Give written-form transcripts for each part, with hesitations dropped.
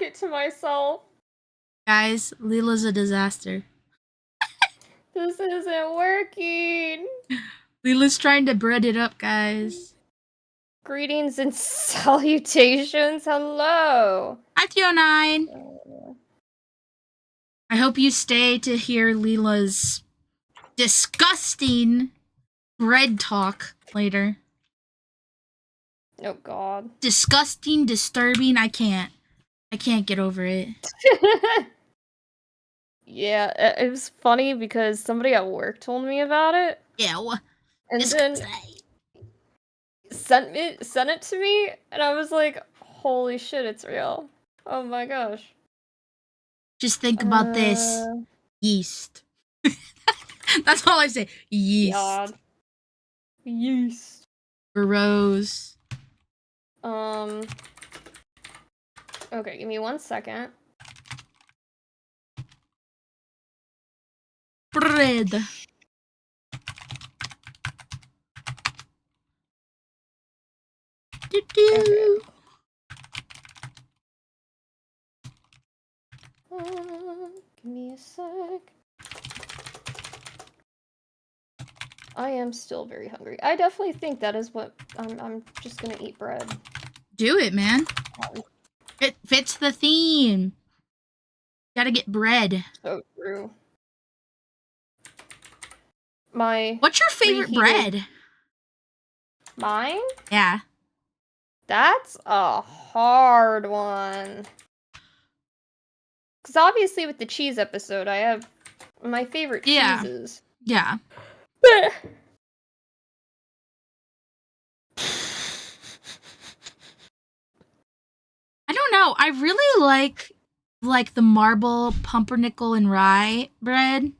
it to myself. Guys, Lila's a disaster. This isn't working. Lila's trying to bread it up, guys. Greetings and salutations. Hello. Hi, Theo9. I hope you stay to hear Lila's disgusting bread talk later. Oh, God. Disgusting, disturbing. I can't get over it. Yeah, it was funny because somebody at work told me about it. Ew. And then sent it to me, and I was like, holy shit, it's real. Oh my gosh. Just think about this. Yeast. That's all I say. Yeast. God. Yeast. Gross. Okay, give me 1 second. Bread. Okay. Give me a sec. I am still very hungry. I definitely think that is what I'm just gonna eat bread. Do it, man. It fits the theme. Gotta get bread. So true. What's your favorite bread? Mine? Yeah. That's a hard one. Because obviously with the cheese episode, I have my favorite cheeses. Yeah. I don't know. I really like the marble pumpernickel and rye bread.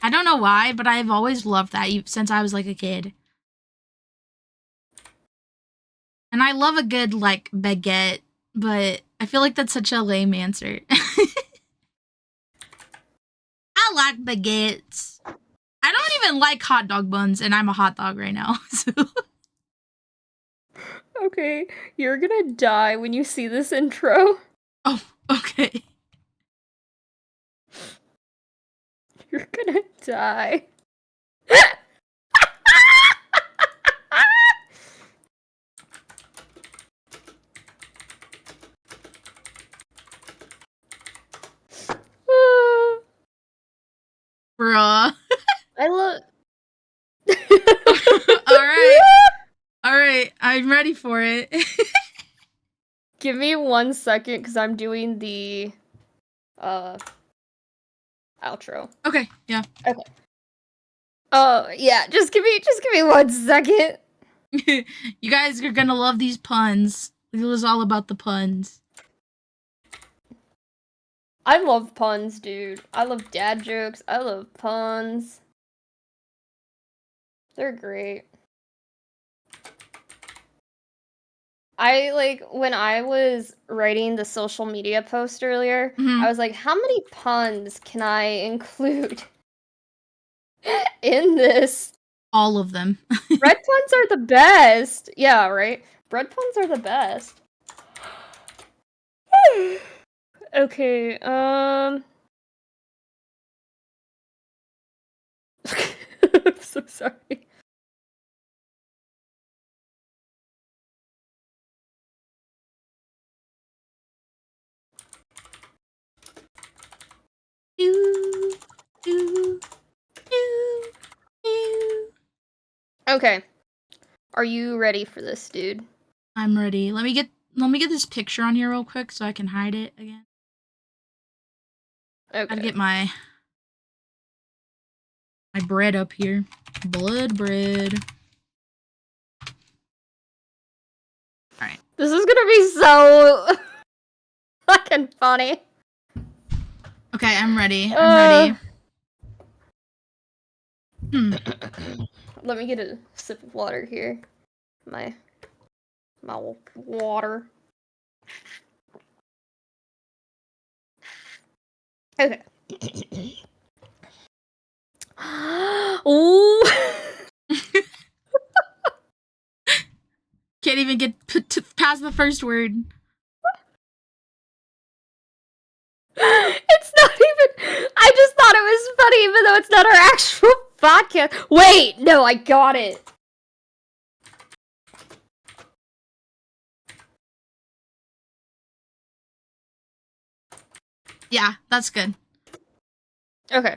I don't know why, but I've always loved that since I was like a kid. And I love a good like baguette, but I feel like that's such a lame answer. I like baguettes. I don't even like hot dog buns, and I'm a hot dog right now. So. Okay, you're gonna die when you see this intro. Oh, okay. You're gonna die. Bruh. I love. All right. I'm ready for it. Give me 1 second, because I'm doing the outro. Okay. Yeah. Okay. Yeah. Just give me 1 second. You guys are gonna love these puns. It was all about the puns. I love puns, dude. I love dad jokes. I love puns. They're great. When I was writing the social media post earlier, I was like, how many puns can I include in this? All of them. Bread puns are the best. Yeah, right? Bread puns are the best. Okay, I'm so sorry. Okay. Are you ready for this, dude? I'm ready. Let me get this picture on here real quick so I can hide it again. Okay. Gotta get my bread up here. Blood bread. Alright. This is gonna be so fucking funny. Okay, I'm ready. I'm ready. Let me get a sip of water here. My water. Okay. Ooh. Can't even get past the first word. even though it's not our actual podcast. Wait, no, I got it. Yeah, that's good. Okay.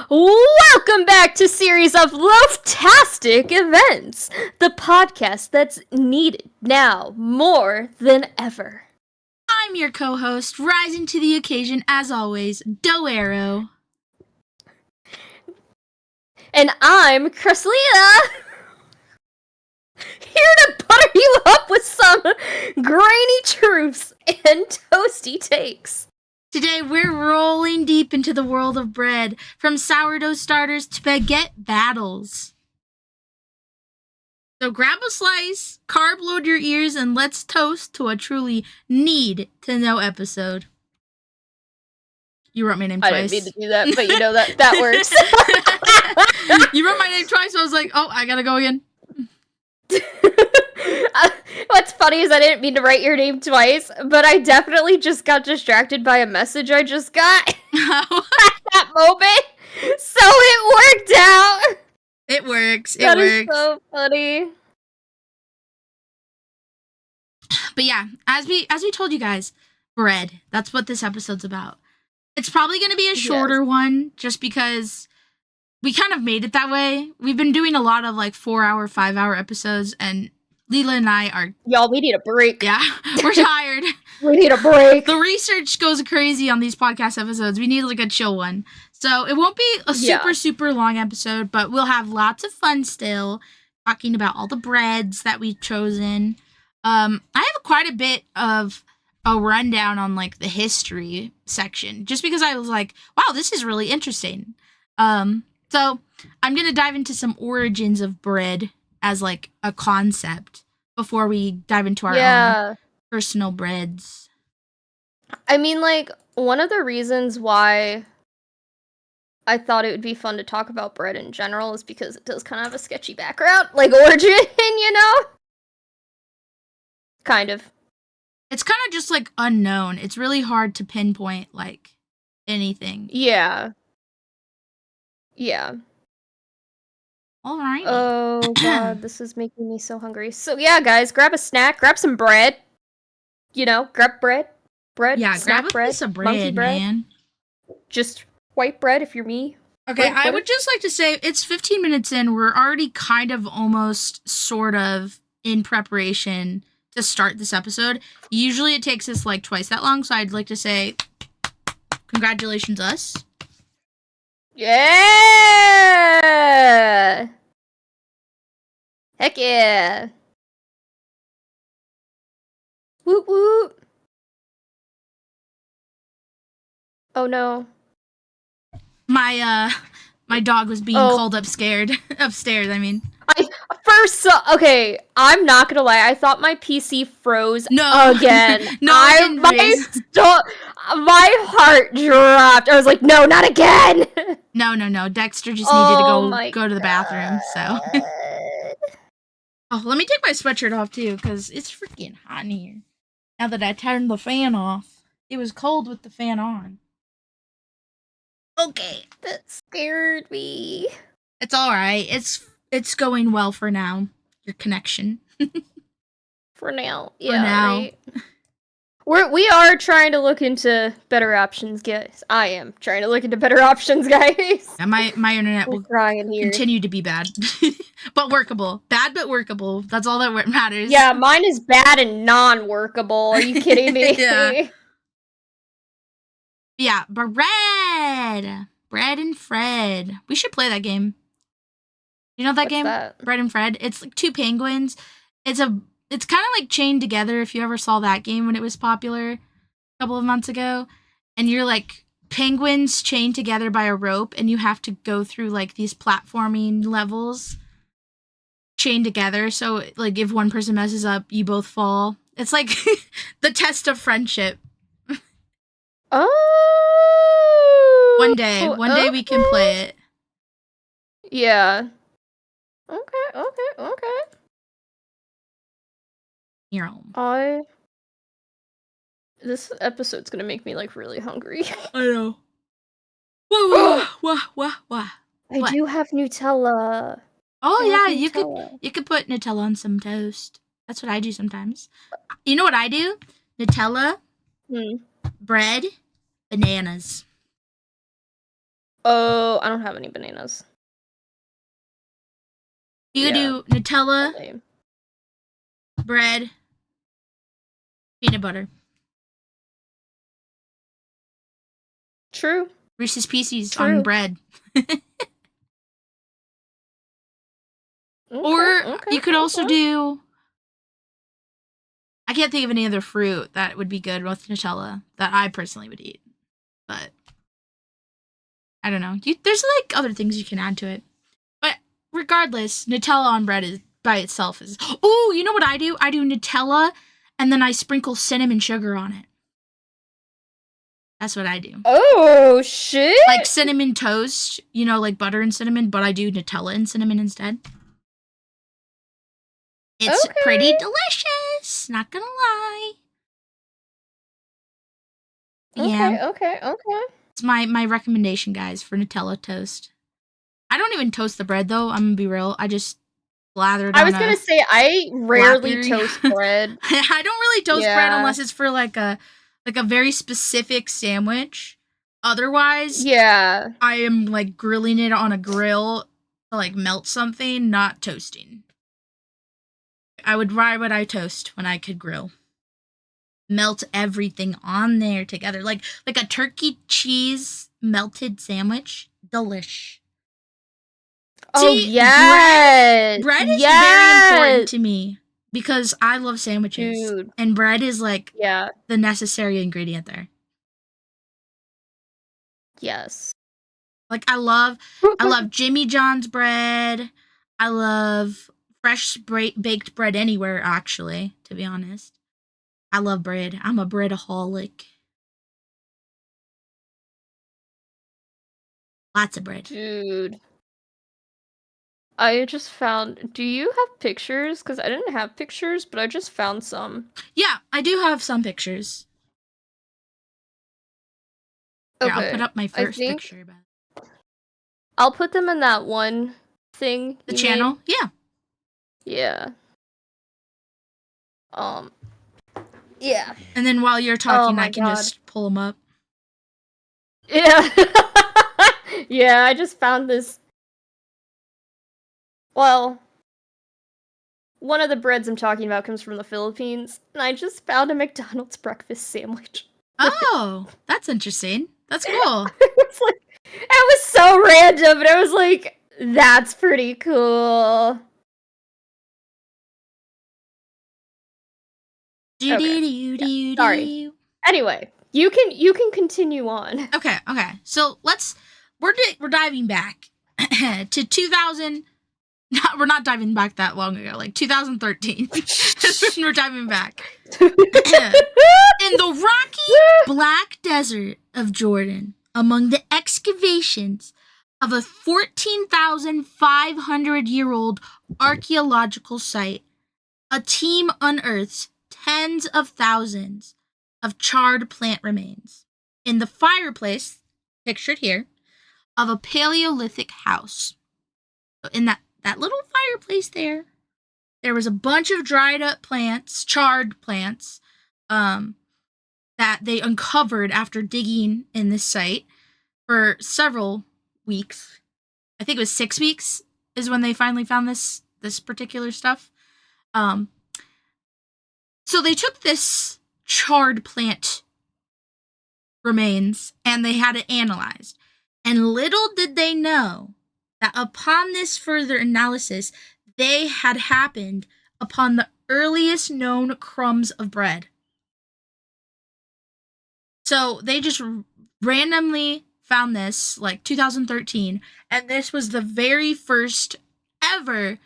Welcome back to Series of Love-tastic Events, the podcast that's needed now more than ever. I'm your co-host, rising to the occasion as always, Doero. And I'm Lila, here to butter you up with some grainy truths and toasty takes. Today we're rolling deep into the world of bread, from sourdough starters to baguette battles. So grab a slice, carb load your ears, and let's toast to a truly need-to-know episode. You wrote my name twice. I didn't mean to do that, but you know that works. You wrote my name twice, so I was like, oh, I gotta go again. What's funny is I didn't mean to write your name twice, but I definitely just got distracted by a message I just got at that moment. So it worked out. It works. That is so funny. But yeah, as we told you guys, bread. That's what this episode's about. It's probably going to be a shorter one, just because we kind of made it that way. We've been doing a lot of like 4-hour, 5-hour episodes, and Lila and I are... Y'all, we need a break. Yeah, we're tired. We need a break. The research goes crazy on these podcast episodes. We need like a chill one. So it won't be a super long episode, but we'll have lots of fun still, talking about all the breads that we've chosen. I have quite a bit of a rundown on like the history section, just because I was like, wow, this is really interesting. So I'm going to dive into some origins of bread as like a concept before we dive into our own personal breads. I mean, like, one of the reasons why I thought it would be fun to talk about bread in general is because it does kind of have a sketchy background, like origin, you know? Kind of. It's kind of just like unknown. It's really hard to pinpoint like anything. Yeah. Yeah. All right. Oh god, this is making me so hungry. So yeah, guys, grab a snack, grab some bread. You know, grab bread. Yeah, grab a piece of bread, man. Just white bread if you're me. Okay, I would just like to say it's 15 minutes in. We're already kind of almost sort of in preparation to start this episode. Usually it takes us like twice that long, so I'd like to say congratulations us. Yeah! Heck yeah! Woot woot! Oh no. My dog was being called upstairs, I mean. Okay, I'm not gonna lie, I thought my PC froze again. No, my heart dropped. I was like, no, not again! No. Dexter just needed to go to the bathroom, so. Oh, let me take my sweatshirt off too, because it's freaking hot in here. Now that I turned the fan off. It was cold with the fan on. Okay. That scared me. It's alright. It's going well for now. Your connection. For now. Yeah, for now. Right? We are trying to look into better options, guys. I am trying to look into better options, guys. Yeah, my internet will continue to be bad. But workable. Bad but workable. That's all that matters. Yeah, mine is bad and non-workable. Are you kidding me? Yeah, bread. Bread and Fred. We should play that game. You know that game? Bread and Fred? It's like two penguins. It's kind of like Chained Together, if you ever saw that game when it was popular a couple of months ago. And you're like penguins chained together by a rope, and you have to go through like these platforming levels chained together. So like if one person messes up, you both fall. It's like the test of friendship. Oh! One day we can play it. Yeah. Okay. You're home. This episode's gonna make me like really hungry. I know. Wah. I What? do have Nutella. Oh I have yeah, Nutella. you could put Nutella on some toast. That's what I do sometimes. You know what I do? Nutella, Hmm. bread, bananas. Oh, I don't have any bananas. You could Yeah, do Nutella, lame. bread, peanut butter. True. Reese's Pieces on True. bread. Okay. Or Okay. you could also Okay. do. I can't think of any other fruit that would be good with Nutella that I personally would eat. But I don't know. There's like other things you can add to it. But regardless, Nutella on bread is by itself is. Oh, you know what I do? I do Nutella and then I sprinkle cinnamon sugar on it. That's what I do. Oh shit! Like cinnamon toast, like butter and cinnamon, but I do Nutella and cinnamon instead. It's pretty Okay. delicious, not gonna lie. Yeah, Okay. Okay. Okay. it's my recommendation, guys, for Nutella toast. I don't even toast the bread though. I'm gonna be real. I just lather it I on was a gonna say I rarely Blackberry. toast bread. I don't really toast bread Yeah. unless it's for like a very specific sandwich. Otherwise, Yeah. I am like grilling it on a grill to like melt something, not toasting. Why would I toast when I could grill? Melt everything on there together. Like a turkey cheese melted sandwich. Delish. Oh See, yes. bread is very important Yes. to me because I love sandwiches. Dude. And bread is like Yeah. the necessary ingredient there. Yes. Like I love Jimmy John's bread. I love fresh baked bread anywhere actually, to be honest. I love bread. I'm a breadaholic. Lots of bread. Dude. I just found. Do you have pictures? Because I didn't have pictures, but I just found some. Yeah, I do have some pictures. Here, I'll put Okay. up my I first think picture. I'll put them in that one thing The you channel? made. Yeah. Yeah. Um. Yeah. And then while you're Oh talking, I my can god. just pull them up. Yeah. Yeah, I just found this. Well, one of the breads I'm talking about comes from the Philippines, and I just found a McDonald's breakfast sandwich. Oh, that's interesting. That's cool. It was so random, but I was like, that's pretty cool. Sorry. Anyway, you can continue on. Okay. So we're diving back to 2000. We're not diving back that long ago, like 2013. We're diving back. In the rocky black desert of Jordan, among the excavations of a 14,500-year-old archaeological site, a team unearths tens of thousands of charred plant remains in the fireplace, pictured here, of a Paleolithic house. In that little fireplace there was a bunch of dried up plants, charred plants, that they uncovered after digging in this site for several weeks. I think it was 6 weeks is when they finally found this particular stuff. So they took this charred plant remains and they had it analyzed. And little did they know that upon this further analysis, they had happened upon the earliest known crumbs of bread. So they just randomly found this, like 2013, and this was the very first ever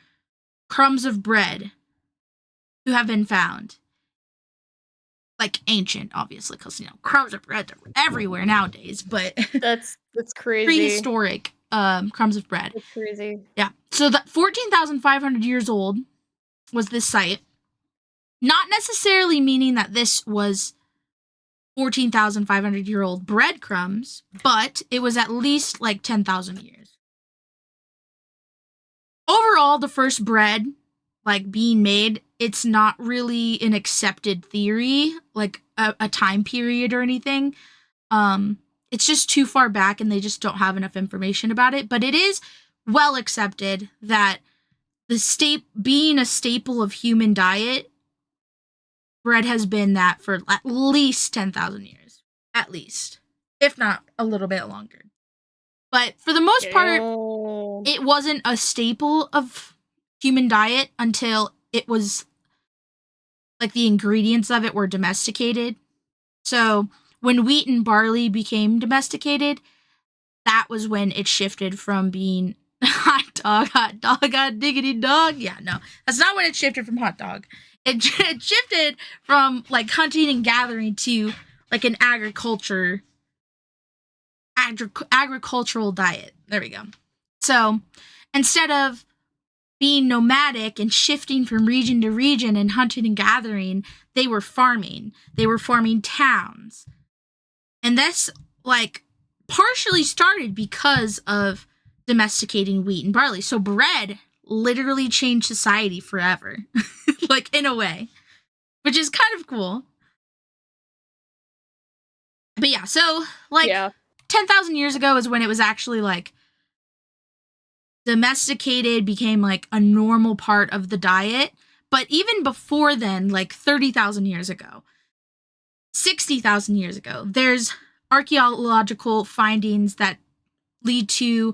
crumbs of bread to have been found. Like ancient, obviously, because crumbs of bread are everywhere nowadays, but That's crazy. prehistoric crumbs of bread. That's crazy. Yeah. So that 14,500 years old was this site. Not necessarily meaning that this was 14,500-year-old breadcrumbs, but it was at least like 10,000 years. Overall, the first bread, like being made, it's not really an accepted theory, like a time period or anything. It's just too far back and they just don't have enough information about it. But it is well accepted that being a staple of human diet, bread has been that for at least 10,000 years. At least. If not a little bit longer. But for the most part, it wasn't a staple of human diet until it was, like, the ingredients of it were domesticated. So when wheat and barley became domesticated, that was when it shifted from being hot dog, hot diggity dog. Yeah, no, that's not when it shifted from hot dog. It shifted from, like, hunting and gathering to, like, an agricultural diet. There we go. So instead of being nomadic and shifting from region to region and hunting and gathering, they were farming. They were forming towns. And this, like, partially started because of domesticating wheat and barley. So bread literally changed society forever. Like, in a way. Which is kind of cool. But yeah, so, like, 10,000 years ago is when it was actually, like, domesticated, became, like, a normal part of the diet. But even before then, like 30,000 years ago, 60,000 years ago, there's archaeological findings that lead to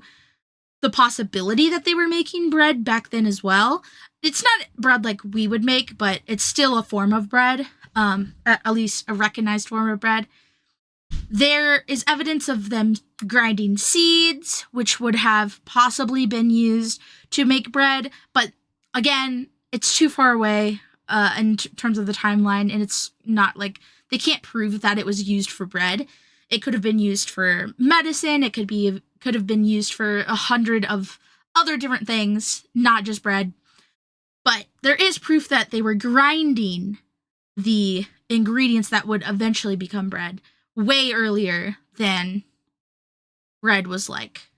the possibility that they were making bread back then as well. It's not bread like we would make, but it's still a form of bread, at least a recognized form of bread. There is evidence of them grinding seeds, which would have possibly been used to make bread. But again, it's too far away in terms of the timeline, and it's not like they can't prove that it was used for bread. It could have been used for medicine. It could have been used for 100 of other different things, not just bread. But there is proof that they were grinding the ingredients that would eventually become bread way earlier than bread was, like,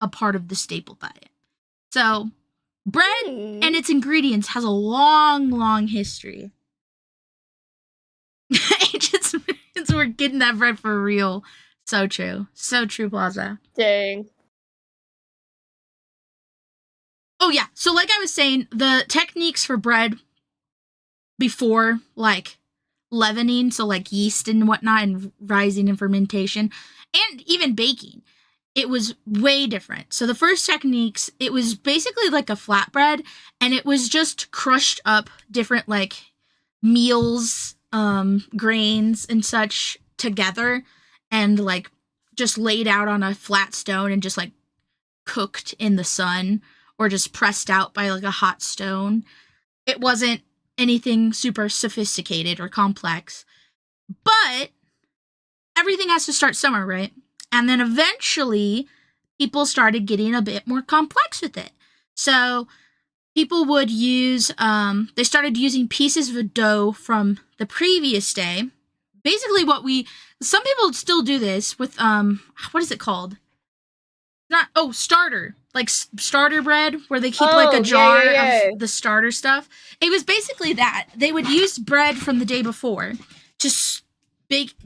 a part of the staple diet. So bread and its ingredients has a long, long history. Ancient Sumerians were getting that bread for real. So true. So true, Plaza. Dang. Oh, yeah. So like I was saying, the techniques for bread before, like, leavening, so, like, yeast and whatnot, and rising and fermentation, and even baking, it was way different. So the first techniques, it was basically like a flatbread, and it was just crushed up different, like, meals, grains and such together, and, like, just laid out on a flat stone and just, like, cooked in the sun, or just pressed out by, like, a hot stone. It wasn't anything super sophisticated or complex, but everything has to start somewhere, right? And then eventually people started getting a bit more complex with it. So people would use, they started using pieces of dough from the previous day. Basically some people still do this with, what is it called? Starter. Like starter bread, where they keep, like, a jar of the starter stuff. It was basically that. They would use bread from the day before to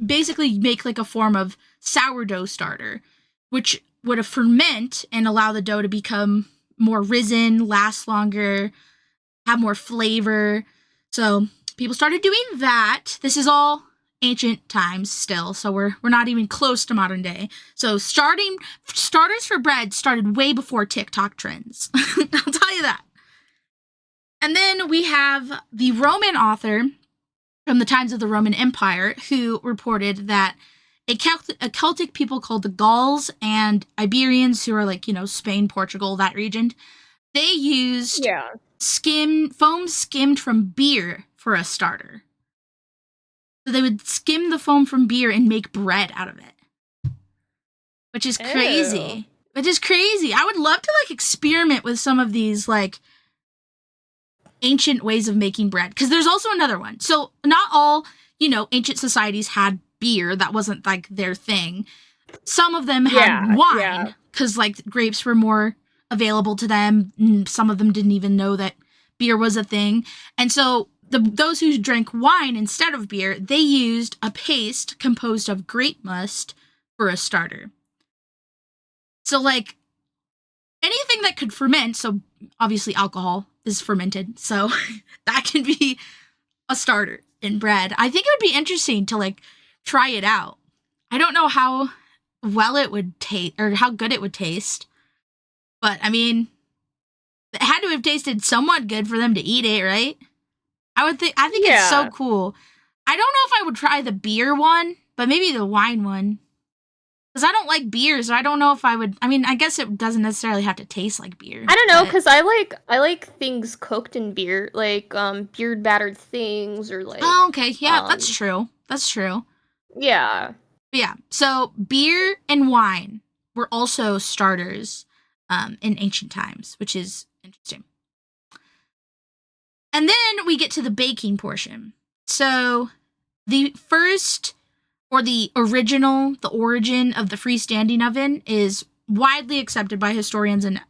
basically make, like, a form of sourdough starter, which would ferment and allow the dough to become more risen, last longer, have more flavor. So people started doing that. This is all ancient times still, so we're not even close to modern day. So starters for bread started way before TikTok trends. I'll tell you that. And then we have the Roman author from the times of the Roman Empire who reported that a Celtic people called the Gauls and Iberians, who are, like, you know, Spain, Portugal, that region, they used foam skimmed from beer for a starter. So they would skim the foam from beer and make bread out of it. Which is crazy. I would love to, like, experiment with some of these, like, ancient ways of making bread. Because there's also another one. So not all, you know, ancient societies had beer. That wasn't like their thing. Some of them Yeah, had wine yeah. because like grapes were more available to them. Some of them didn't even know that beer was a thing. And so those who drank wine instead of beer, they used a paste composed of grape must for a starter. So like anything that could ferment, so obviously alcohol is fermented, so that can be a starter in bread. I think it would be interesting to like try it out. I don't know how well it would taste or how good it would taste, but I mean, it had to have tasted somewhat good for them to eat it, right? I think it's so cool. I don't know if I would try the beer one, but maybe the wine one. Because I don't like beer, so I don't know if I would. I mean, I guess it doesn't necessarily have to taste like beer. I don't know, because I like things cooked in beer, like beer battered things or like. Oh, okay, yeah, that's true. That's true. Yeah. But yeah, so beer and wine were also starters in ancient times, which is interesting. And then we get to the baking portion. So the first or the origin of the freestanding oven is widely accepted by historians and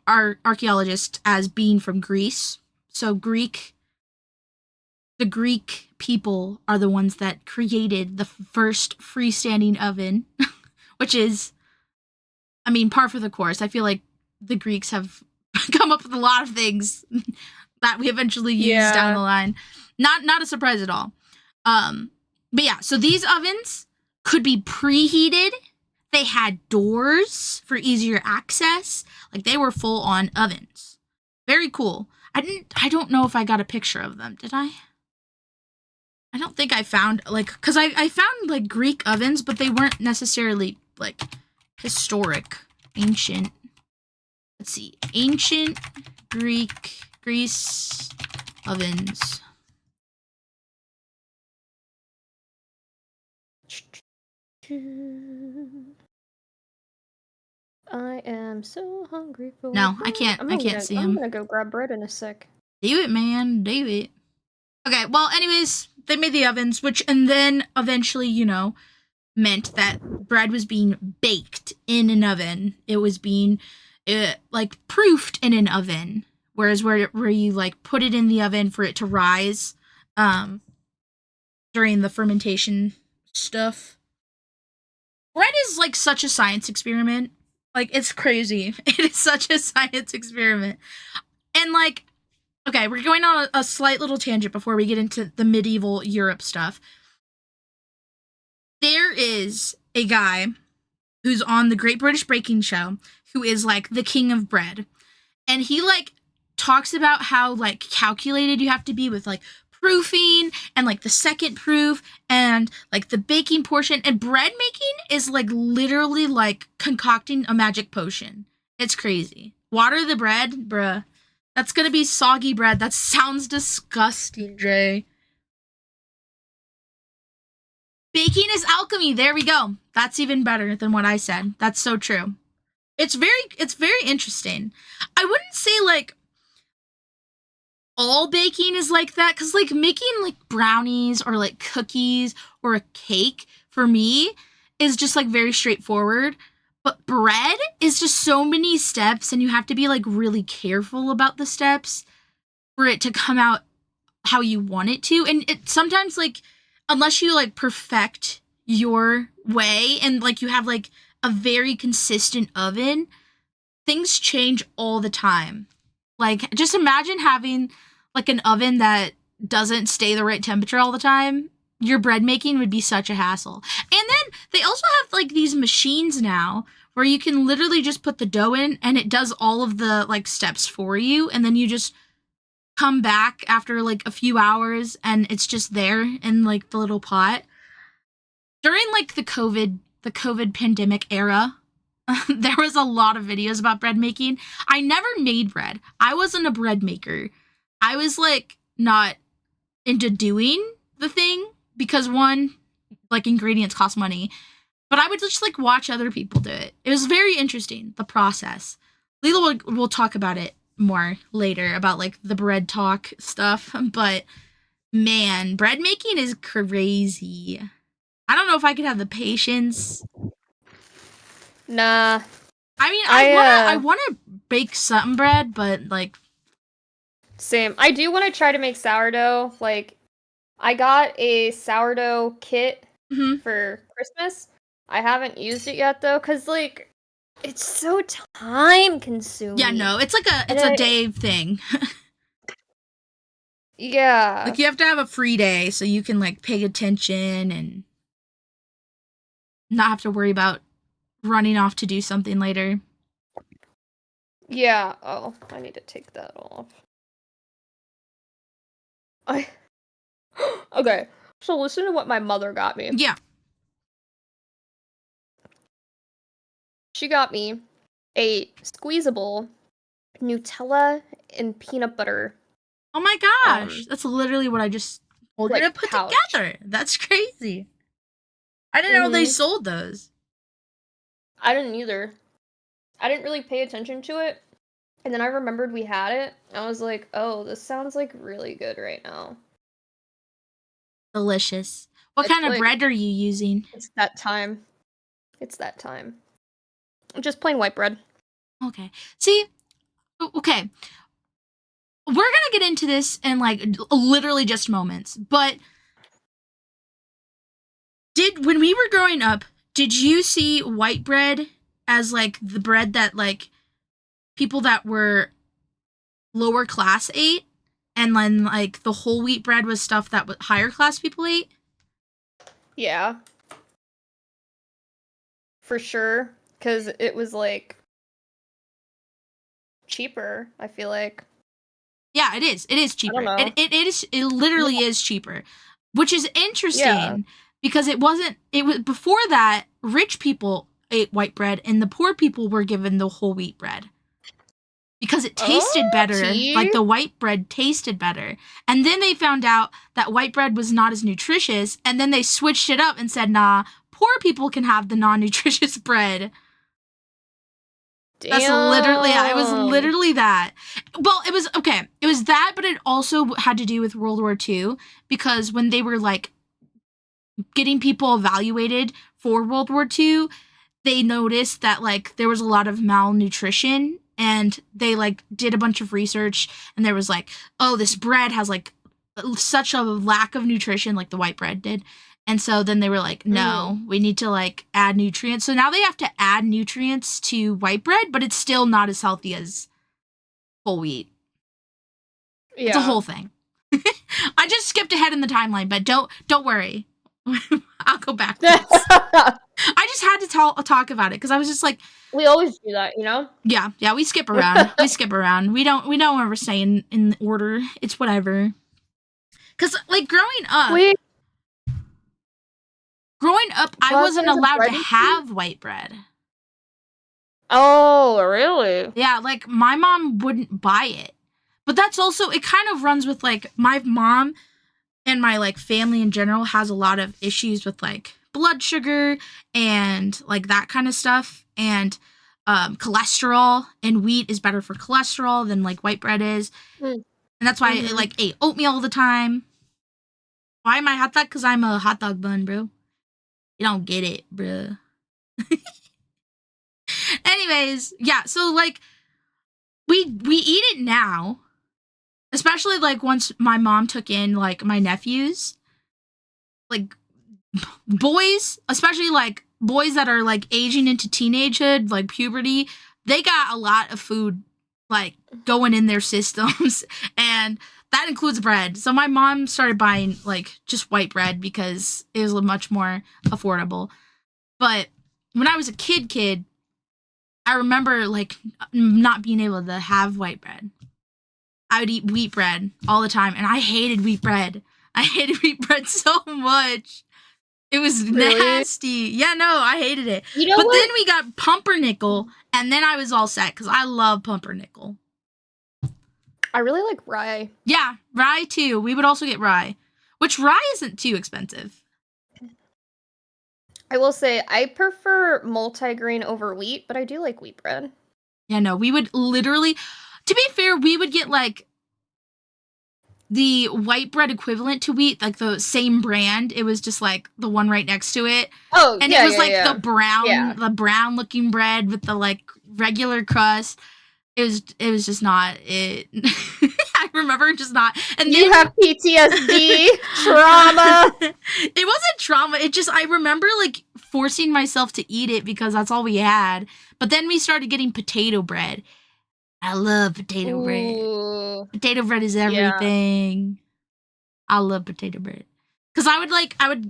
archaeologists as being from Greece. So the Greek people are the ones that created the first freestanding oven, which is, I mean, par for the course. I feel like the Greeks have come up with a lot of things that we eventually use down the line. Not a surprise at all. But yeah, so these ovens could be preheated. They had doors for easier access. Like they were full on ovens. Very cool. I don't know if I got a picture of them. Did I? I don't think I found like, cause I found like Greek ovens, but they weren't necessarily like historic, ancient. Let's see. Ancient Greece ovens. I am so hungry for. No, I can't see them. I'm gonna go grab bread in a sec. Do it, man. Do it. Okay, well, anyways, they made the ovens, and then eventually, meant that bread was being baked in an oven. It was being, like, proofed in an oven. Whereas where you, like, put it in the oven for it to rise, during the fermentation stuff. Bread is, like, such a science experiment. Like, it's crazy. It is such a science experiment. And, like, okay, we're going on a slight little tangent before we get into the medieval Europe stuff. There is a guy who's on the Great British Baking Show who is, like, the king of bread. And he, like, talks about how, like, calculated you have to be with, like, proofing and like the second proof and like the baking portion, and bread making is like literally like concocting a magic potion. It's crazy. Water the bread, bruh. That's gonna be soggy bread. That sounds disgusting, Dre. Baking is alchemy. There we go. That's even better than what I said. That's so true. It's very interesting. I wouldn't say like all baking is like that, because like making like brownies or like cookies or a cake for me is just like very straightforward, but bread is just so many steps and you have to be like really careful about the steps for it to come out how you want it to. And it sometimes like, unless you like perfect your way and like you have like a very consistent oven, things change all the time. Like, just imagine having, like, an oven that doesn't stay the right temperature all the time. Your bread making would be such a hassle. And then they also have, like, these machines now where you can literally just put the dough in and it does all of the, like, steps for you. And then you just come back after, like, a few hours and it's just there in, like, the little pot. During, like, the COVID pandemic era, there was a lot of videos about bread making. I never made bread. I wasn't a bread maker. I was like not into doing the thing because one, like ingredients cost money, but I would just like watch other people do it. It was very interesting, the process. Lila will talk about it more later about like the bread talk stuff, but man, bread making is crazy. I don't know if I could have the patience. Nah. I mean, I I wanna bake something bread, but like same. I do want to try to make sourdough. Like, I got a sourdough kit mhm. for Christmas. I haven't used it yet though, cause like it's so time Yeah, consuming. no, it's like And a day thing. yeah, Like you have to have a free day so you can like pay attention and not have to worry about running off to do something later. yeah. Oh, I need to take that off. I okay. So listen to what my mother got me. Yeah. She got me a squeezable Nutella and peanut butter Oh my gosh. That's literally what I just told you to like put pouch. together. That's crazy. I didn't know they Mhm. sold those. I didn't either. I didn't really pay attention to it. And then I remembered we had it. I was like, "Oh, this sounds like really good right now." Delicious. What It's kind of like bread are you using? it's that time. It's that time. Just plain white bread. Okay. See, okay. We're going to get into this in like literally just moments, but when we were growing up, did you see white bread as like the bread that like people that were lower class ate, and then like the whole wheat bread was stuff that higher class people ate? Yeah, for sure. Cause it was like cheaper, I feel like. Yeah, it is. It is I don't cheaper. know. It is. It literally is cheaper, which is Yeah. interesting because it wasn't. It was before that. Rich people ate white bread, and the poor people were given the whole wheat bread because it tasted Oh, better. Like tea. the white bread tasted better, and then they found out that white bread was not as nutritious, and then they switched it up and said, "Nah, poor people can have the non-nutritious bread." That's literally, yeah, it was Damn. literally that. Well, it was okay. It was that, but it also had to do with World War II because when they were like getting people evaluated for World War II, they noticed that like there was a lot of malnutrition, and they like did a bunch of research, and there was like, oh, this bread has like such a lack of nutrition, like the white bread did. And so then they were like, Mhm. no, we need to like add nutrients. So now they have to add nutrients to white bread, but it's still not as healthy as whole wheat. It's a Yeah. whole thing. I just skipped ahead in the timeline, but don't worry. I'll go backwards. I just had to talk about it because I was just like, We always do that, you know? yeah, we skip around. We skip around. We don't ever stay in order. It's whatever. Cause like Wait, growing up, I what wasn't kind of allowed bread to is it? have white bread. Oh, really? Yeah, like my mom wouldn't buy it. But that's also, it kind of runs with like my mom and my like family in general has a lot of issues with like blood sugar and like that kind of stuff, and cholesterol, and wheat is better for cholesterol than like white bread is. Mm. And that's why I Mhm. like ate oatmeal all the time. Why am I hot dog? Because I'm a hot dog bun, bro. You don't get it, bro. Anyways, yeah, so like we eat it now, especially like once my mom took in like my nephews, like boys, especially like boys that are like aging into teenagehood, like puberty, they got a lot of food like going in their systems and that includes bread. So my mom started buying like just white bread because it was much more affordable. But when I was a kid, I remember like not being able to have white bread. I would eat wheat bread all the time, and I hated wheat bread. I hated wheat bread so much. It was Really? nasty. Yeah, no, I hated it. You know But then what? we got pumpernickel, and then I was all set because I love pumpernickel. I really like rye. Yeah, rye too. We would also get rye, which rye isn't too expensive. I will say I prefer multigrain over wheat, but I do like wheat bread. Yeah, no, we would literally, to be fair, we would get like the white bread equivalent to wheat, like the same brand. It was just like the one right next to it. Oh, And yeah, it was yeah, like yeah. the brown looking bread with the like regular crust. It was just not it. I remember just not. And you have PTSD trauma. It wasn't trauma. It just I remember like forcing myself to eat it because that's all we had. But then we started getting potato bread. I love potato bread. Ooh. Potato bread is everything. I love potato bread. Cause I would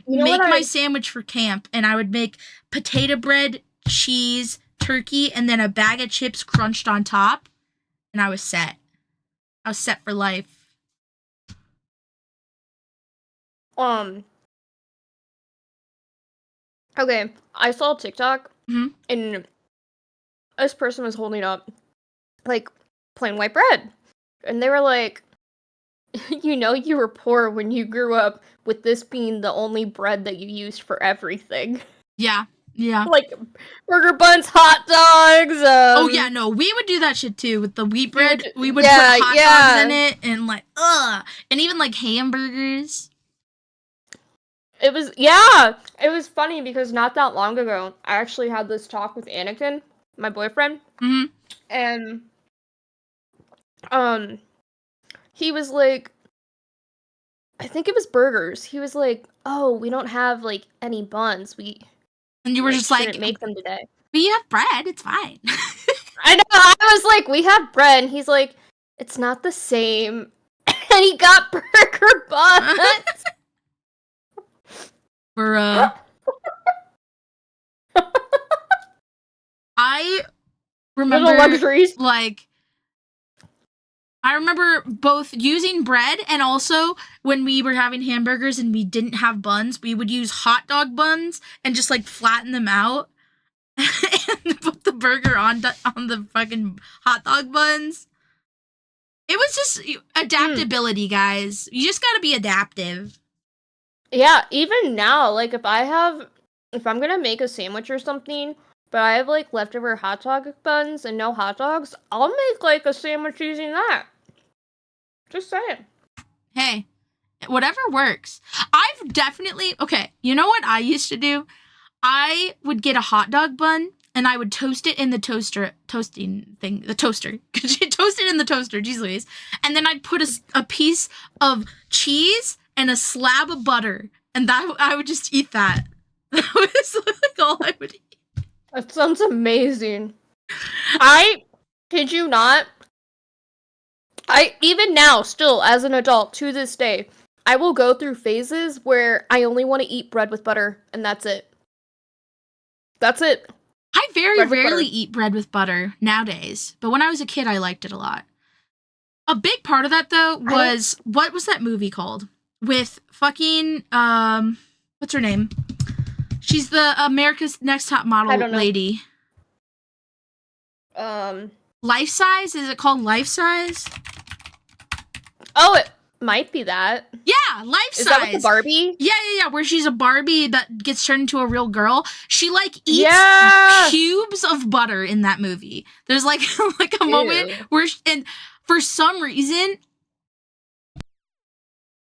make my sandwich for camp, and I would make potato bread, cheese, turkey, and then a bag of chips crunched on top, and I was set. I was set for life. Okay, I saw TikTok, Mm-hmm. and this person was holding up, like, plain white bread. And they were like, you know you were poor when you grew up with this being the only bread that you used for everything. Yeah. Yeah. Like, burger buns, hot dogs, oh, yeah, no, we would do that shit, too, with the wheat bread. We would put hot dogs in it, and, like, and even, like, hamburgers. It was funny because not that long ago, I actually had this talk with Anakin, my boyfriend, and, he was like, I think it was burgers. He was like, oh, we don't have, like, any buns. And you were just like, make them today. We have bread, it's fine. I know, I was like, we have bread, and he's like, it's not the same. And he got burger buns. I remember, little luxuries. Like, I remember both using bread and also when we were having hamburgers and we didn't have buns, we would use hot dog buns and just like flatten them out and put the burger on the fucking hot dog buns. It was just adaptability, guys. You just gotta be adaptive. Yeah, even now, like if I'm gonna make a sandwich or something, but I have like leftover hot dog buns and no hot dogs, I'll make like a sandwich using that. Just saying. Hey, whatever works. I've definitely, okay, you know what I used to do? I would get a hot dog bun and I would toast it in the toaster. Could you toast it in the toaster? Jeez Louise. And then I'd put a piece of cheese and a slab of butter, and that I would just eat that. That was like all I would eat. That sounds amazing. I kid you not. Even now, still, as an adult, to this day, I will go through phases where I only want to eat bread with butter, and that's it. That's it. I very rarely eat bread with butter nowadays, but when I was a kid, I liked it a lot. A big part of that, though, was, what was that movie called? With fucking, what's her name? She's the America's Next Top Model lady. Life Size? Is it called Life Size? Oh, it might be that. Yeah, Life Size. Is that with the Barbie? Yeah, where she's a Barbie that gets turned into a real girl. She, like, eats cubes of butter in that movie. There's, like, a moment where, and for some reason,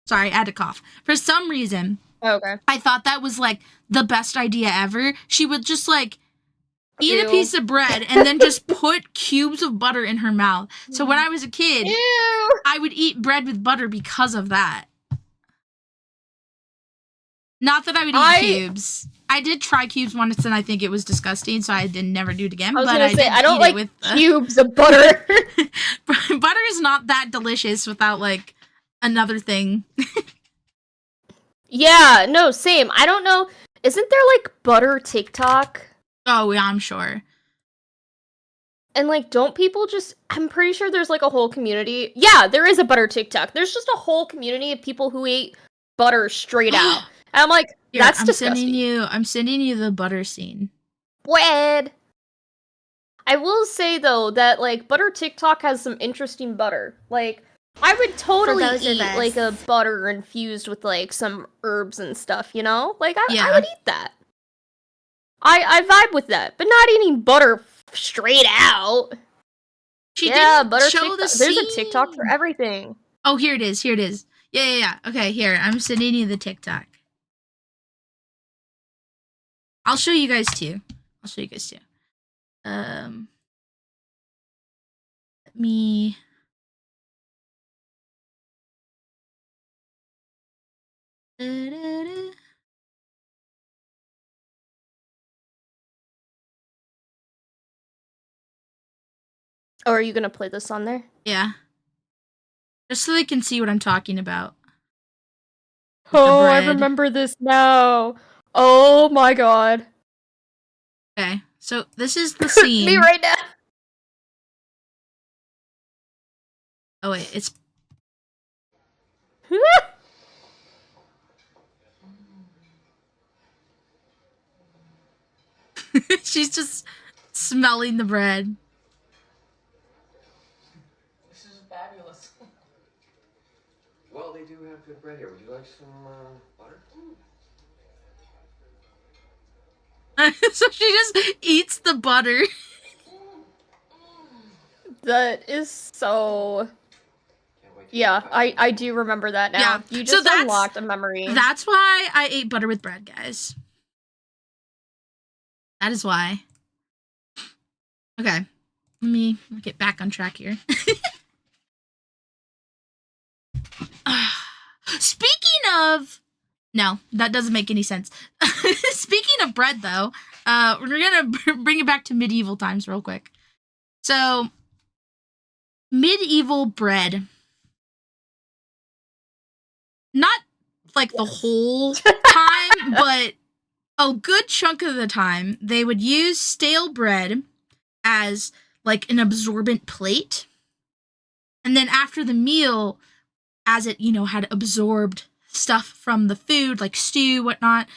sorry, I had to cough. For some reason, I thought that was, like, the best idea ever. She would just, like, eat a piece of bread and then just put cubes of butter in her mouth. So when I was a kid, I would eat bread with butter because of that. Not that I would eat cubes. I did try cubes once and I think it was disgusting, so I did never do it again. I don't like cubes of butter. Butter is not that delicious without, like, another thing. Yeah, no, same. I don't know. Isn't there, like, butter TikTok? Oh, yeah, I'm sure. And, like, don't people just... I'm pretty sure there's, like, a whole community... Yeah, there is a butter TikTok. There's just a whole community of people who eat butter straight out. And I'm like, that's disgusting. I'm sending you the butter scene. Bread! I will say, though, that, like, butter TikTok has some interesting butter. Like, I would totally eat, like, a butter infused with, like, some herbs and stuff, you know? Like, I would eat that. I vibe with that, but not eating butter straight out. She didn't butter show TikTok. the There's a scene. TikTok for everything. Oh, here it is. Here it is. Yeah. Okay, here. I'm sending you the TikTok. I'll show you guys too. Let me. Da-da-da. Oh, are you gonna play this on there? Yeah. Just so they can see what I'm talking about. Oh, I remember this now. Oh my god. Okay, so this is the scene. Me right now. Oh wait, it's. She's just smelling the bread. This is fabulous. Well, they do have good bread here. Would you like some butter? So she just eats the butter. That is so... Yeah, I do remember that now. Yeah. You just unlocked a memory. That's why I ate butter with bread, guys. That is why. Okay. Let me get back on track here. Speaking of... No, that doesn't make any sense. Speaking of bread, though, we're gonna bring it back to medieval times real quick. So, medieval bread. Not like the whole time, but a good chunk of the time, they would use stale bread as like an absorbent plate. And then after the meal, as it, had absorbed stuff from the food, like stew, whatnot,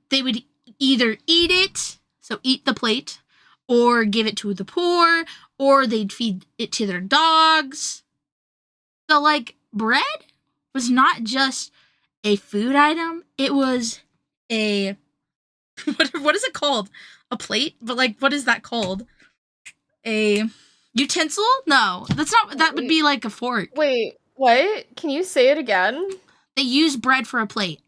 they would either eat it, so eat the plate, or give it to the poor, or they'd feed it to their dogs. So, like, bread was not just a food item, it was a... what is it called? A plate? But, like, what is that called? A utensil? No, that's not... That would be, like, a fork. Wait, what? Can you say it again? They use bread for a plate.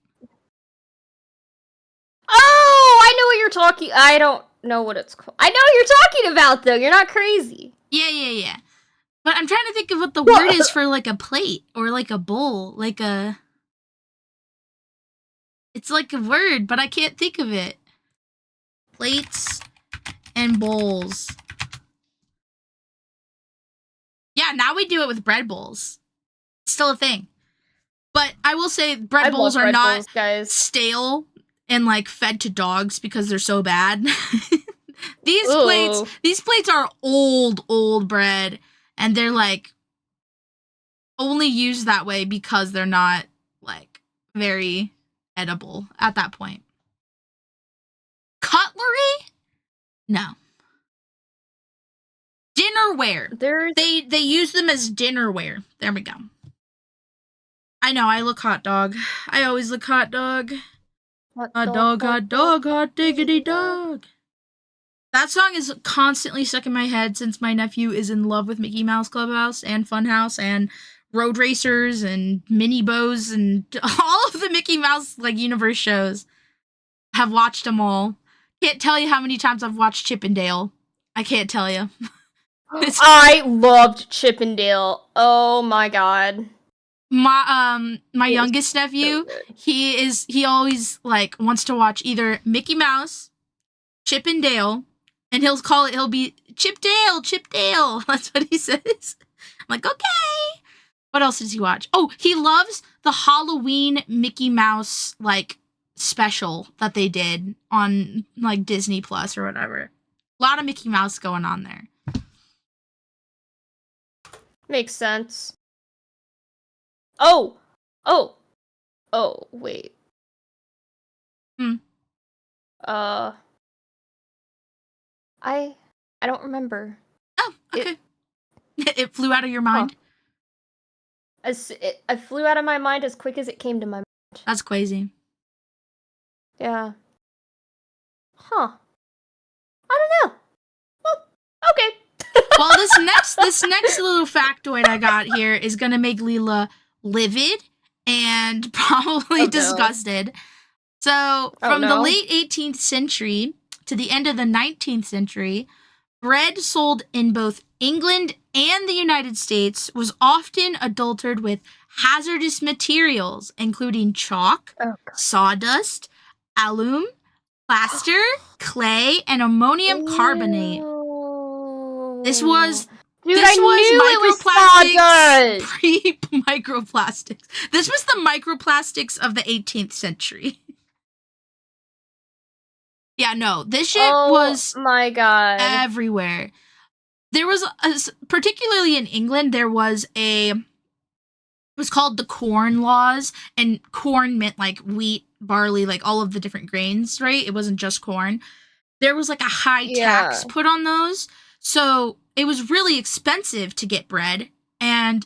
Oh, I know what you're talking... I don't know what it's called. I know what you're talking about, though. You're not crazy. Yeah. But I'm trying to think of what the word is for, like, a plate. Or, like, a bowl. Like a... It's like a word, but I can't think of it. Plates and bowls. Yeah, now we do it with bread bowls. It's still a thing. But I will say bread bowls are not stale and like fed to dogs because they're so bad. These plates are old bread, and they're like only used that way because they're not like very edible at that point. Cutlery? No. Dinnerware. They use them as dinnerware. There we go. I know, I look hot dog. I always look hot dog. Hot diggity dog. That song is constantly stuck in my head since my nephew is in love with Mickey Mouse Clubhouse and Funhouse and Road Racers and Mini Bows and all of the Mickey Mouse universe shows. Have watched them all. Can't tell you how many times I've watched Chip and Dale. I can't tell you. I loved Chip and Dale. Oh my god. My youngest nephew, he always wants to watch either Mickey Mouse, Chip and Dale, and he'll be Chip Dale. That's what he says. I'm like, okay. What else does he watch? Oh, he loves the Halloween Mickey Mouse special that they did on Disney Plus or whatever. A lot of Mickey Mouse going on there. Makes sense. Oh, wait. I don't remember. Oh, okay. It flew out of your mind? I flew out of my mind as quick as it came to my mind. That's crazy. Yeah. Huh. I don't know. Well, okay. Well, this next little factoid I got here is gonna make Lila livid and probably disgusted. So, from the late 18th century to the end of the 19th century, bread sold in both England and the United States was often adulterated with hazardous materials, including chalk, sawdust, alum, plaster, clay, and ammonium carbonate. This was microplastics, pre-microplastics. This was the microplastics of the 18th century. Yeah, no, this shit was my God, everywhere. There was, particularly in England, there was it was called the Corn Laws, and corn meant like wheat, barley, like all of the different grains, right? It wasn't just corn. There was like a high tax put on those. So it was really expensive to get bread, and,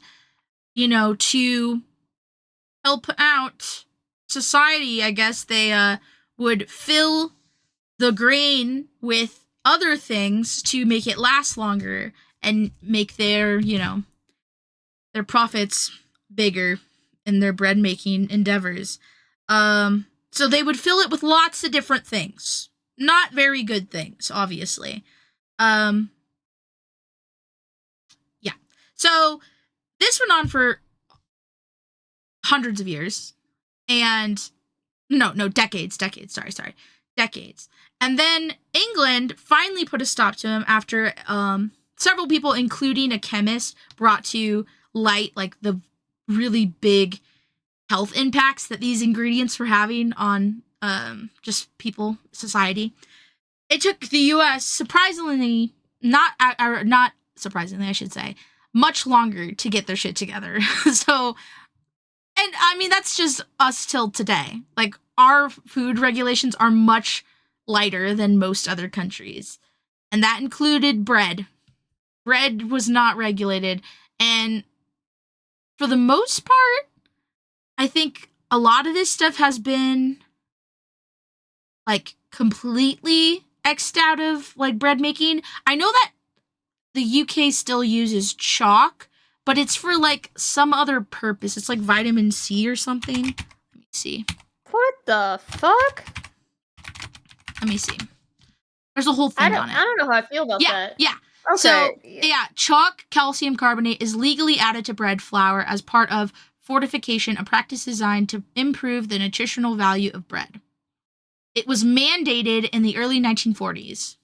you know, to help out society, I guess they would fill the grain with other things to make it last longer and make their, you know, their profits bigger in their bread making endeavors. So they would fill it with lots of different things. Not very good things, obviously. Yeah. So this went on for hundreds of years. And decades. Sorry. Decades. And then England finally put a stop to him after several people, including a chemist, brought to light like the really big health impacts that these ingredients were having on just people, society. It took the U.S. not surprisingly, I should say, much longer to get their shit together. So, and I mean, that's just us till today. Like, our food regulations are much lighter than most other countries. And that included bread. Bread was not regulated. And for the most part, I think a lot of this stuff has been, like, completely X'd out of, like, bread making. I know that the UK still uses chalk, but it's for, like, some other purpose. It's like vitamin C or something. Let me see. What the fuck? Let me see. There's a whole thing on it. I don't know how I feel about that. Yeah. Okay. So, chalk calcium carbonate is legally added to bread flour as part of fortification, a practice designed to improve the nutritional value of bread. It was mandated in the early 1940s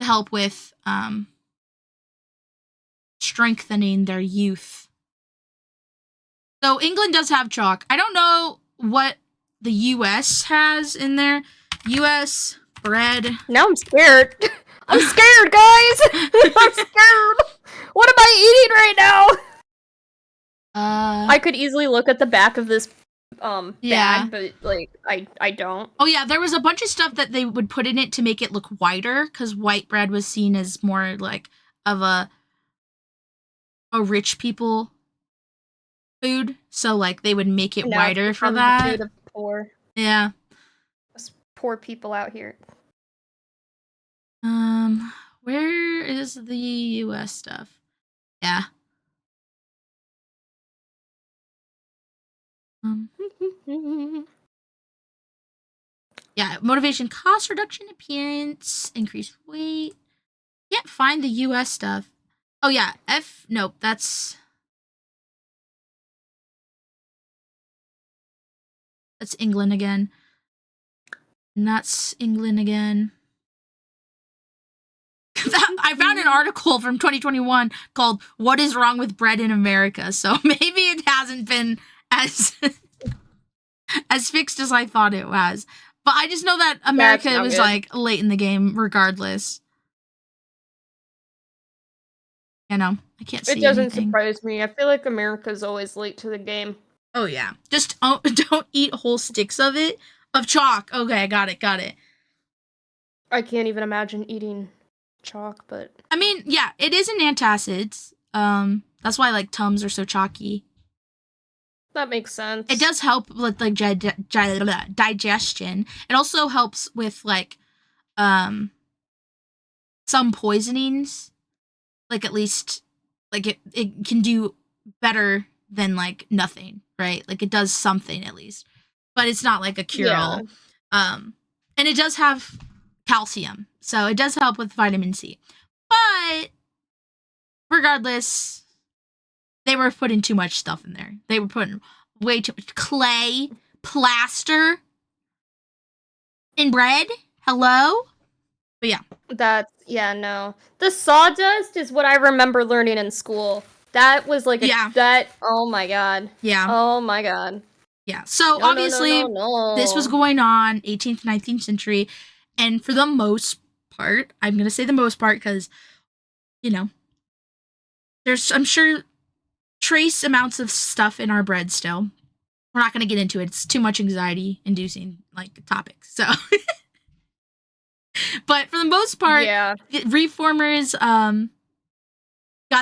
to help with strengthening their youth. So England does have chalk. I don't know what the U.S. has in there. U.S. bread. Now I'm scared. I'm scared, guys. I'm scared. What am I eating right now? I could easily look at the back of this bag, but like I don't. Oh yeah, there was a bunch of stuff that they would put in it to make it look whiter, because white bread was seen as more like of a rich people food. So like they would make it whiter for that. The food of poor. Yeah. Us poor people out here. Where is the US stuff? Yeah. Yeah, motivation, cost reduction, appearance, increased weight. Can't find the US stuff. Oh yeah, nope, that's England again. And that's England again. I found an article from 2021 called "What is Wrong with Bread in America?" So maybe it hasn't been as fixed as I thought it was. But I just know that America was like late in the game regardless. You know, I can't see it doesn't anything. Surprise me. I feel like America's always late to the game. Oh yeah. Just don't eat whole sticks of chalk. Okay, got it. I can't even imagine eating chalk, but I mean, yeah, it is an antacid. That's why like Tums are so chalky. That makes sense. It does help with like digestion. It also helps with like some poisonings. like, at least, like, it can do better than, like, nothing, right? Like, it does something at least. But it's not like a cure-all. Yeah. And it does have calcium, so it does help with vitamin C. But regardless, they were putting too much stuff in there. They were putting way too much clay, plaster, in bread. Hello? But yeah. No. The sawdust is what I remember learning in school. That was like oh my god. Yeah. Oh my god. Yeah. So obviously this was going on 18th, 19th century, and for the most part, I'm going to say the most part because, you know, there's, I'm sure, trace amounts of stuff in our bread still. We're not going to get into it. It's too much anxiety inducing, like, topics. So but for the most part, reformers got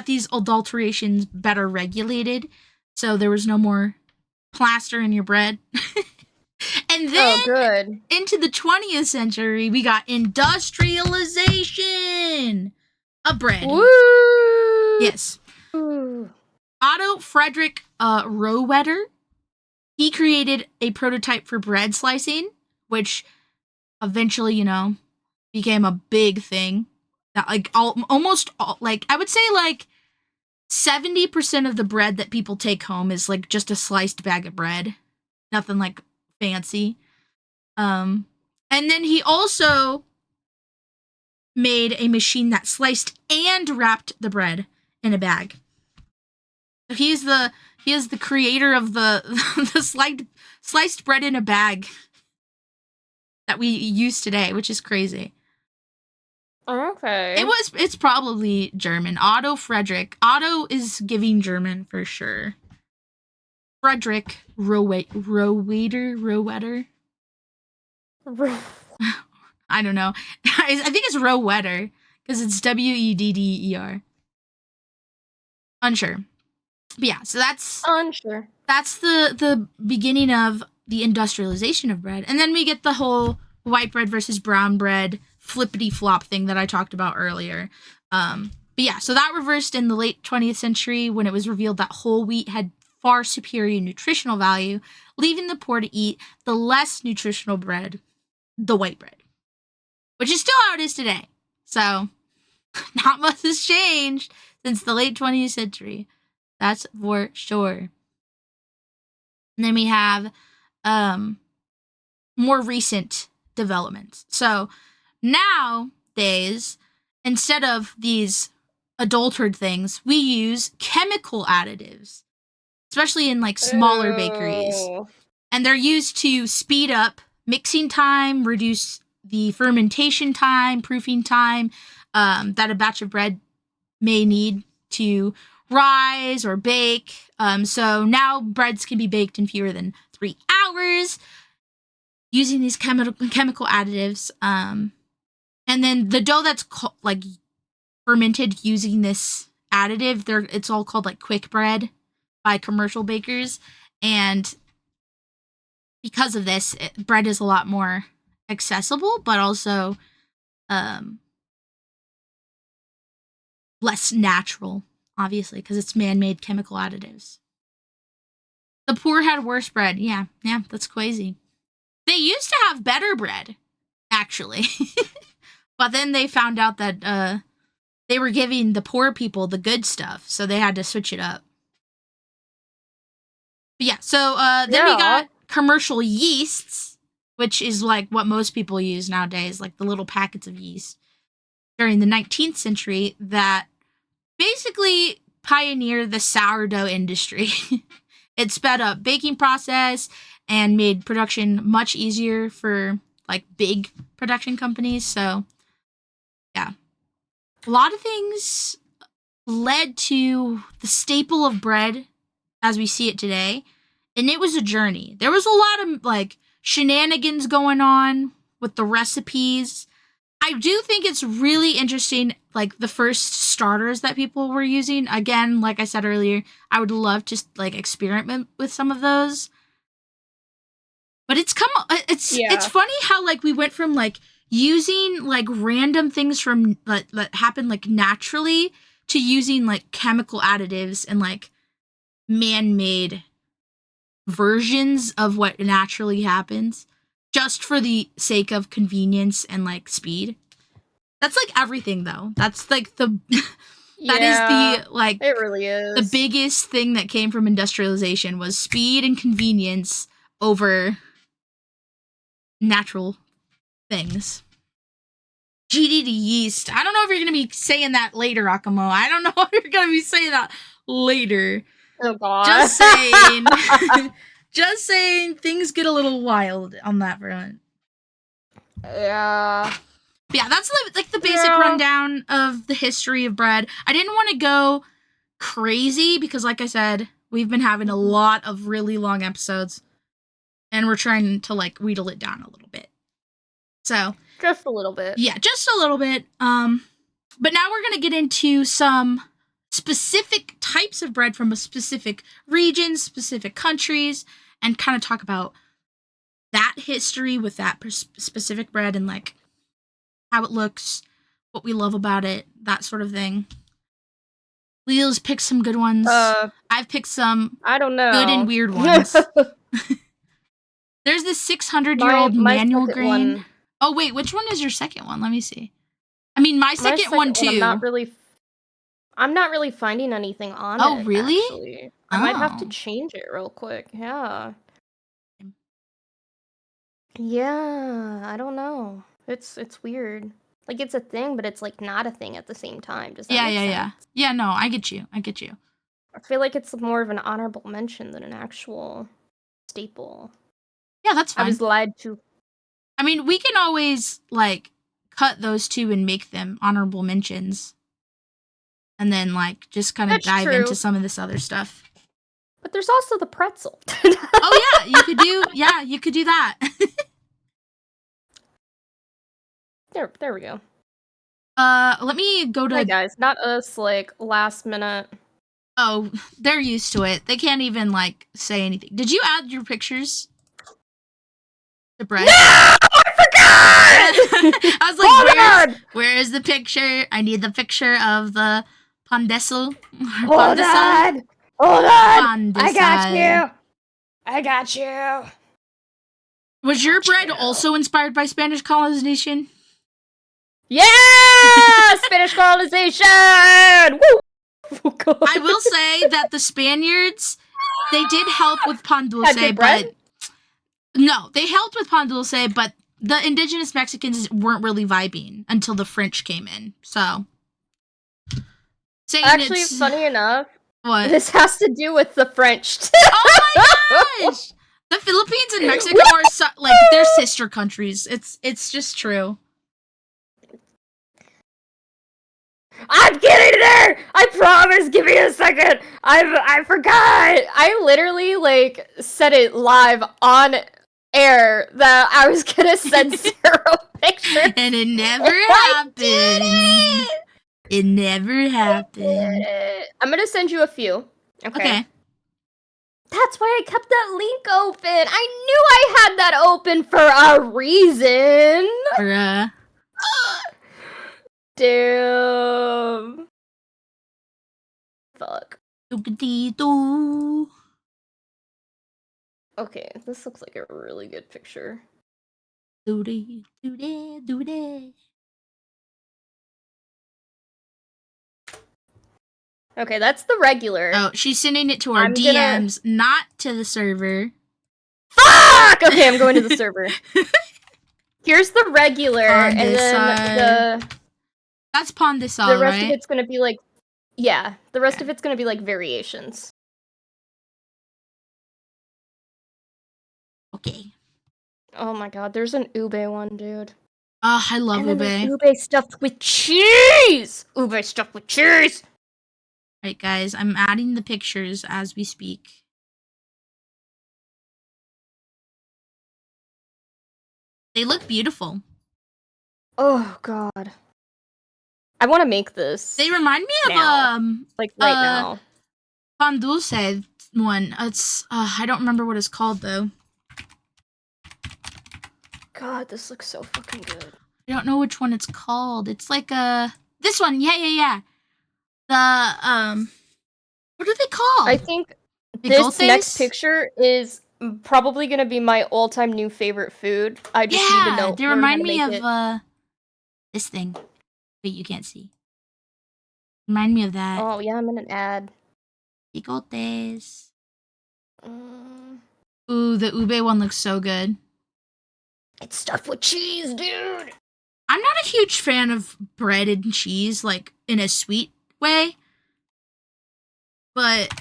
these adulterations better regulated, so there was no more plaster in your bread. And then into the 20th century, we got industrialization of bread. Woo! Yes. Otto Frederick Rohwedder, he created a prototype for bread slicing, which eventually, you know, became a big thing. That, like, almost all, like, I would say, like, 70% of the bread that people take home is, like, just a sliced bag of bread. Nothing, like, fancy. And then he also made a machine that sliced and wrapped the bread in a bag. So he is the creator of the sliced bread in a bag that we use today, which is crazy. Okay. It's probably German. Otto Frederick. Otto is giving German for sure. Frederick Rohwedder. I don't know. I think it's Rohwedder because it's Wedder. Unsure. But yeah, so that's unsure. That's the beginning of the industrialization of bread. And then we get the whole white bread versus brown bread flippity flop thing that I talked about earlier. But yeah, so that reversed in the late 20th century when it was revealed that whole wheat had far superior nutritional value, leaving the poor to eat the less nutritional bread, the white bread, which is still how it is today. So not much has changed since the late 20th century. That's for sure. And then we have more recent developments. So nowadays, instead of these adulterated things, we use chemical additives, especially in, like, smaller bakeries. And they're used to speed up mixing time, reduce the fermentation time, proofing time that a batch of bread may need to rise or bake. So now breads can be baked in fewer than 3 hours using these chemical additives. And then the dough that's like fermented using this additive, it's all called, like, quick bread by commercial bakers. And because of this, bread is a lot more accessible, but also less natural, obviously, because it's man-made chemical additives. The poor had worse bread. Yeah, that's crazy. They used to have better bread, actually. But then they found out that they were giving the poor people the good stuff, so they had to switch it up. But yeah, so then we got commercial yeasts, which is, like, what most people use nowadays, like the little packets of yeast, during the 19th century that basically pioneered the sourdough industry. It sped up baking process and made production much easier for, like, big production companies. So yeah, a lot of things led to the staple of bread as we see it today. And it was a journey. There was a lot of, like, shenanigans going on with the recipes. I do think it's really interesting, like, the first starters that people were using. Again, like I said earlier, I would love to, like, experiment with some of those. But it's funny how, like, we went from, like, using, like, random things from that happen, like, naturally to using like chemical additives and like man-made versions of what naturally happens just for the sake of convenience and like speed. That's like everything though. That's like the that is the like it really is. The biggest thing that came from industrialization was speed and convenience over natural things. GD to yeast. I don't know if you're going to be saying that later, Akamo. I don't know if you're going to be saying that later. Oh, God. Just saying. Just saying, things get a little wild on that front. Yeah. Yeah, that's like the basic rundown of the history of bread. I didn't want to go crazy because, like I said, we've been having a lot of really long episodes, and we're trying to like wheedle it down a little bit. So just a little bit. Yeah, just a little bit. But now we're gonna get into some specific types of bread from a specific region, specific countries, and kind of talk about that history with that specific bread and like how it looks, what we love about it, that sort of thing. Lila's picked some good ones. I've picked some I don't know. Good and weird ones. There's this 600-year-old manual grain. One. Oh, wait, which one is your second one? Let me see. I mean, my second one, too. I'm not really finding anything on it. Oh, really? Actually. I might have to change it real quick. Yeah. Yeah, I don't know. It's weird. Like, it's a thing, but it's, like, not a thing at the same time. Does that make sense? Yeah. Yeah, no, I get you. I feel like it's more of an honorable mention than an actual staple. Yeah, that's fine. I was lied to. I mean, we can always, like, cut those two and make them honorable mentions. And then, like, just kind of dive into some of this other stuff. But there's also the pretzel. Oh, yeah, you could do that. There we go. Let me go to... Hey, guys, not us, like, last minute. Oh, they're used to it. They can't even, like, say anything. Did you add your pictures? The bread? No! I forgot! I was like, where is the picture? I need the picture of the Pondesal. Hold on! I got you! Was your bread also inspired by Spanish colonization? Yeah! Spanish colonization! Woo! Oh, I will say that the Spaniards, they did help with pan dulce, but... No, they helped with pan dulce, but the indigenous Mexicans weren't really vibing until the French came in, so... Actually, funny enough, what? This has to do with the French, too. Oh my gosh! The Philippines and Mexico are, like, they're sister countries. It's just true. I'm getting there! I promise, give me a second! I forgot! I literally, like, said it live on air that I was gonna send Sero pictures. And it never happened. It never happened. I'm gonna send you a few. Okay. That's why I kept that link open. I knew I had that open for a reason. Bruh. Damn. Fuck. Okay, this looks like a really good picture. Okay, that's the regular. Oh, she's sending it to our DMs, not to the server. Fuck! Okay, I'm going to the server. Here's the regular, and then that's Pondesal, the rest right? of it's gonna be like... Yeah, the rest of it's gonna be like variations. Okay. Oh my god, there's an ube one, dude. Oh, I love ube. Ube stuffed with cheese! Ube stuffed with cheese! Alright, guys, I'm adding the pictures as we speak. They look beautiful. Oh, God. I want to make this. They remind me now. of, like, right now. Pan dulce one. It's, I don't remember what it's called, though. God, this looks so fucking good. I don't know which one it's called. It's like this one. Yeah. The what are they called? I think Bigotes? this next picture is probably gonna be my all-time new favorite food. I just need to know. They remind me of this thing. Wait, you can't see. Remind me of that. Oh yeah, I'm in an ad. Bigotes. Ooh, the ube one looks so good. It's stuffed with cheese, dude. I'm not a huge fan of bread and cheese, like in a sweet way. But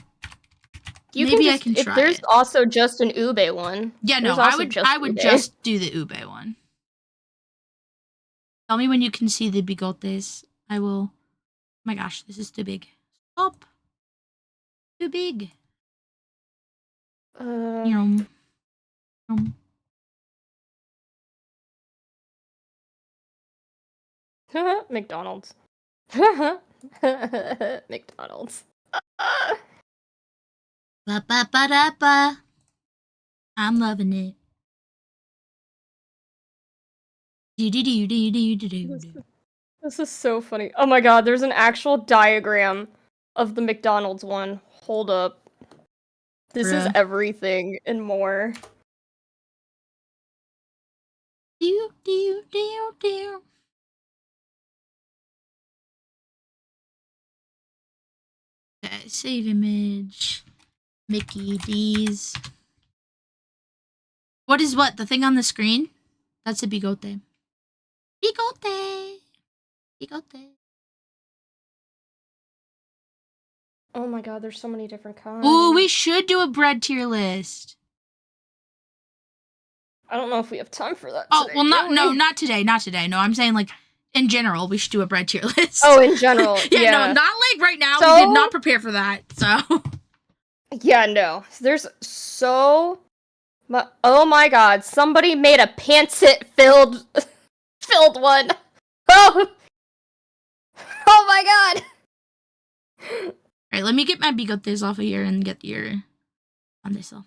maybe I can try There's it. also just an ube one. Yeah, no, I would just do the ube one. Tell me when you can see the bigotes. I will. Oh my gosh, this is too big. Stop. Too big. McDonald's. McDonald's. Ba-ba-ba-da-ba. I'm loving it. This is so funny. Oh my god, there's an actual diagram of the McDonald's one. Hold up. This is everything and more. Okay, save image. Mickey D's. What is what? The thing on the screen? That's a bigote. Bigote. Bigote. Oh my god, there's so many different kinds. Ooh, we should do a bread tier list. I don't know if we have time for that today. Well, not today. Not today. No, I'm saying, like, in general, we should do a bread tier list. Oh, in general. yeah, no, not like right now. We did not prepare for that, so. Yeah, no. There's so much. Oh my god, somebody made a pancit filled one. Oh! Oh my god! Alright, let me get my bigotes off of here and get your on this off.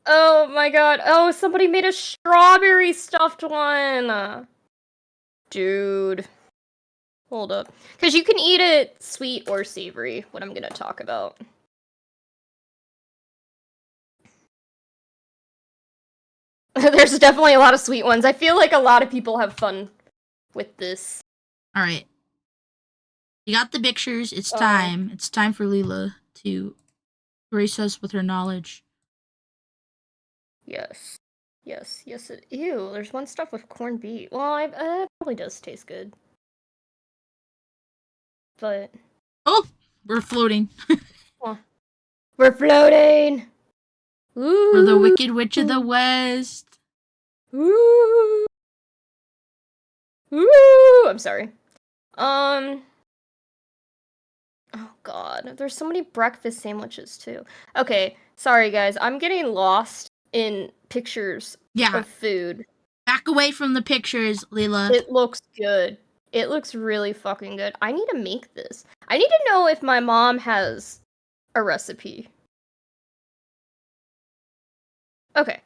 Oh my god. Oh, somebody made a strawberry stuffed one. Dude. Hold up. Because you can eat it sweet or savory, what I'm gonna talk about. There's definitely a lot of sweet ones. I feel like a lot of people have fun with this. Alright. You got the pictures. It's time. It's time for Lila to grace us with her knowledge. Yes. Yes. Ew, there's one stuff with corned beef. Well, it probably does taste good. But... Oh! We're floating. We're floating! Ooh! We're the Wicked Witch of the West. Ooh! Ooh! I'm sorry. Oh god, there's so many breakfast sandwiches too. Okay, sorry guys, I'm getting lost in pictures of food. Back away from the pictures, Lila. It looks good. It looks really fucking good. I need to make this. I need to know if my mom has a recipe. Okay.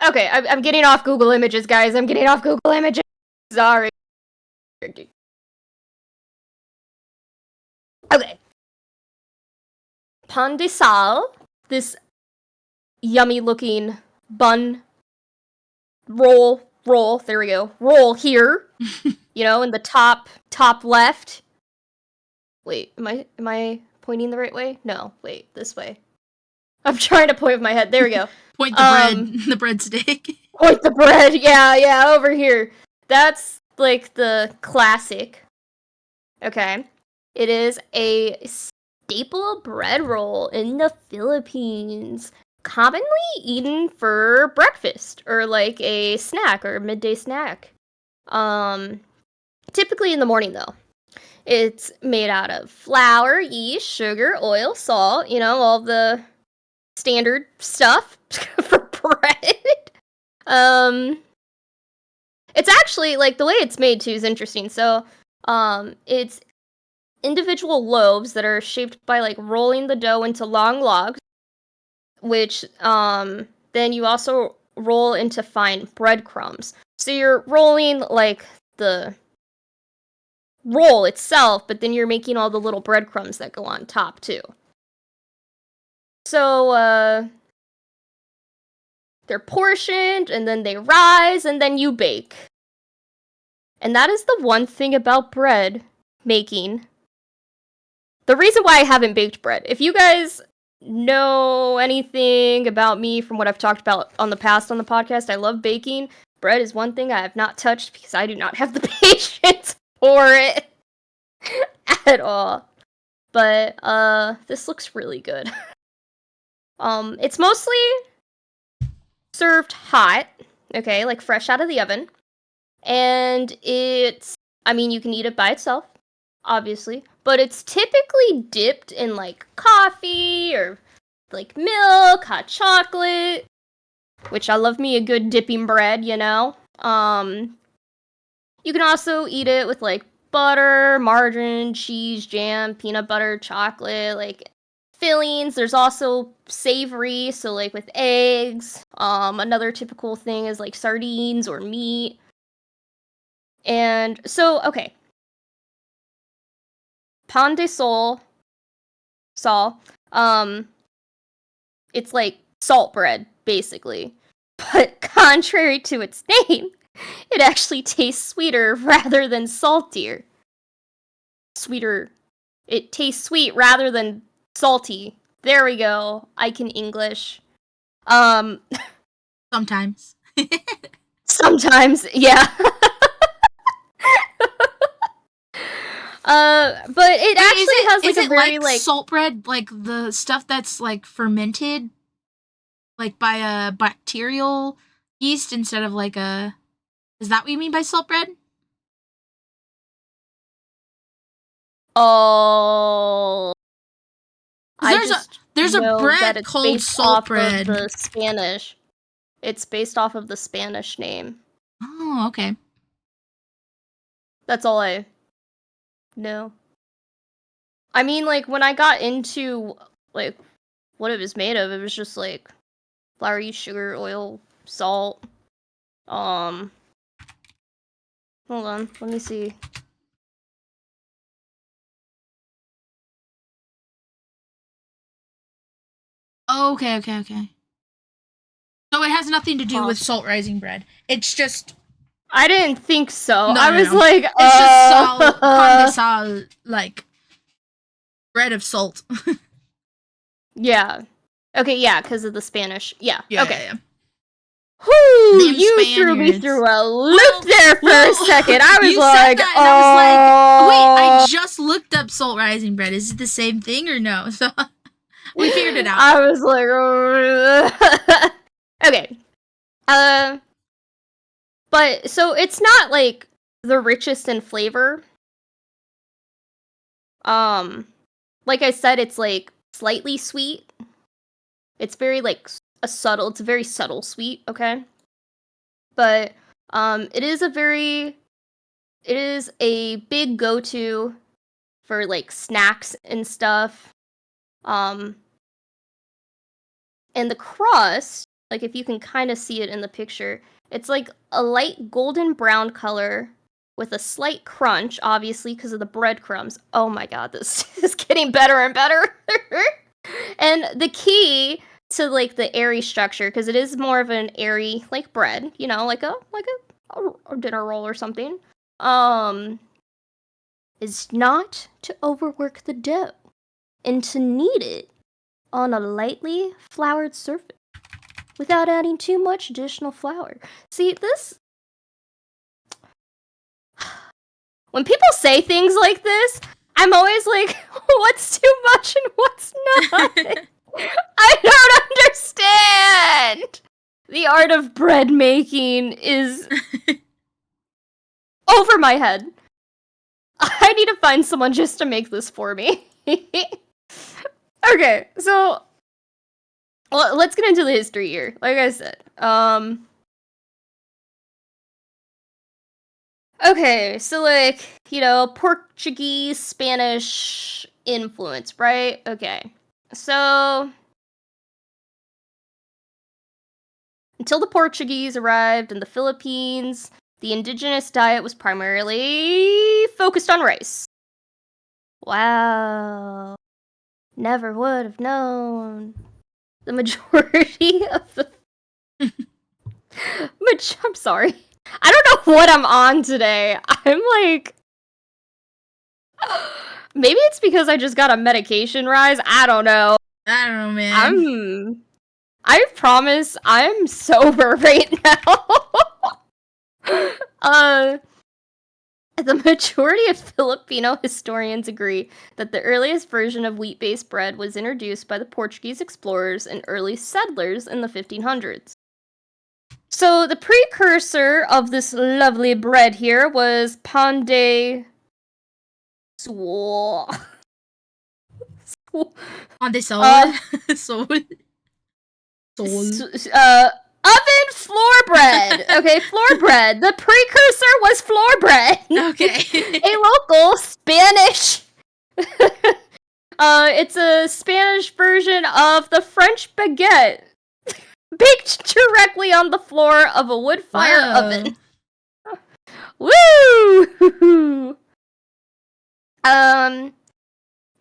Okay, I'm getting off Google Images, guys. I'm getting off Google Images. Sorry. Okay. Pan de sal. This yummy-looking bun roll. There we go. Roll here. You know, in the top left. Wait, am I pointing the right way? No, wait, this way. I'm trying to point with my head. There we go. Point the bread, the breadstick. Point the bread. Yeah, over here. That's like the classic. Okay. It is a staple bread roll in the Philippines, commonly eaten for breakfast or like a snack or midday snack. Typically in the morning though. It's made out of flour, yeast, sugar, oil, salt, you know, all the standard stuff for bread. It's actually, like, the way it's made, too, is interesting. So, it's individual loaves that are shaped by, like, rolling the dough into long logs, which, then you also roll into fine breadcrumbs. So you're rolling, like, the roll itself, but then you're making all the little breadcrumbs that go on top too. So, they're portioned, and then they rise, and then you bake. And that is the one thing about bread making. The reason why I haven't baked bread, if you guys know anything about me from what I've talked about on the past on the podcast, I love baking. Bread is one thing I have not touched because I do not have the patience for it at all. But, this looks really good. It's mostly served hot, okay, like fresh out of the oven. And you can eat it by itself, obviously, but it's typically dipped in, like, coffee or, like, milk, hot chocolate, which I love me a good dipping bread, you know? You can also eat it with, like, butter, margarine, cheese, jam, peanut butter, chocolate, like, fillings. There's also savory, so, like, with eggs. Another typical thing is, like, sardines or meat. And so, okay. Pan de sol, it's like salt bread, basically. But contrary to its name, it actually tastes sweeter rather than saltier. It tastes sweet rather than salty. There we go. I can English. Sometimes. Sometimes, yeah. But it actually has like a very like salt bread, like the stuff that's like fermented, like by a bacterial yeast instead of like a. Is that what you mean by salt bread? Oh, There's a bread called salt bread. The Spanish. It's based off of the Spanish name. Oh, okay. That's all I know. I mean, like, when I got into, like, what it was made of, it was just, like, flour, yeast, sugar, oil, salt. Hold on, let me see. Okay. So it has nothing to do with salt rising bread. It's just. I didn't think so. No, I was like, it's just pan de sal, like bread of salt. Yeah. Okay, yeah, because of the Spanish. Yeah. Okay. Yeah. Whoo! You threw me through a loop there for a second. I was like, and I was like, wait, I just looked up salt rising bread. Is it the same thing or no? So we figured it out. I was like, okay. But so it's not like the richest in flavor. Like I said, it's like slightly sweet. It's very like it's a very subtle sweet, okay? But it is a big go-to for like snacks and stuff. And the crust, like if you can kind of see it in the picture, it's like a light golden brown color with a slight crunch, obviously because of the breadcrumbs. Oh my god, this is getting better and better. And the key to like the airy structure, because it is more of an airy like bread, you know, like a dinner roll or something, is not to overwork the dough and to knead it on a lightly floured surface without adding too much additional flour. See, this... When people say things like this, I'm always like, what's too much and what's not? I don't understand! The art of bread making is over my head. I need to find someone just to make this for me. Okay, so let's get into the history here. Like I said, okay, so like, you know, Portuguese, Spanish influence, right? Okay, so until the Portuguese arrived in the Philippines, The indigenous diet was primarily focused on rice. Wow. Never would have known. The majority of the... I'm sorry. I don't know what I'm on today. I'm like... Maybe it's because I just got a medication rise. I don't know. I don't know, man. I promise I'm sober right now. The majority of Filipino historians agree that the earliest version of wheat-based bread was introduced by the Portuguese explorers and early settlers in the 1500s. So the precursor of this lovely bread here was pan de sol. Pan de sol. Oven floor bread. Okay, floor bread. The precursor was floor bread. Okay. A local Spanish. It's a Spanish version of the French baguette, baked directly on the floor of a wood fire oven. Woo!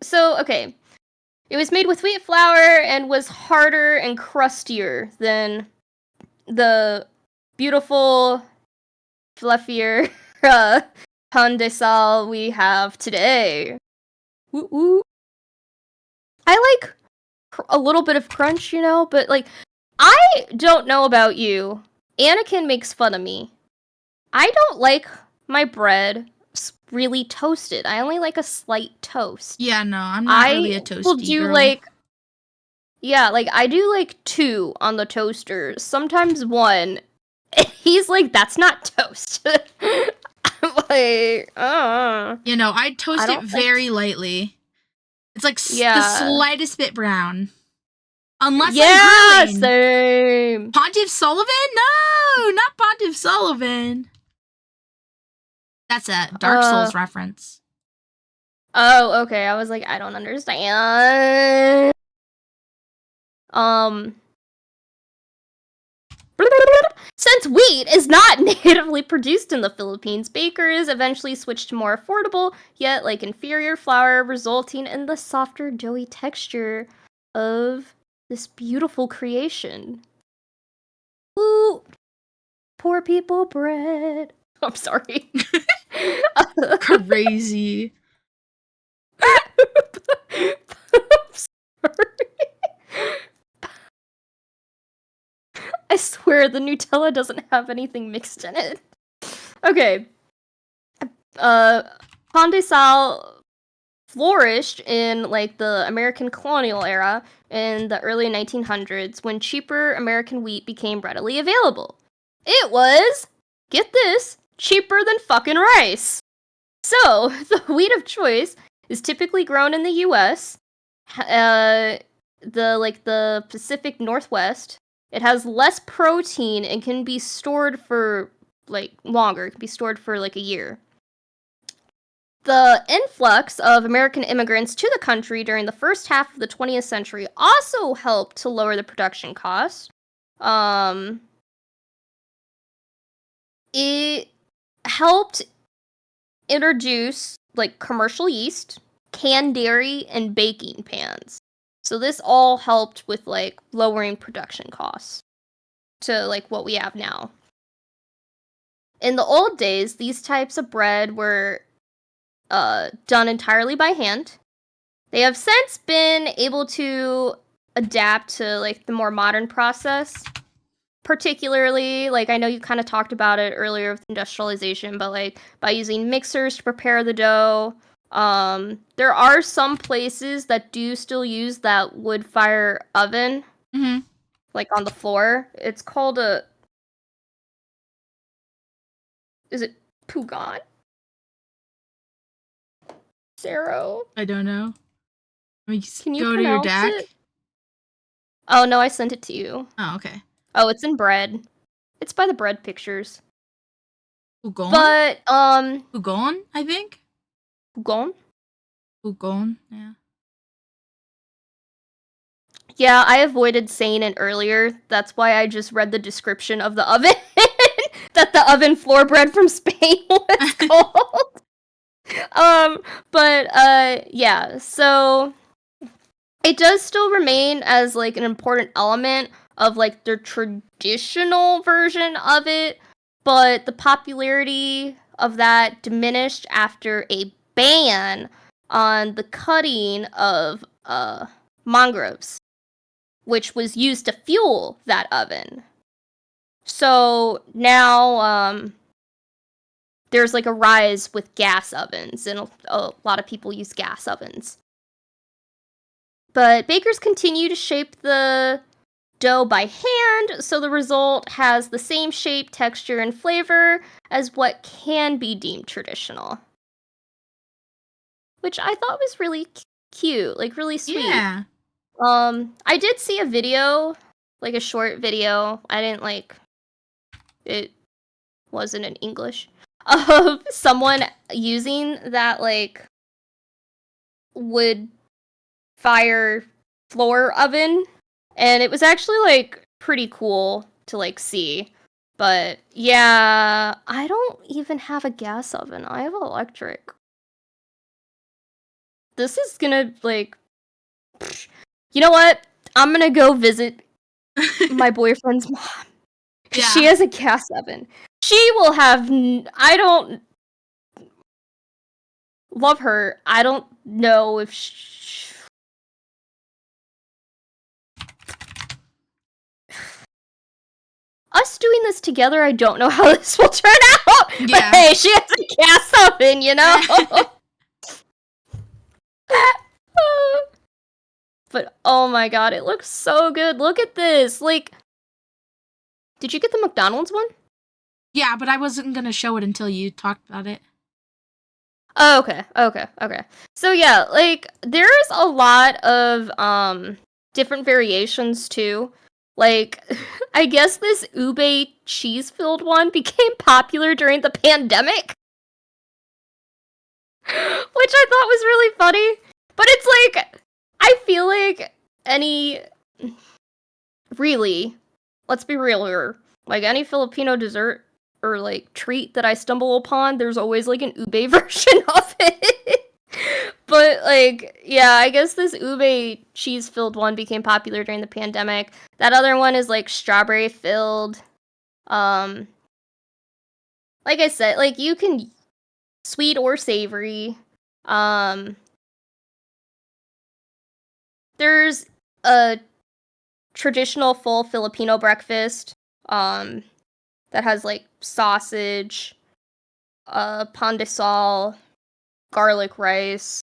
So, okay. It was made with wheat flour and was harder and crustier than the beautiful, fluffier pan de sal we have today. Woo-woo. I like a little bit of crunch, you know, but like, I don't know about you. Anakin makes fun of me. I don't like my bread really toasted. I only like a slight toast. Yeah, no, I'm not really a toasty girl. I do like 2 on the toaster, sometimes 1. He's like, that's not toast. I'm like, You know, I toast it very lightly. It's like the slightest bit brown. Unless I'm grilling. Same. Pontiff Sullivan? No, not Pontiff Sullivan. That's a Dark Souls reference. Oh, okay. I was like, I don't understand. Since wheat is not natively produced in the Philippines, bakers eventually switched to more affordable, yet like inferior flour, resulting in the softer, doughy texture of this beautiful creation. Ooh, poor people bread. I'm sorry. Crazy. I'm sorry. I swear the Nutella doesn't have anything mixed in it. Okay. Pan de sal flourished in like the American colonial era in the early 1900s when cheaper American wheat became readily available. It was, get this, cheaper than fucking rice. So, the wheat of choice is typically grown in the US, the Pacific Northwest. It has less protein and can be stored for like longer. It can be stored for like a year. The influx of American immigrants to the country during the first half of the 20th century also helped to lower the production costs. It helped introduce like commercial yeast, canned dairy, and baking pans. So this all helped with like lowering production costs to like what we have now. In the old days, these types of bread were done entirely by hand. They have since been able to adapt to like the more modern process. Particularly, like I know you kind of talked about it earlier with industrialization, but like by using mixers to prepare the dough. There are some places that do still use that wood fire oven, like on the floor. It's called is it Pugan? Sero? I don't know. Can you go to your deck? It? Oh no, I sent it to you. Oh, okay. Oh, it's in bread. It's by the bread pictures. Pugon? But Pugon, I think. Pugon? Pugon, yeah. Yeah, I avoided saying it earlier. That's why I just read the description of the oven. That the oven floor bread from Spain was called. Yeah, so it does still remain as like an important element of like the traditional version of it, but the popularity of that diminished after a ban on the cutting of mangroves, which was used to fuel that oven. So now there's like a rise with gas ovens, and a lot of people use gas ovens. But bakers continue to shape the dough by hand, so the result has the same shape, texture, and flavor as what can be deemed traditional. Which I thought was really cute, like really sweet. Yeah. I did see a video, like a short video. I didn't like it. Wasn't in English, of someone using that like wood fire floor oven, and it was actually like pretty cool to like see. But yeah, I don't even have a gas oven. I have electric. This is gonna like, you know what? I'm gonna go visit my boyfriend's mom. Yeah. She has a gas oven. She will have. I don't love her. I don't know if us doing this together, I don't know how this will turn out. Yeah. But hey, she has a gas oven, you know? But oh my god, it looks so good. Look at this. Like, did you get the McDonald's one? Yeah, but I wasn't gonna show it until you talked about it. Oh, okay. So yeah, like, there's a lot of different variations too. Like, I guess this ube cheese-filled one became popular during the pandemic. Which I thought was really funny. But it's like, I feel like really, let's be real here. Like, any Filipino dessert or, like, treat that I stumble upon, there's always, like, an ube version of it. But, like, yeah, I guess this ube cheese-filled one became popular during the pandemic. That other one is, like, strawberry-filled. Like I said, like, you can sweet or savory. There's a traditional full Filipino breakfast, that has, like, sausage, pandesal, garlic rice.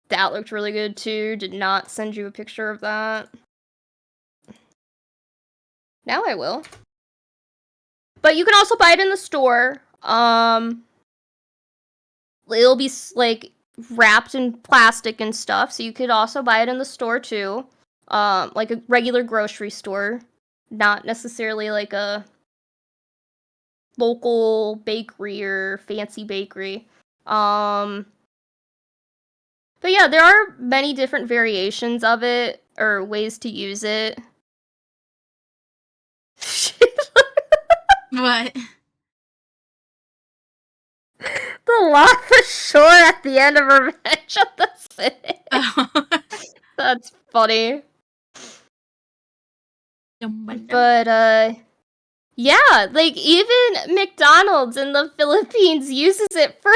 That looked really good, too. Did not send you a picture of that. Now I will. But you can also buy it in the store. It'll be, like, wrapped in plastic and stuff, so you could also buy it in the store, too. Like a regular grocery store. Not necessarily, like, a local bakery or fancy bakery. But yeah, there are many different variations of it, or ways to use it. What? The lava shore at the end of Revenge of the Sith. Oh. That's funny. But, yeah, like, even McDonald's in the Philippines uses it for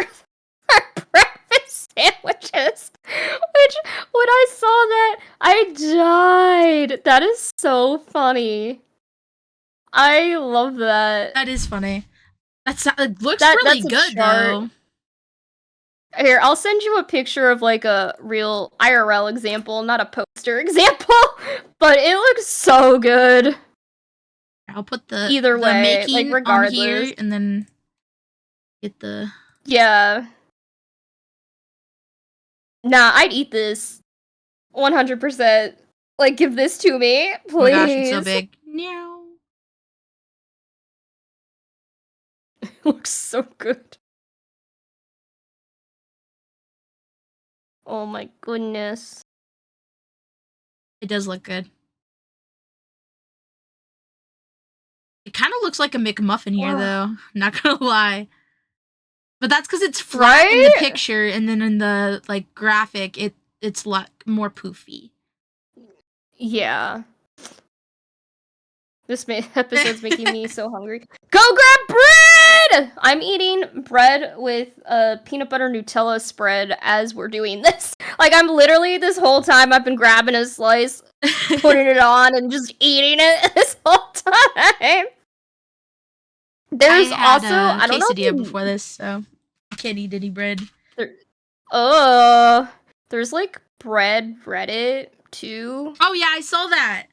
breakfast sandwiches. Which, when I saw that, I died. That is so funny. I love that. That is funny. It looks really good, though. Here, I'll send you a picture of, like, a real IRL example, not a poster example. But it looks so good. I'll put the way, making like, regardless. on here, and then get the... Yeah. Nah, I'd eat this. 100%. Like, give this to me, please. Oh my gosh, it's so big. Meow. It looks so good. Oh my goodness. It does look good. It kind of looks like a McMuffin here, though. Not gonna lie. But that's because it's flat Right? in the picture, and then in the like graphic, it's like more poofy. Yeah. This episode's making me so hungry. Go grab bread! I'm eating bread with a peanut butter Nutella spread as we're doing this. Like, I'm literally, this whole time, I've been grabbing a slice, putting it on, and just eating it this whole time. There's I also, had I don't know. Quesadilla before this, so I can't eat any bread. There's like bread Reddit too. Oh yeah, I saw that.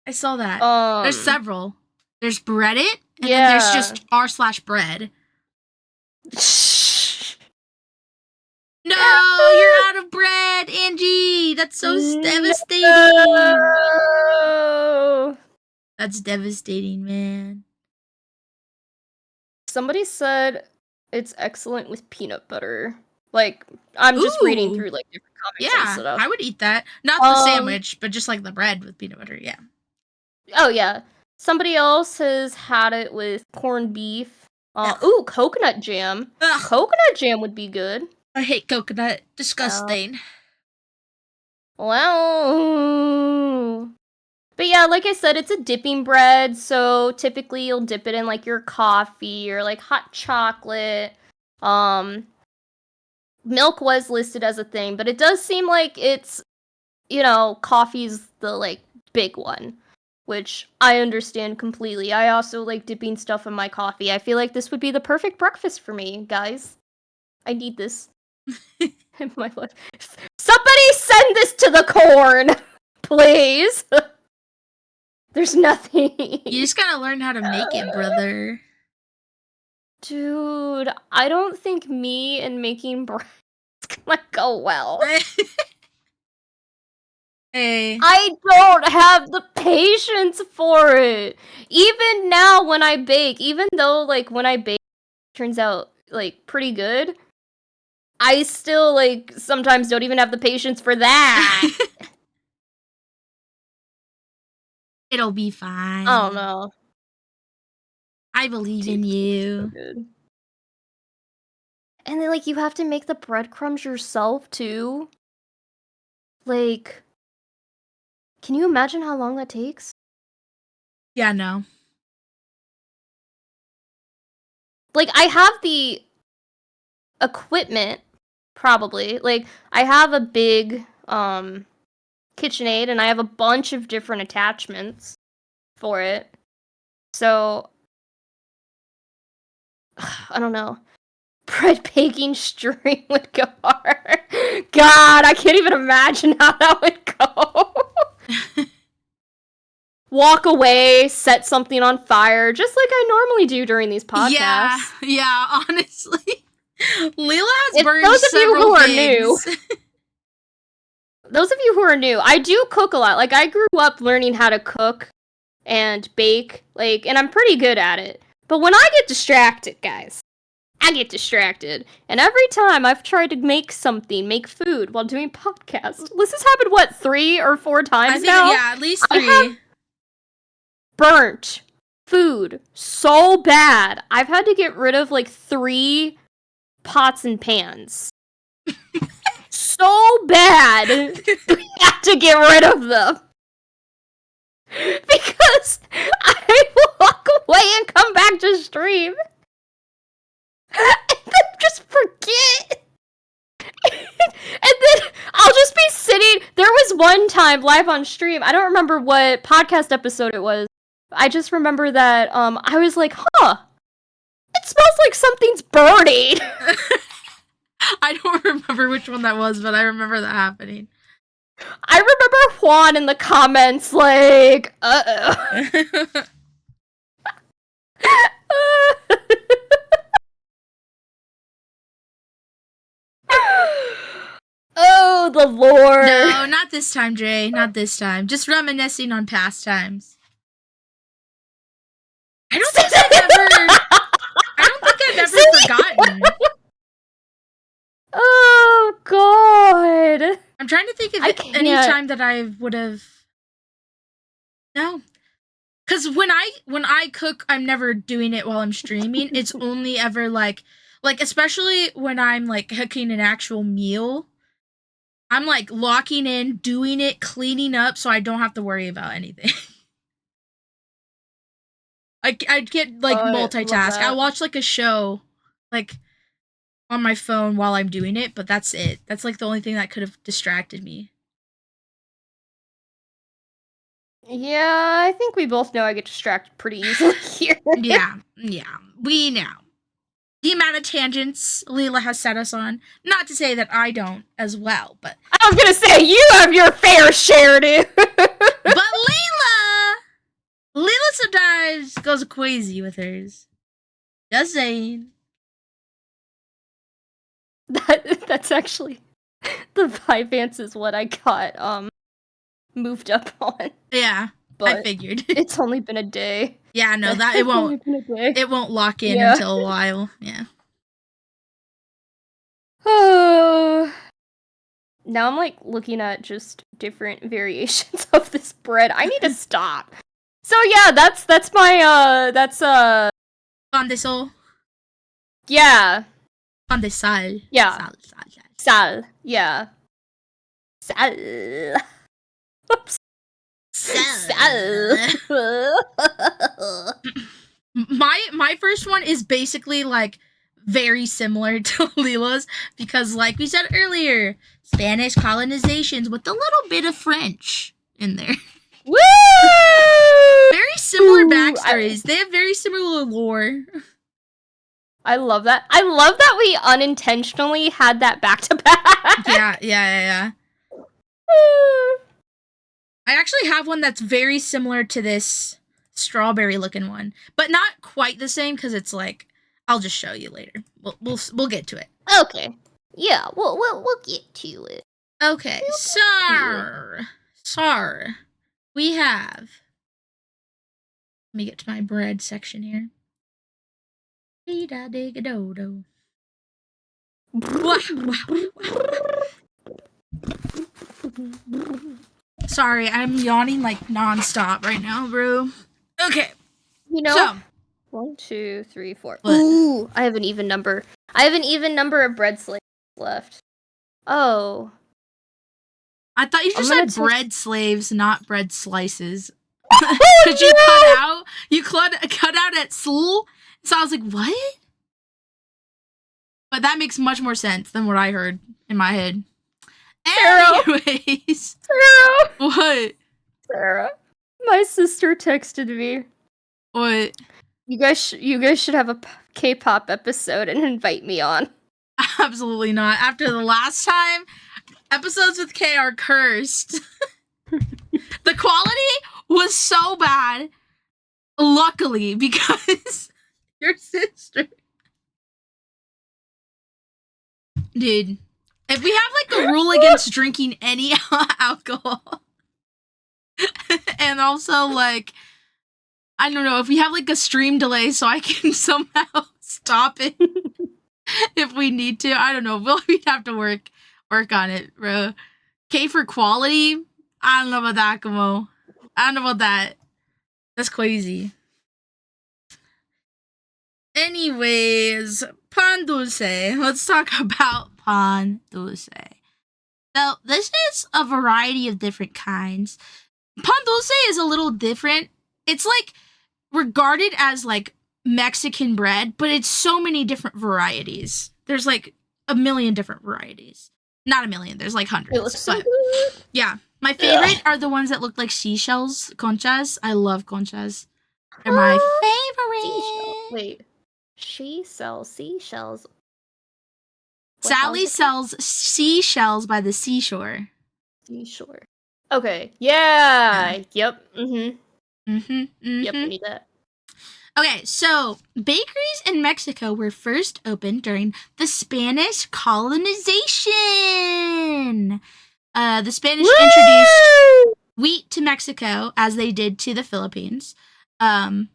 There's several. There's Breadit, and then there's just r/bread. No, you're out of bread, Angie. That's so devastating. No. That's devastating, man. Somebody said it's excellent with peanut butter. Like, I'm just reading through like different comments and stuff. I would eat that. Not the sandwich, but just like the bread with peanut butter, yeah. Oh yeah. Somebody else has had it with corned beef. Ooh, coconut jam. Ugh. Coconut jam would be good. I hate coconut. Disgusting. Well, but yeah, like I said, it's a dipping bread, so typically you'll dip it in like your coffee or like hot chocolate. Milk was listed as a thing, but it does seem like it's, coffee's the like big one, which I understand completely. I also like dipping stuff in my coffee. I feel like this would be the perfect breakfast for me, guys. I need this in my life. Somebody send this to the corn, please. There's nothing. You just gotta learn how to make it, brother. Dude, I don't think me and making bread is gonna go well. Hey. I don't have the patience for it. Even now when I bake, even though like when I bake it turns out like pretty good, I still like sometimes don't even have the patience for that. It'll be fine. I don't know. I believe in you. So and then like you have to make the breadcrumbs yourself too. Like, can you imagine how long that takes? Yeah, no. Like, I have the equipment, probably. Like, I have a big, KitchenAid, and I have a bunch of different attachments for it. So, I don't know. Bread baking stream would go hard. God, I can't even imagine how that would go. Walk away, set something on fire, just like I normally do during these podcasts. Yeah, honestly. Lila has burned those of you who are things. new. Those of you who are new, I do cook a lot. Like, I grew up learning how to cook and bake, like, and I'm pretty good at it. But when I get distracted, guys, I get distracted. And every time I've tried to make food while doing podcasts, this has happened, 3 or 4 times now? Yeah, at least 3. I have burnt food so bad. I've had to get rid of, 3 pots and pans. So bad, we have to get rid of them. Because I walk away and come back to stream. And then just forget. And then I'll just be sitting. There was one time live on stream. I don't remember what podcast episode it was. I just remember that I was like, it smells like something's burning. I don't remember which one that was, but I remember that happening. I remember Juan in the comments like, uh-oh. Oh, the Lord. No, not this time, Dre. Not this time. Just reminiscing on past times. I don't think I've ever forgotten. Oh, God. I'm trying to think of any time that I would have... No. Because when I cook, I'm never doing it while I'm streaming. It's only ever like especially when I'm like cooking an actual meal, I'm like locking in, doing it, cleaning up, so I don't have to worry about anything. I get like multitask. I watch like a show, like on my phone while I'm doing it, but that's it. That's like the only thing that could have distracted me. Yeah, I think we both know I get distracted pretty easily here. Yeah, we know. The amount of tangents Lila has set us on. Not to say that I don't as well, but... I was gonna say, you have your fair share, dude! But Lila sometimes goes crazy with hers. Just saying. That's actually... The Vyvanse is what I got, moved up on. Yeah, but I figured. It's only been a day. Yeah, no, that it won't lock in until a while. Yeah. Oh. Now I'm like looking at just different variations of this bread. I need to stop. So yeah, that's my Pan de sol. Yeah. Pan de sal. Yeah. Sal. Yeah. Sal. Oops. Sal. My first one is basically like very similar to Lila's because, like we said earlier, Spanish colonizations with a little bit of French in there. Woo! Very similar backstories. They have very similar lore. I love that. I love that we unintentionally had that back to back. Yeah. I actually have one that's very similar to this strawberry looking one, but not quite the same because it's like, I'll just show you later. We'll get to it. Okay. Yeah, we'll get to it. Okay, so we have. Let me get to my bread section here. Sorry, I'm yawning like nonstop right now, bro. Okay. You know, so, 1, 2, 3, 4. What? Ooh, I have an even number. I have an even number of bread slaves left. Oh. I thought you just said bread slaves, not bread slices. Because you cut out at sl. So I was like, what? But that makes much more sense than what I heard in my head. Anyways. Sero. What? Sarah. My sister texted me. What? You guys should have a K-pop episode and invite me on. Absolutely not. After the last time, episodes with K are cursed. The quality was so bad. Luckily, because your sister. Dude, if we have like a rule against drinking any alcohol, and also like, I don't know, if we have like a stream delay so I can somehow stop it if we need to, I don't know, we'd have to work on it, bro. K for quality, I don't know about that, Como. I don't know about that. That's crazy. Anyways, pan dulce. Let's talk about pan dulce. So this is a variety of different kinds. Pan dulce is a little different. It's like regarded as like Mexican bread, but it's so many different varieties. There's like a million different varieties. Not a million, there's like hundreds. It looks so good. Yeah. My favorite are the ones that look like seashells, conchas. I love conchas. They're my favorite. Wait. She sells seashells. Sally sells seashells by the seashore. Seashore. Okay. Yeah. Yep. Yep, I need that. Okay, so bakeries in Mexico were first opened during the Spanish colonization. The Spanish introduced wheat to Mexico as they did to the Philippines. And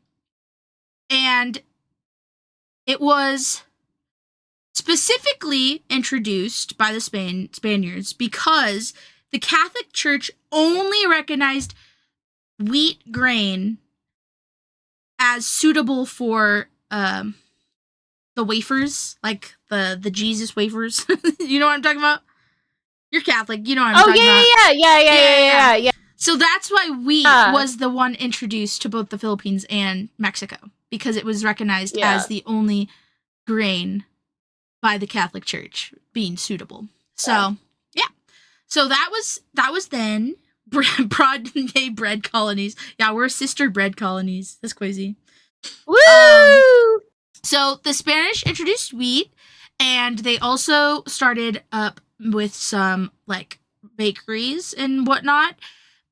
it was specifically introduced by the Spaniards because the Catholic Church only recognized wheat grain as suitable for the wafers, like the Jesus wafers. You know what I'm talking about? You're Catholic. You know what I'm talking about. Yeah. So that's why wheat was the one introduced to both the Philippines and Mexico, because it was recognized as the only grain by the Catholic Church being suitable. So, yeah. So that was then broad-day bread colonies. Yeah, we're sister bread colonies. That's crazy. Woo! So the Spanish introduced wheat, and they also started up with some like bakeries and whatnot.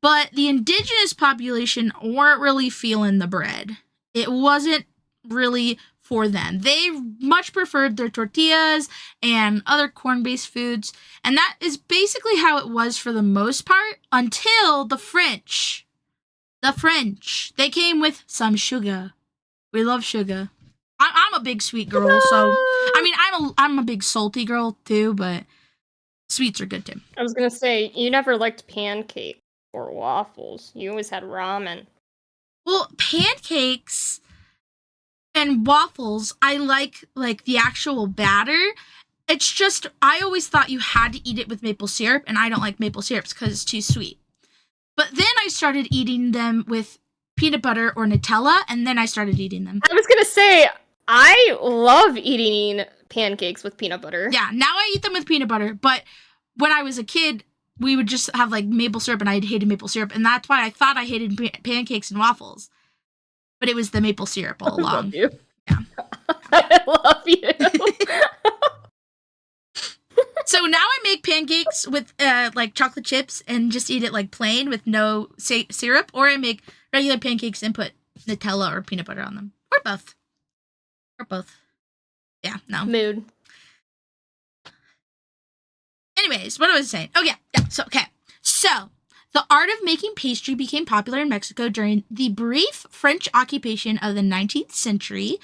But the indigenous population weren't really feeling the bread. It wasn't really for them. They much preferred their tortillas and other corn-based foods. And that is basically how it was for the most part until the French. The French. They came with some sugar. We love sugar. I'm a big sweet girl, so... I mean, I'm a big salty girl, too, but sweets are good, too. I was gonna say, you never liked pancakes or waffles. You always had ramen. Well, pancakes and waffles, I like the actual batter. It's just, I always thought you had to eat it with maple syrup, and I don't like maple syrups because it's too sweet. But then I started eating them with peanut butter or Nutella, and then I started eating them. I was gonna say, I love eating pancakes with peanut butter. Yeah, now I eat them with peanut butter, but when I was a kid, we would just have like maple syrup, and I hated maple syrup, and that's why I thought I hated pancakes and waffles. But it was the maple syrup all along. I love you. Yeah. I love you. So now I make pancakes with like chocolate chips and just eat it like plain with no syrup, or I make regular pancakes and put Nutella or peanut butter on them, or both. Or both. Yeah, no. Mood. Anyways, what was I saying? Oh, yeah. So, the art of making pastry became popular in Mexico during the brief French occupation of the 19th century.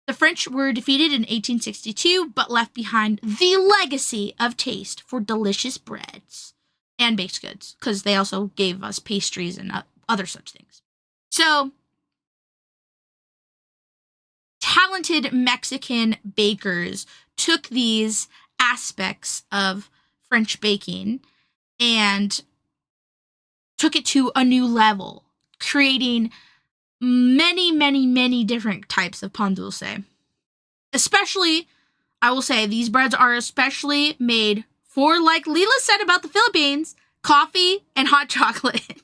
The French were defeated in 1862, but left behind the legacy of taste for delicious breads and baked goods, because they also gave us pastries and other such things. So, talented Mexican bakers took these aspects of French baking and took it to a new level, creating many, many, many different types of pan dulce. Especially, I will say, these breads are especially made for, like Lila said about the Philippines, coffee and hot chocolate.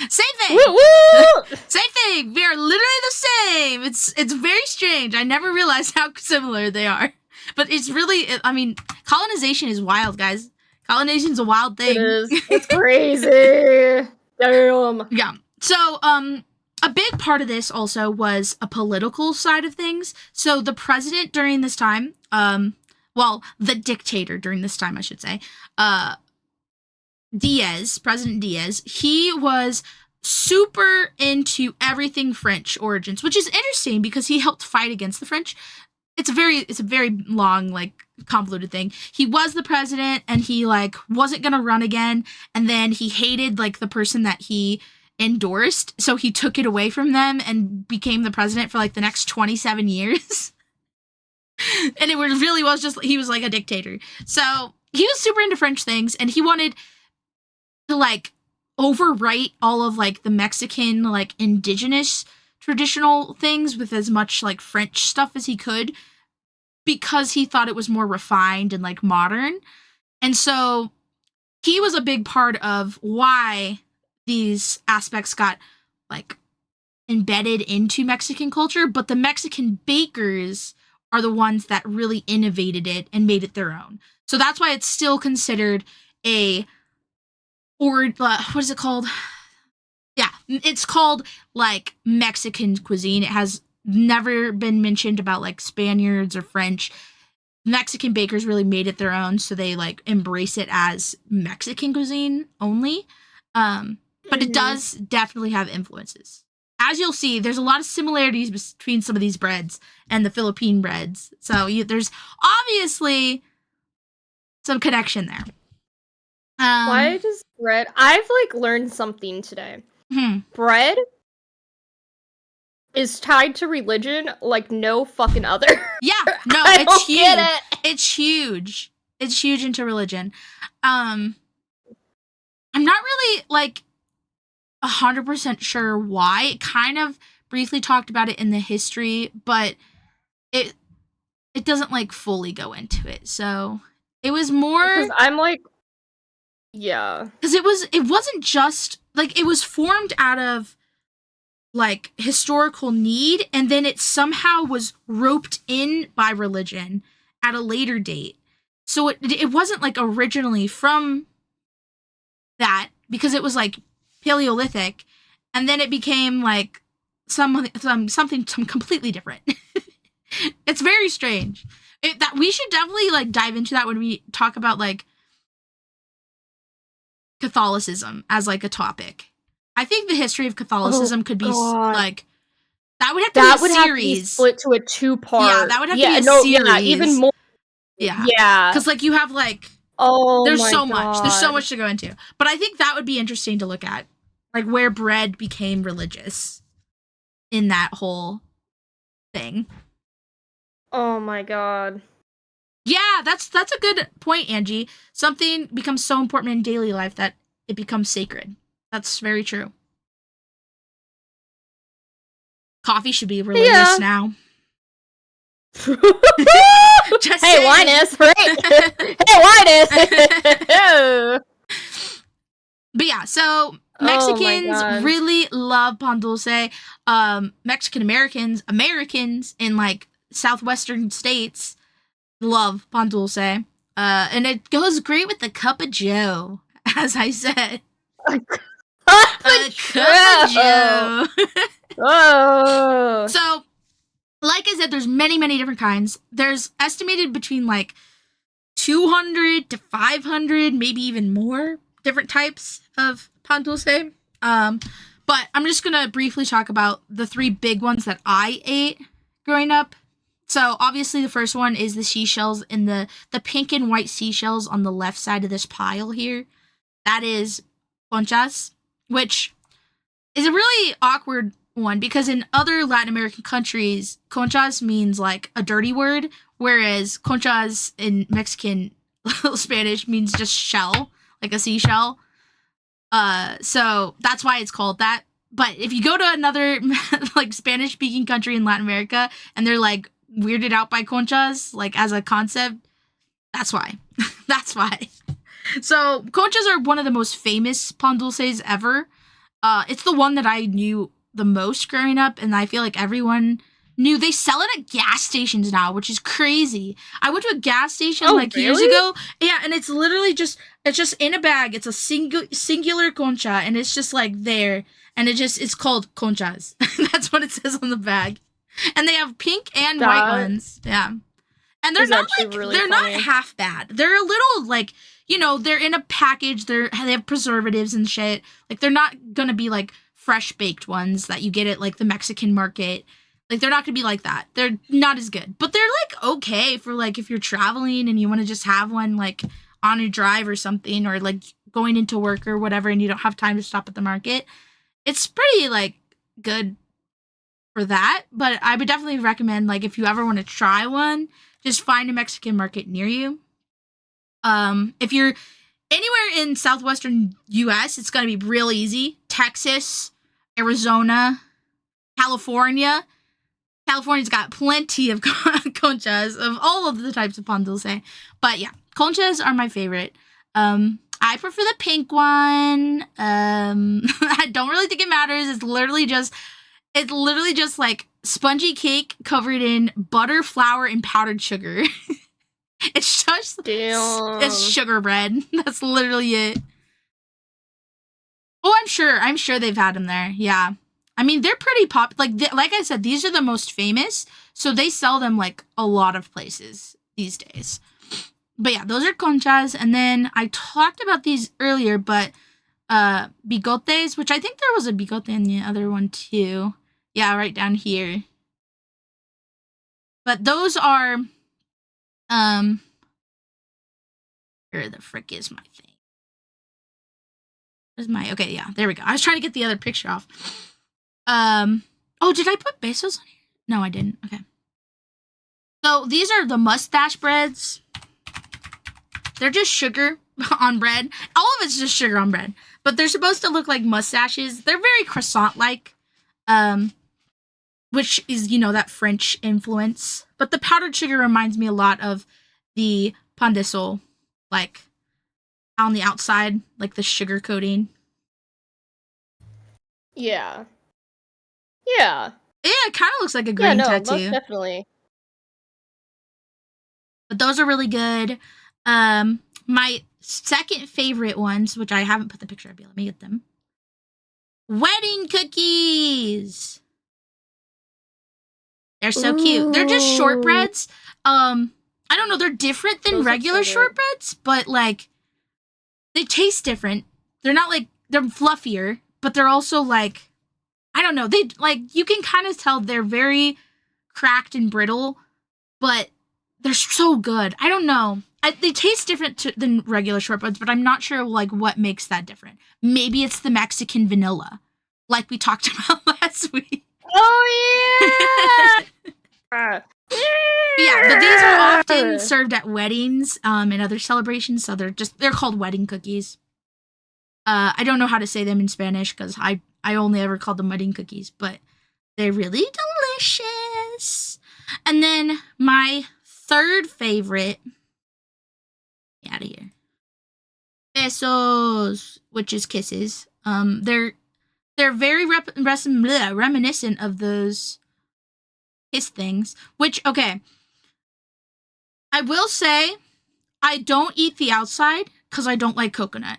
Same thing. Woo, woo! Same thing. We are literally the same. It's very strange. I never realized how similar they are. But it's really, I mean, colonization is wild, guys. Colonization is a wild thing. It is. It's crazy. Damn. Yeah. So, a big part of this also was a political side of things. So the president during this time, the dictator during this time, I should say, President Diaz, he was super into everything French origins, which is interesting because he helped fight against the French. It's a very long, like, convoluted thing. He was the president, and he, like, wasn't gonna run again, and then he hated, like, the person that he endorsed, so he took it away from them and became the president for, like, the next 27 years. And it really was just, he was like a dictator. So he was super into French things, and he wanted to, like, overwrite all of, like, the Mexican, like, indigenous traditional things with as much, like, French stuff as he could, because he thought it was more refined and, like, modern. And so he was a big part of why these aspects got, like, embedded into Mexican culture, but the Mexican bakers are the ones that really innovated it and made it their own. So that's why it's still considered what is it called? Yeah, it's called, like, Mexican cuisine. It has never been mentioned about, like, Spaniards or French. Mexican bakers really made it their own, so they, like, embrace it as Mexican cuisine only. But it does definitely have influences. As you'll see, there's a lot of similarities between some of these breads and the Philippine breads. So there's obviously some connection there. Why does bread... I've, like, learned something today. Bread is tied to religion like no fucking other. Yeah, no, it's huge. It's huge. It's huge into religion. I'm not really like 100% sure why. It kind of briefly talked about it in the history, but it doesn't like fully go into it. So it was more because I'm like, yeah, because it wasn't just like it was formed out of like historical need, and then it somehow was roped in by religion at a later date. So it wasn't like originally from that, because it was like Paleolithic, and then it became like something completely different. It's very strange. That we should definitely like dive into that when we talk about like Catholicism as like a topic. I think the history of Catholicism could be like that would have to be a series. Have to be split to a 2-part. Yeah, that would have to be a series. Yeah, even more. Yeah. Because like you have like there's so much. There's so much to go into. But I think that would be interesting to look at. Like where bread became religious in that whole thing. Oh my god. Yeah, that's a good point, Angie. Something becomes so important in daily life that it becomes sacred. That's very true. Coffee should be religious now. Just hey, Linus, right? Hey, Linus! But yeah, so Mexicans really love pan dulce. Mexican Americans in like southwestern states love pan dulce. And it goes great with a cup of Joe, as I said. A cup of Joe. Oh. So, like I said, there's many, many different kinds. There's estimated between like 200 to 500, maybe even more different types of pan dulce. But I'm just gonna briefly talk about the 3 big ones that I ate growing up. So obviously the first one is the seashells in the pink and white seashells on the left side of this pile here. That is conchas, which is a really awkward one because in other Latin American countries, conchas means like a dirty word, whereas conchas in Mexican Spanish means just shell, like a seashell. So that's why it's called that. But if you go to another like Spanish speaking country in Latin America and they're like weirded out by conchas, like as a concept, that's why. That's why. So conchas are one of the most famous pan dulces ever. It's the one that I knew the most growing up, and I feel like everyone knew. They sell it at gas stations now, which is crazy. I went to a gas station years ago. Yeah, and it's literally just in a bag. It's a singular concha, and it's just like there, and it's called conchas. That's what it says on the bag. And they have pink and white ones. Yeah. And they're not like really they're funny. Not half bad. They're a little like, you know, they're in a package, they have preservatives and shit. Like they're not going to be like fresh baked ones that you get at like the Mexican market. Like they're not going to be like that. They're not as good. But they're like okay for like if you're traveling and you want to just have one like on a drive or something, or like going into work or whatever and you don't have time to stop at the market. It's pretty like good for that, but I would definitely recommend like if you ever want to try one, just find a Mexican market near you. If you're anywhere in southwestern US, it's going to be real easy. Texas, Arizona, California. California's got plenty of conchas of all of the types of pan dulce. But yeah, conchas are my favorite. I prefer the pink one. I don't really think it matters. It's literally just like spongy cake covered in butter, flour, and powdered sugar. It's just it's sugar bread. That's literally it. Oh, I'm sure they've had them there. Yeah. I mean, they're pretty like I said, these are the most famous, so they sell them like a lot of places these days. But yeah, those are conchas. And then I talked about these earlier, but bigotes, which I think there was a bigote in the other one too. Yeah, right down here. But those are where the frick is my thing? Where's my okay, yeah, there we go. I was trying to get the other picture off. Oh Oh, did I put pesos on here? No, I didn't. Okay. So these are the mustache breads. They're just sugar on bread. All of it's just sugar on bread. But they're supposed to look like mustaches. They're very croissant-like. Which is, you know, that French influence. But the powdered sugar reminds me a lot of the pain de sol, like on the outside, like the sugar coating. Yeah. Yeah. Yeah, it kind of looks like a green tattoo. Most definitely. But those are really good. My second favorite ones, which I haven't put the picture up yet, let me get them. Wedding cookies. They're so cute. They're just shortbreads. I don't know, they're different than regular shortbreads, but like they taste different. They're not like, they're fluffier, but they're also like, I don't know, they like, you can kind of tell they're very cracked and brittle, but they're so good. I don't know. They taste different than regular shortbreads, but I'm not sure like what makes that different. Maybe it's the Mexican vanilla, like we talked about last week. Oh yeah. Yeah, but these are often served at weddings and other celebrations, so they're called wedding cookies. I don't know how to say them in Spanish because I only ever called them wedding cookies, but they're really delicious. And then my third favorite, out of here, besos, which is kisses. They're very reminiscent of those kiss things. Which, okay, I will say I don't eat the outside because I don't like coconut,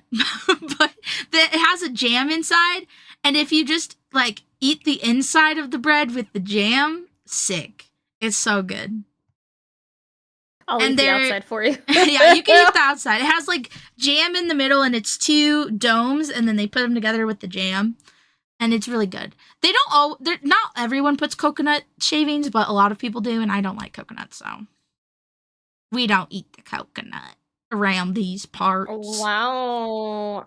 but it has a jam inside, and if you just like eat the inside of the bread with the jam, sick. It's so good. I'll eat the outside for you. Yeah, you can eat the outside. It has like jam in the middle, and it's two domes, and then they put them together with the jam, and it's really good. Not everyone puts coconut shavings, but a lot of people do, and I don't like coconut, so we don't eat the coconut around these parts. Wow.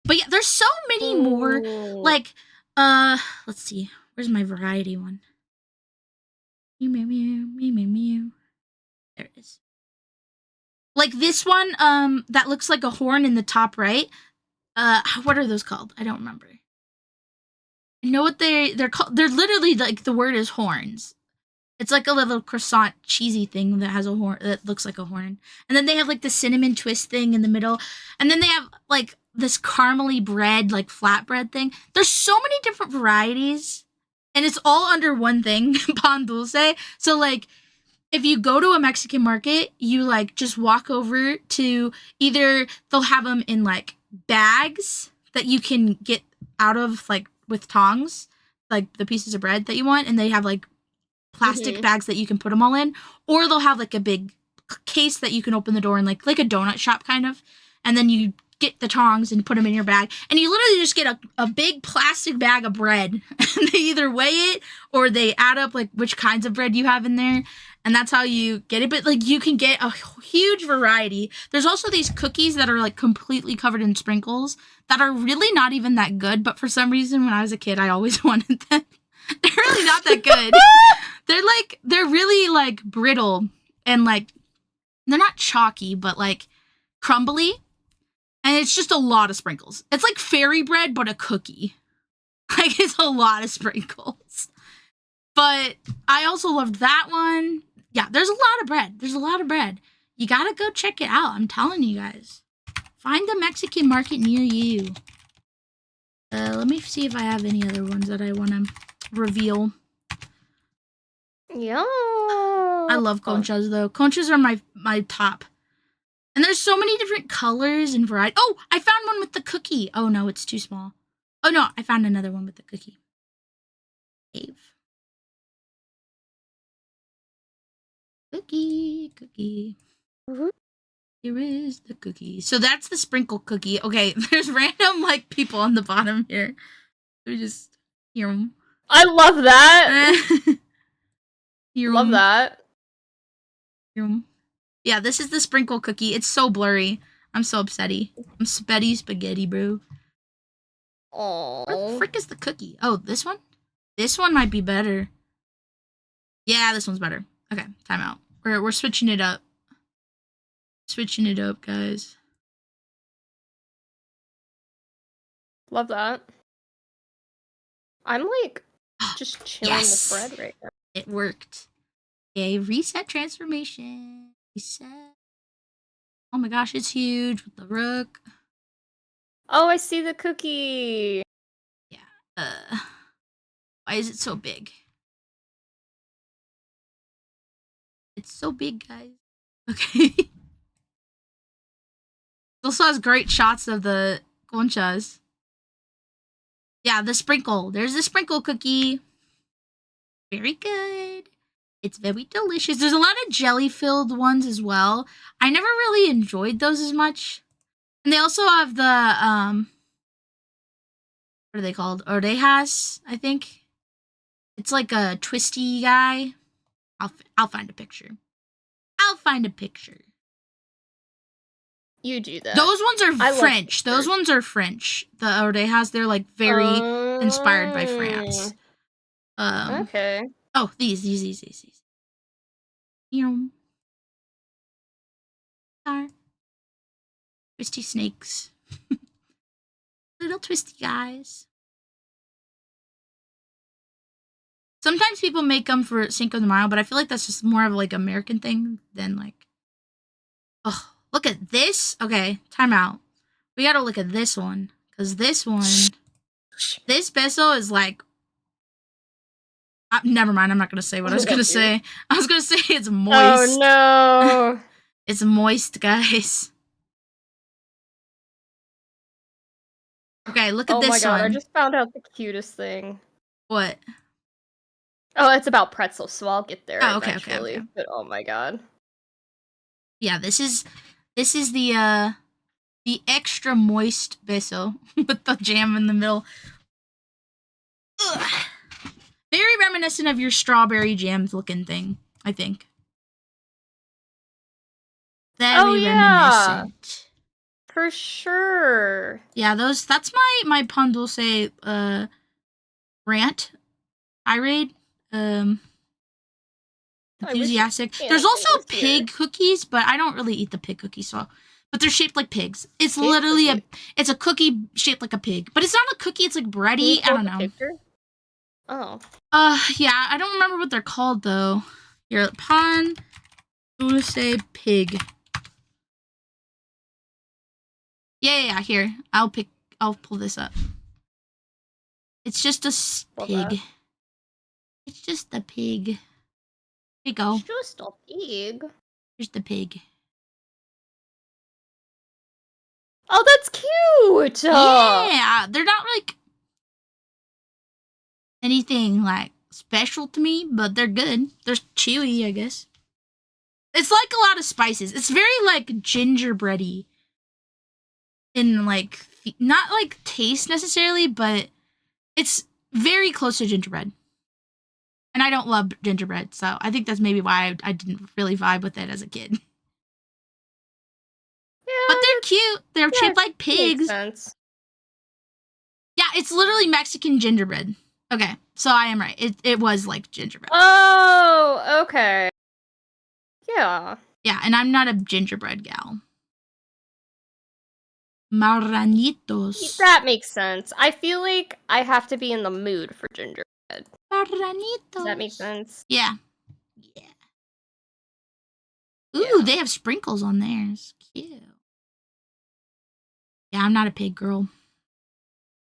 But yeah, there's so many more. Like, let's see. Where's my variety one? Meow, meow, meow, meow, meow, meow. There it is. Like this one, that looks like a horn in the top right. What are those called? I don't remember. I know what they're called. They're literally like, the word is horns. It's like a little croissant cheesy thing that has a horn, that looks like a horn. And then they have like the cinnamon twist thing in the middle. And then they have like this caramely bread, like flatbread thing. There's so many different varieties. And it's all under one thing, pan dulce. So like, if you go to a Mexican market, you like just walk over to either they'll have them in like bags that you can get out of like with tongs, like the pieces of bread that you want. And they have like plastic bags that you can put them all in, or they'll have like a big case that you can open the door in, like a donut shop kind of, and then you get the tongs and put them in your bag, and you literally just get a big plastic bag of bread, and they either weigh it or they add up like which kinds of bread you have in there, and that's how you get it. But like, you can get a huge variety. There's also these cookies that are like completely covered in sprinkles that are really not even that good, but for some reason when I was a kid I always wanted them. They're really not that good. They're really like brittle and like, they're not chalky, but like crumbly. And it's just a lot of sprinkles. It's like fairy bread, but a cookie. Like, it's a lot of sprinkles. But I also loved that one. Yeah, there's a lot of bread. There's a lot of bread. You gotta go check it out. I'm telling you guys. Find the Mexican market near you. Let me see if I have any other ones that I want to reveal. Yeah. I love conchas though. Conchas are my top. And there's so many different colors and variety. Oh, I found one with the cookie. Oh no, it's too small. Oh no, I found another one with the cookie. Cave. Cookie. Mm-hmm. Here is the cookie. So that's the sprinkle cookie. Okay, there's random like people on the bottom here. Let me just hear them. I love that. Love that. Yeah, this is the sprinkle cookie. It's so blurry. I'm so upsetty. I'm spaghetti, bro. Oh. Where the frick is the cookie? Oh, this one? This one might be better. Yeah, this one's better. Okay, time out. We're switching it up. Switching it up, guys. Love that. I'm like just chilling with bread right now. It worked. Okay, reset transformation. Reset. Oh my gosh, it's huge with the rook. Oh, I see the cookie. Yeah. Why is it so big? It's so big, guys. Okay. It also has great shots of the conchas. Yeah, the sprinkle. There's the sprinkle cookie. Very good. It's very delicious. There's a lot of jelly-filled ones as well. I never really enjoyed those as much. And they also have the, what are they called? Orejas, I think. It's like a twisty guy. I'll find a picture. I'll find a picture. You do that. Those ones are French. Those ones are French. The Orejas, they're like very inspired by France. Okay. Oh, these. Twisty snakes. Little twisty guys. Sometimes people make them for Cinco de Mayo, but I feel like that's just more of like American thing than like... Oh, look at this. Okay, time out. We gotta look at this one. Because this one... This beso is like... never mind, I'm not gonna say what I was gonna say. I was gonna say it's moist. Oh no! It's moist, guys. Okay, look at this one. Oh my god, I just found out the cutest thing. What? Oh, it's about pretzels, so I'll get there eventually. Okay. But oh my god. Yeah, this is the extra moist beso with the jam in the middle. Ugh. Very reminiscent of your strawberry jam looking thing, I think. Very reminiscent. For sure. Yeah, that's my pan dulce rant. Tirade. Enthusiastic. There's also pig cookies, but I don't really eat the pig cookies, but they're shaped like pigs. It's literally a cookie shaped like a pig. But it's not a cookie, it's like bready. I don't know. Oh. Yeah, I don't remember what they're called though. Your pan dulce pig. Yeah, here. I'll pull this up. It's just a pig. It's just a pig. Here you go. It's just a pig. Here's the pig. Oh, that's cute! Yeah, they're not like anything like special to me, but they're good. They're chewy, I guess. It's like a lot of spices. It's very like gingerbready. In like, not like taste necessarily, but it's very close to gingerbread. And I don't love gingerbread, so I think that's maybe why I didn't really vibe with it as a kid. Yeah, but they're cute. They're shaped like pigs. Makes sense. Yeah, it's literally Mexican gingerbread. Okay, so I am right. It was like gingerbread. Oh, okay. Yeah. Yeah, and I'm not a gingerbread gal. Marranitos. That makes sense. I feel like I have to be in the mood for gingerbread. Marranitos. Does that make sense? Yeah. Ooh, they have sprinkles on theirs. Cute. Yeah, I'm not a pig girl.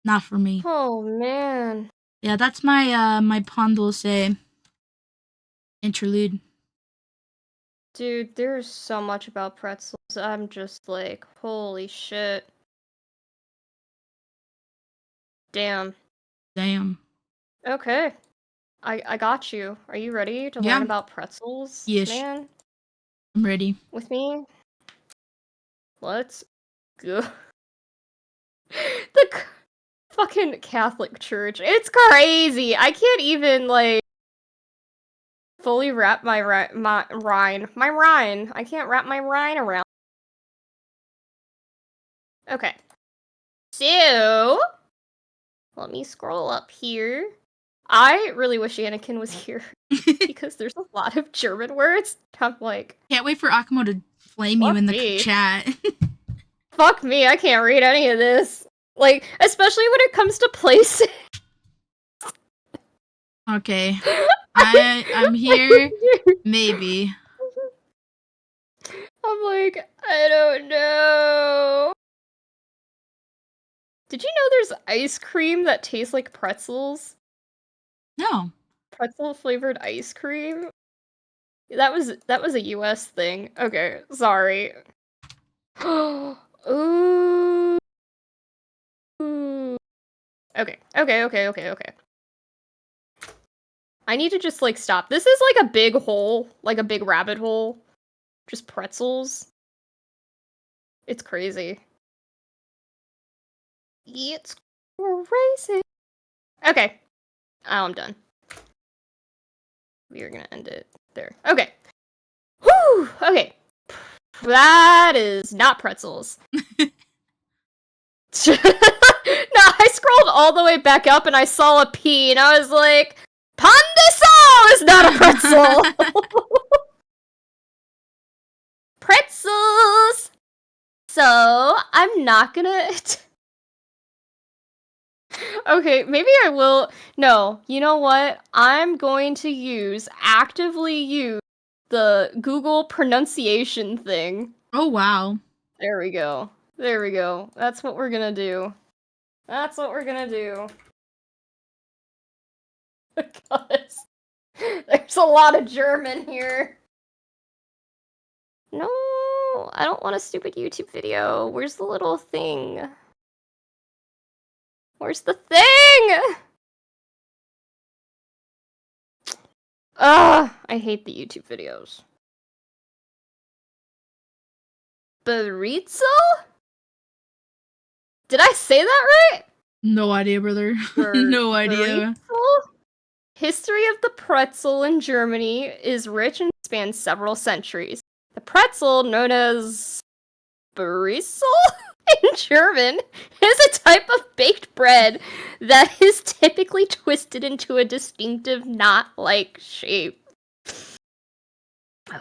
Not for me. Oh, man. Yeah, that's my my pan dulce interlude. Dude, there's so much about pretzels. I'm just like, holy shit. Damn. Okay. I got you. Are you ready to learn about pretzels? Yes. Man? I'm ready. With me? Let's go. The fucking Catholic Church. It's crazy. I can't even, like, fully wrap my rind. I can't wrap my rind around. Okay. So, Let me scroll up here. I really wish Anakin was here because there's a lot of German words. I'm like, can't wait for Akamo to flame you in the chat. Fuck me, I can't read any of this. Like, especially when it comes to places. Okay. I'm here. Maybe. I'm like, I don't know. Did you know there's ice cream that tastes like pretzels? No. Pretzel flavored ice cream? That was a US thing. Okay, sorry. Ooh. Okay. I need to just, like, stop. This is, like, a big hole. Like, a big rabbit hole. Just pretzels. It's crazy. It's crazy. Okay. Oh, I'm done. We are gonna end it there. Okay. Whew! Okay. That is not pretzels. No, I scrolled all the way back up and I saw a P and I was like, Pan de sal is not a pretzel! Pretzels! So, I'm not gonna... Okay, maybe I will... No, you know what? I'm going to actively use the Google pronunciation thing. Oh, wow. There we go. That's what we're gonna do. Because there's a lot of German here. No, I don't want a stupid YouTube video. Where's the little thing? Where's the thing? Ugh, I hate the YouTube videos. Burrito? Did I say that right? No idea, brother. No idea. Burrito? History of the pretzel in Germany is rich and spans several centuries. The pretzel, known as Brezel in German, is a type of baked bread that is typically twisted into a distinctive knot-like shape.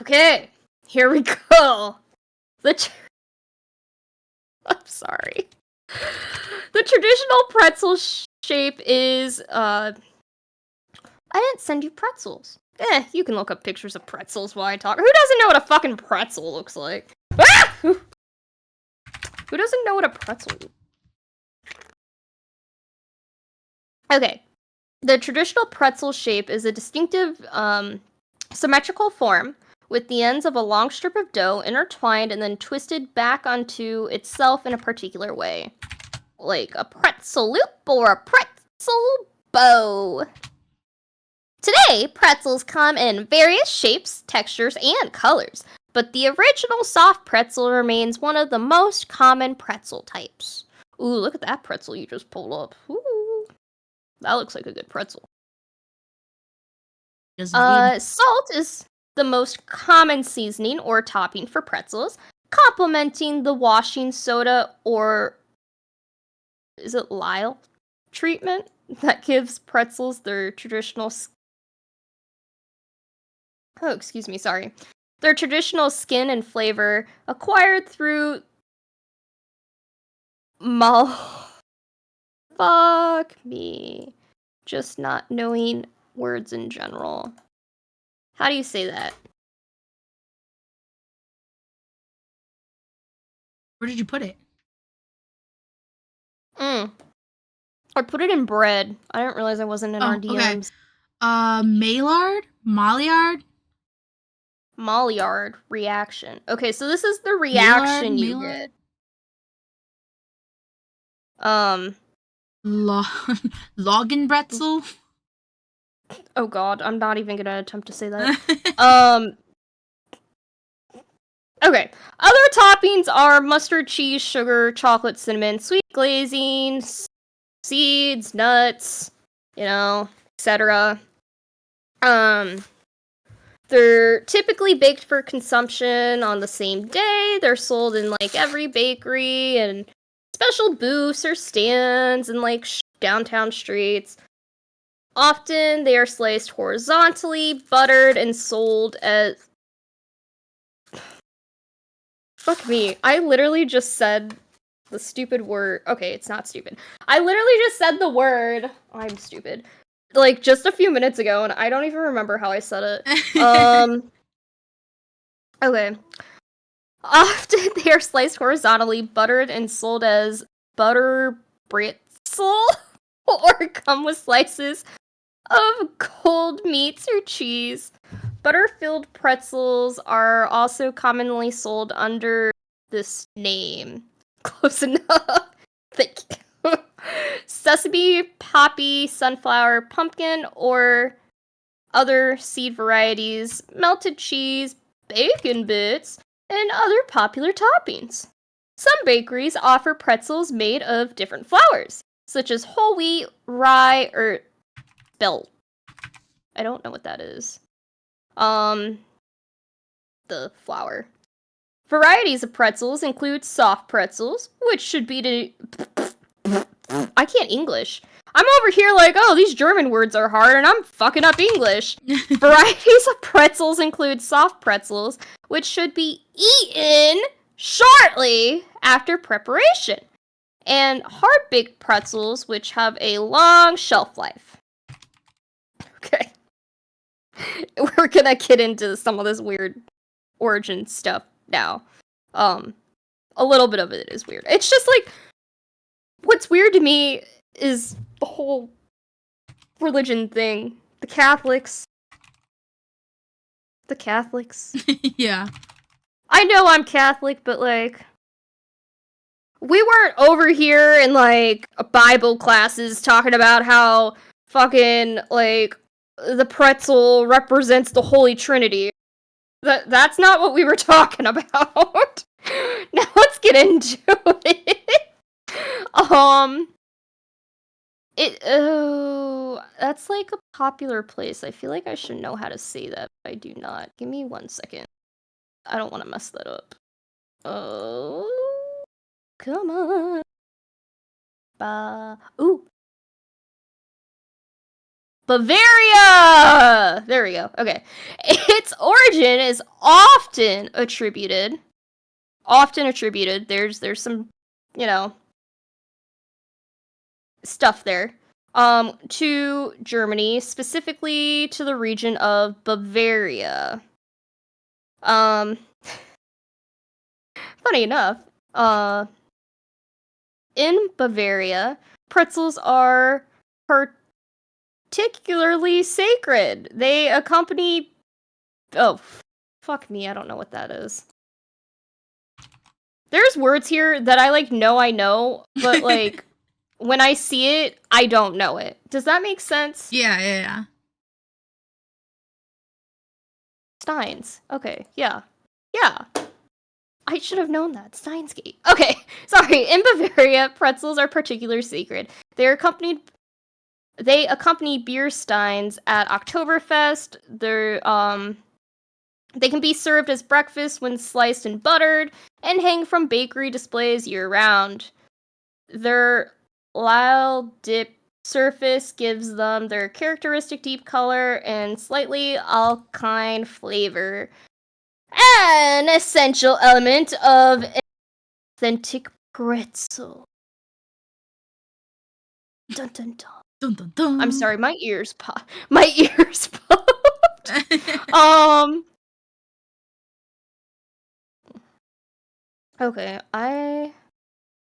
Okay, here we go. I'm sorry. The traditional pretzel shape is, I didn't send you pretzels. You can look up pictures of pretzels while I talk. Who doesn't know what a fucking pretzel looks like? Ah! Who doesn't know what a pretzel is? Okay. The traditional pretzel shape is a distinctive, symmetrical form with the ends of a long strip of dough intertwined and then twisted back onto itself in a particular way. Like a pretzel loop or a pretzel bow. Today, pretzels come in various shapes, textures, and colors, but the original soft pretzel remains one of the most common pretzel types. Ooh, look at that pretzel you just pulled up. Ooh, that looks like a good pretzel. Salt is the most common seasoning or topping for pretzels, complementing the washing soda or is it Lila treatment that gives pretzels their traditional their traditional skin and flavor acquired through fuck me. Just not knowing words in general. How do you say that? Where did you put it? I put it in bread. I didn't realize I wasn't in our DMs. Okay. Maillard? Maillard reaction. Okay, so this is the reaction you get. Laugenbrezel? Oh god, I'm not even gonna attempt to say that. Okay. Other toppings are mustard, cheese, sugar, chocolate, cinnamon, sweet glazing, seeds, nuts, etc. They're typically baked for consumption on the same day. They're sold in, like, every bakery and special booths or stands and, like, downtown streets. Often they are sliced horizontally, buttered, and sold as... Fuck me. I literally just said the stupid word. Okay, it's not stupid. I literally just said the word. I'm stupid. Like, just a few minutes ago, and I don't even remember how I said it. Okay. Often they are sliced horizontally, buttered, and sold as butter britzel, or come with slices of cold meats or cheese. Butter-filled pretzels are also commonly sold under this name. Close enough. Thank you. Sesame, poppy, sunflower, pumpkin, or other seed varieties, melted cheese, bacon bits, and other popular toppings. Some bakeries offer pretzels made of different flours, such as whole wheat, rye, or spelt. I don't know what that is. The flour. Varieties of pretzels include soft pretzels, which should be I can't English. I'm over here like, oh, these German words are hard, and I'm fucking up English. Varieties of pretzels include soft pretzels, which should be eaten shortly after preparation, and hard-baked pretzels, which have a long shelf life. Okay. We're gonna get into some of this weird origin stuff now. A little bit of it is weird. It's just like, what's weird to me is the whole religion thing. The Catholics. Yeah. I know I'm Catholic, but like, we weren't over here in like Bible classes talking about how fucking like the pretzel represents the Holy Trinity. That's not what we were talking about. Now let's get into it. That's like a popular place. I feel like I should know how to say that, but I do not. Give me 1 second. I don't want to mess that up. Oh, come on. Ooh. Bavaria! There we go. Okay. Its origin is often attributed. There's some, stuff there. To Germany, specifically to the region of Bavaria. Funny enough, in Bavaria, pretzels are particularly sacred. They accompany... Oh, fuck me, I don't know what that is. There's words here that I, like, know I know, but, like, when I see it, I don't know it. Does that make sense? Yeah. Steins. Okay, yeah. Yeah. I should have known that. Steinsgate. Okay, sorry. In Bavaria, pretzels are particularly sacred. They accompany beer steins at Oktoberfest. They can be served as breakfast when sliced and buttered, and hang from bakery displays year-round. Their Lila dip surface gives them their characteristic deep color and slightly alkaline flavor. An essential element of an authentic pretzel. Dun dun dun. Dun, dun, dun. I'm sorry, my ears popped. Okay, I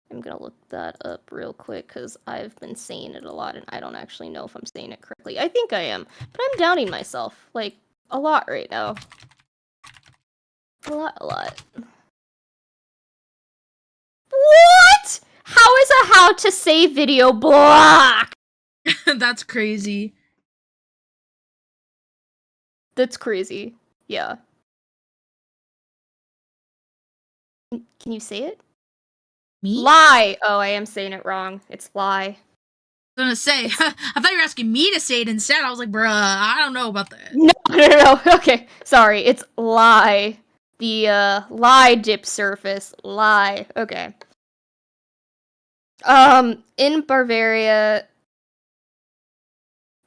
am gonna look that up real quick because I've been saying it a lot and I don't actually know if I'm saying it correctly. I think I am, but I'm doubting myself, like, a lot right now. A lot. What? How is a how to say video blocked? That's crazy. That's crazy. Yeah. Can you say it? Me? Lie! Oh, I am saying it wrong. It's lie. I was gonna say, I thought you were asking me to say it instead. I was like, bruh, I don't know about that. No. Okay, sorry. It's lie. The, lie dip surface. Lie. Okay. In Bavaria,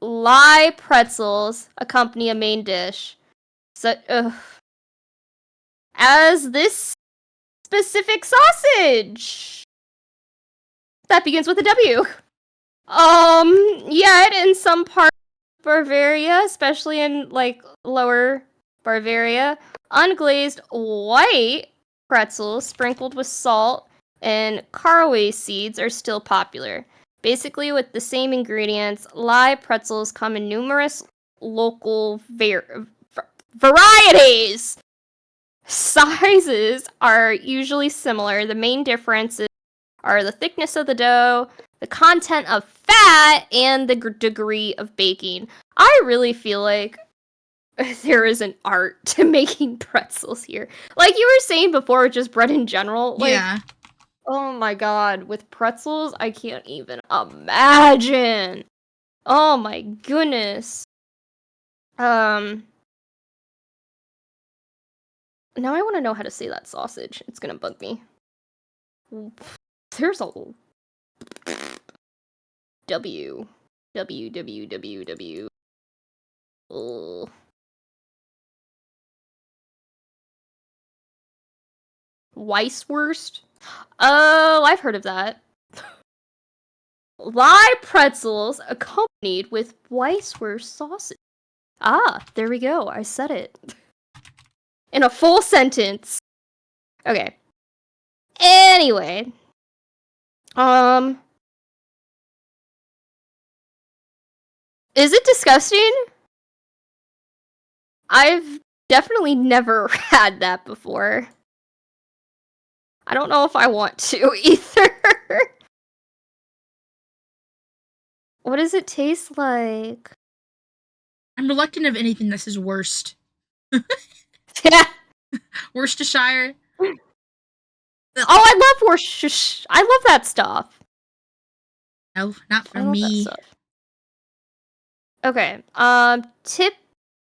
Lye pretzels accompany a main dish. So, as this specific sausage that begins with a W. Yet in some parts of Bavaria, especially in like lower Bavaria, unglazed white pretzels sprinkled with salt and caraway seeds are still popular. Basically, with the same ingredients, lye pretzels come in numerous local varieties. Sizes are usually similar. The main differences are the thickness of the dough, the content of fat, and the degree of baking. I really feel like there is an art to making pretzels here. Like you were saying before, just bread in general. Like, Yeah. oh my god, with pretzels, I can't even imagine. Oh my goodness. Now I want to know how to say that sausage. It's gonna bug me. There's a W. W. Ugh. Weisswurst? Oh, I've heard of that. Lye pretzels accompanied with Weisswurst sausage. Ah, there we go. I said it. In a full sentence. Okay. Anyway. Is it disgusting? I've definitely never had that before. I don't know if I want to either. What does it taste like? I'm reluctant of anything that says worst. Yeah. Worcestershire. Oh, I love Worcestershire. I love that stuff. No, not for I love me. that stuff. Okay.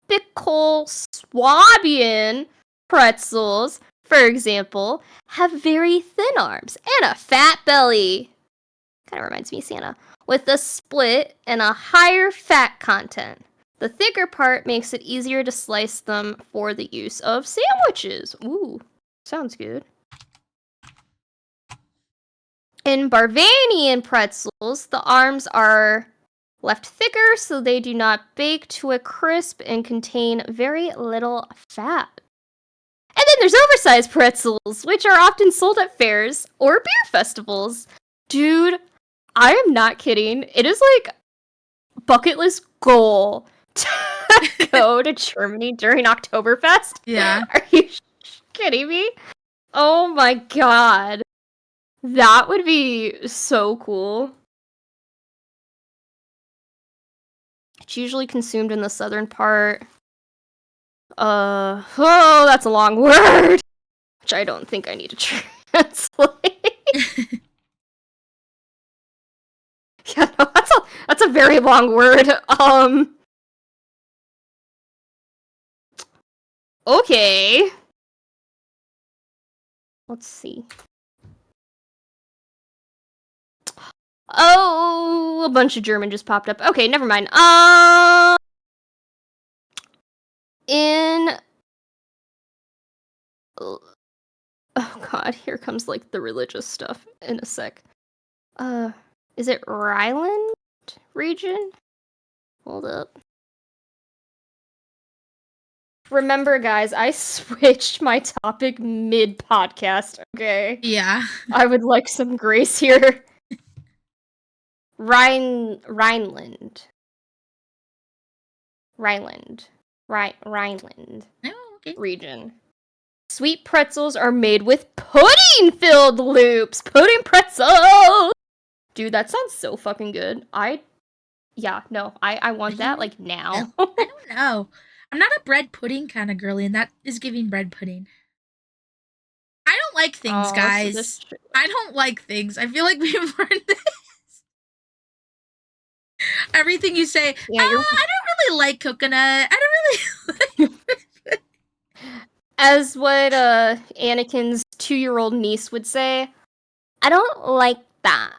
Typical Swabian pretzels, for example, have very thin arms and a fat belly. Kind of reminds me of Santa. With a split and a higher fat content. The thicker part makes it easier to slice them for the use of sandwiches. Ooh, sounds good. In Bavarian pretzels, the arms are left thicker so they do not bake to a crisp and contain very little fat. And then there's oversized pretzels, which are often sold at fairs or beer festivals. Dude, I am not kidding. It is like bucket list goal to go to Germany during Oktoberfest. Yeah. Are you kidding me? Oh my god. That would be so cool. It's usually consumed in the southern part. Oh, that's a long word. Which I don't think I need to translate. Yeah, no, that's a very long word. Okay. Let's see. Oh, a bunch of German just popped up. Okay, never mind. Oh god, here comes like the religious stuff in a sec. Is it Rhineland region? Hold up. Remember, guys, I switched my topic mid-podcast, okay? Yeah. I would like some grace here. Rhineland. Oh, okay. Region. Sweet pretzels are made with pudding-filled loops! Pudding pretzels! Dude, that sounds so fucking good. I want that, like, now. I don't know. I'm not a bread pudding kind of girly, and that is giving bread pudding. I don't like things, guys. I don't like things. I feel like we've learned this. Everything you say, I don't really like coconut. I don't really like... As what Anakin's 2-year-old niece would say, I don't like that.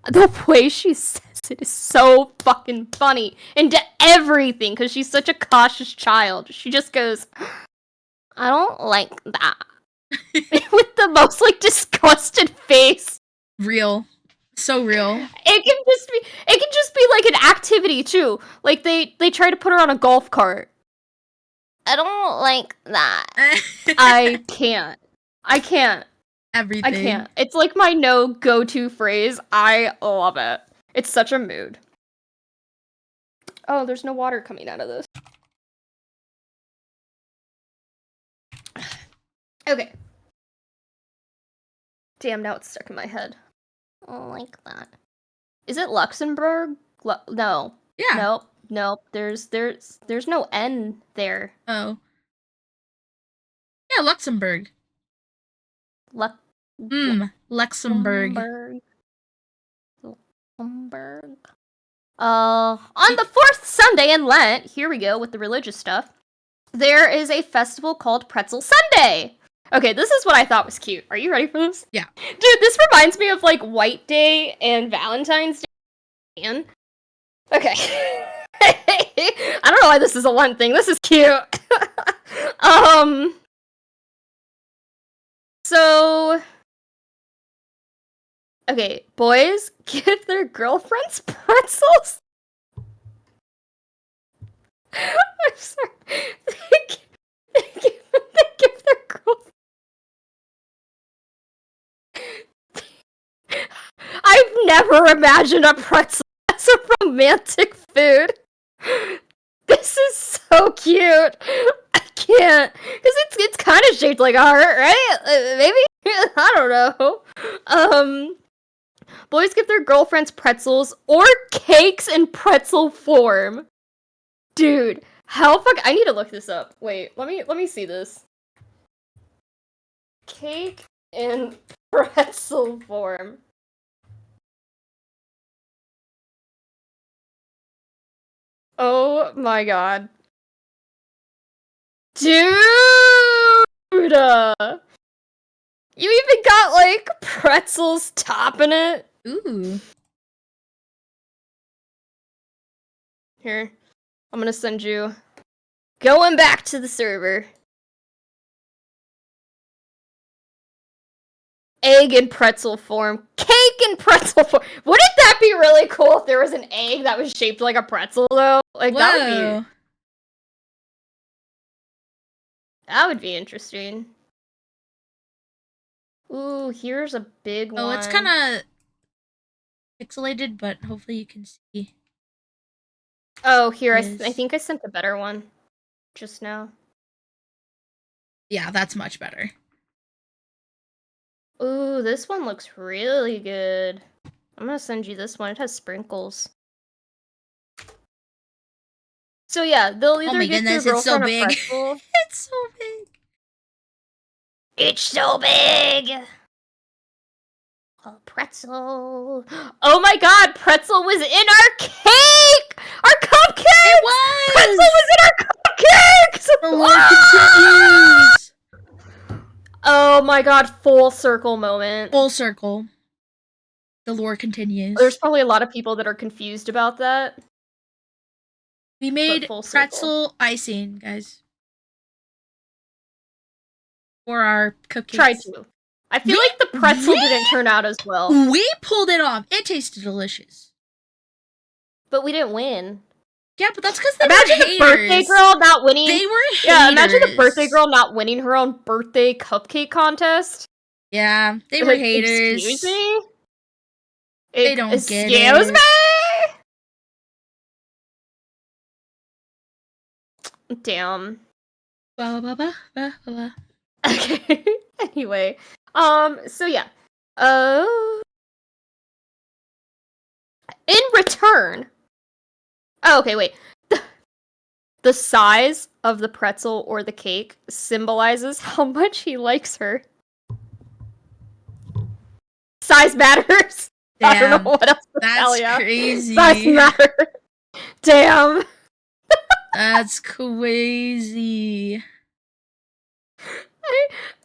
The way she says because it is so fucking funny. And to everything, because she's such a cautious child. She just goes, I don't like that. With the most, like, disgusted face. Real. So real. It can just be like an activity too. Like they try to put her on a golf cart. I don't like that. I can't. Everything. I can't. It's like my go-to phrase. I love it. It's such a mood. Oh, there's no water coming out of this. Okay. Damn, now it's stuck in my head. I don't like that. Is it Luxembourg? No. Yeah. Nope. There's no N there. Oh. Yeah, Luxembourg. Luxembourg. On the fourth Sunday in Lent, here we go with the religious stuff, there is a festival called Pretzel Sunday. Okay, this is what I thought was cute. Are you ready for this? Yeah. Dude, this reminds me of, like, White Day and Valentine's Day. Man. Okay. I don't know why this is a Lent thing. This is cute. So... Okay, boys give their girlfriends pretzels. I'm sorry. They give their girlfriends... I've never imagined a pretzel as a romantic food. This is so cute. I can't, because it's kind of shaped like a heart, right? Maybe? I don't know. Boys give their girlfriends pretzels or cakes in pretzel form. Dude, I need to look this up. Wait, let me see this. Cake in pretzel form. Oh my god. Dude! You even got, like, pretzels topping it. Ooh. Here. I'm gonna send you. Going back to the server. Egg in pretzel form. Cake in pretzel form. Wouldn't that be really cool if there was an egg that was shaped like a pretzel, though? Like, Whoa. That would be interesting. Ooh, here's a big one. Oh, it's kind of pixelated, but hopefully you can see. Oh, here, I think I sent a better one just now. Yeah, that's much better. Ooh, this one looks really good. I'm gonna send you this one. It has sprinkles. So yeah, they'll either get their girlfriend a pretzel. It's so big. It's so big! Oh, pretzel. Oh my god, pretzel was in our cake! Our cupcakes! It was! Pretzel was in our cupcakes! The lore continues! Oh my god, full circle moment. Full circle. The lore continues. There's probably a lot of people that are confused about that. We made pretzel icing, guys. For our cupcakes. Tried to. I feel like the pretzel didn't turn out as well. We pulled it off. It tasted delicious. But we didn't win. Yeah, but that's because they imagine were haters. The birthday girl not winning. They were haters. Yeah, imagine the birthday girl not winning her own birthday cupcake contest. Yeah, they were haters. Excuse me? They don't get it. Excuse me? Damn. Okay. Anyway. So yeah. In return. Oh, okay, wait. The size of the pretzel or the cake symbolizes how much he likes her. Size matters. Damn, I don't know what else to tell ya. That's crazy. Size matters. Damn. That's crazy.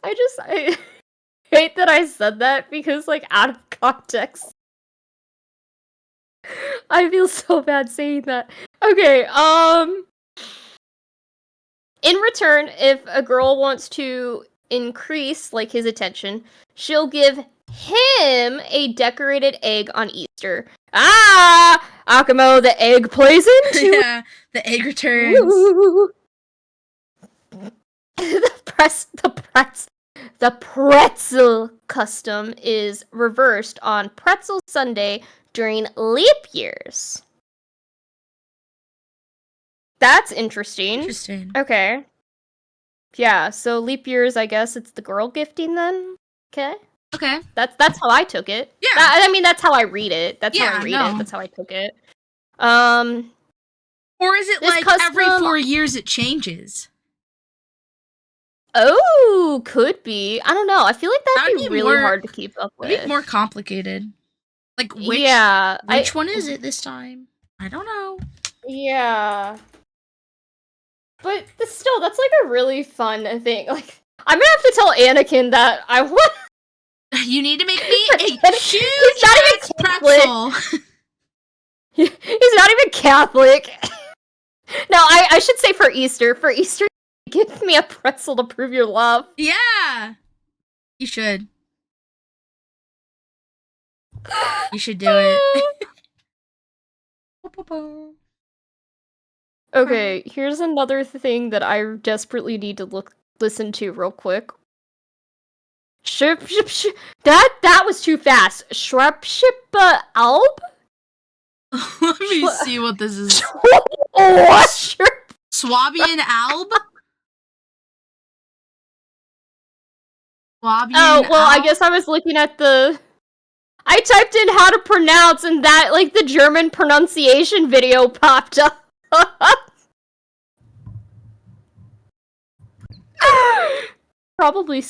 I hate that I said that because, like, out of context. I feel so bad saying that. Okay, in return, if a girl wants to increase, like, his attention, she'll give him a decorated egg on Easter. Ah! Akamo, the egg plays into Yeah, the egg returns. Woo! The pretzel custom is reversed on Pretzel Sunday during leap years. That's interesting. Interesting. Okay. Yeah, so leap years, I guess it's the girl gifting then? Okay. Okay. That's how I took it. Yeah. I mean, that's how I read it. That's how I read no. it. That's how I took it. Or is it like every 4 years it changes? Oh, could be. I don't know. I feel like that'd be really hard to keep up with. It'd be more complicated. Like, which one is it this time? I don't know. Yeah. But still, that's like a really fun thing. Like, I'm gonna have to tell Anakin that I want. You need to make me a huge ass pretzel. He's not even Catholic. No, I should say for Easter. For Easter, give me a pretzel to prove your love. Yeah. You should. You should do it. Okay, here's another thing that I desperately need to listen to real quick. That was too fast. Shrapship Alb? Let me see what this is. What? Swabian Alb? Oh, well, I guess I was looking at the... I typed in how to pronounce, and that, like, the German pronunciation video popped up. Probably...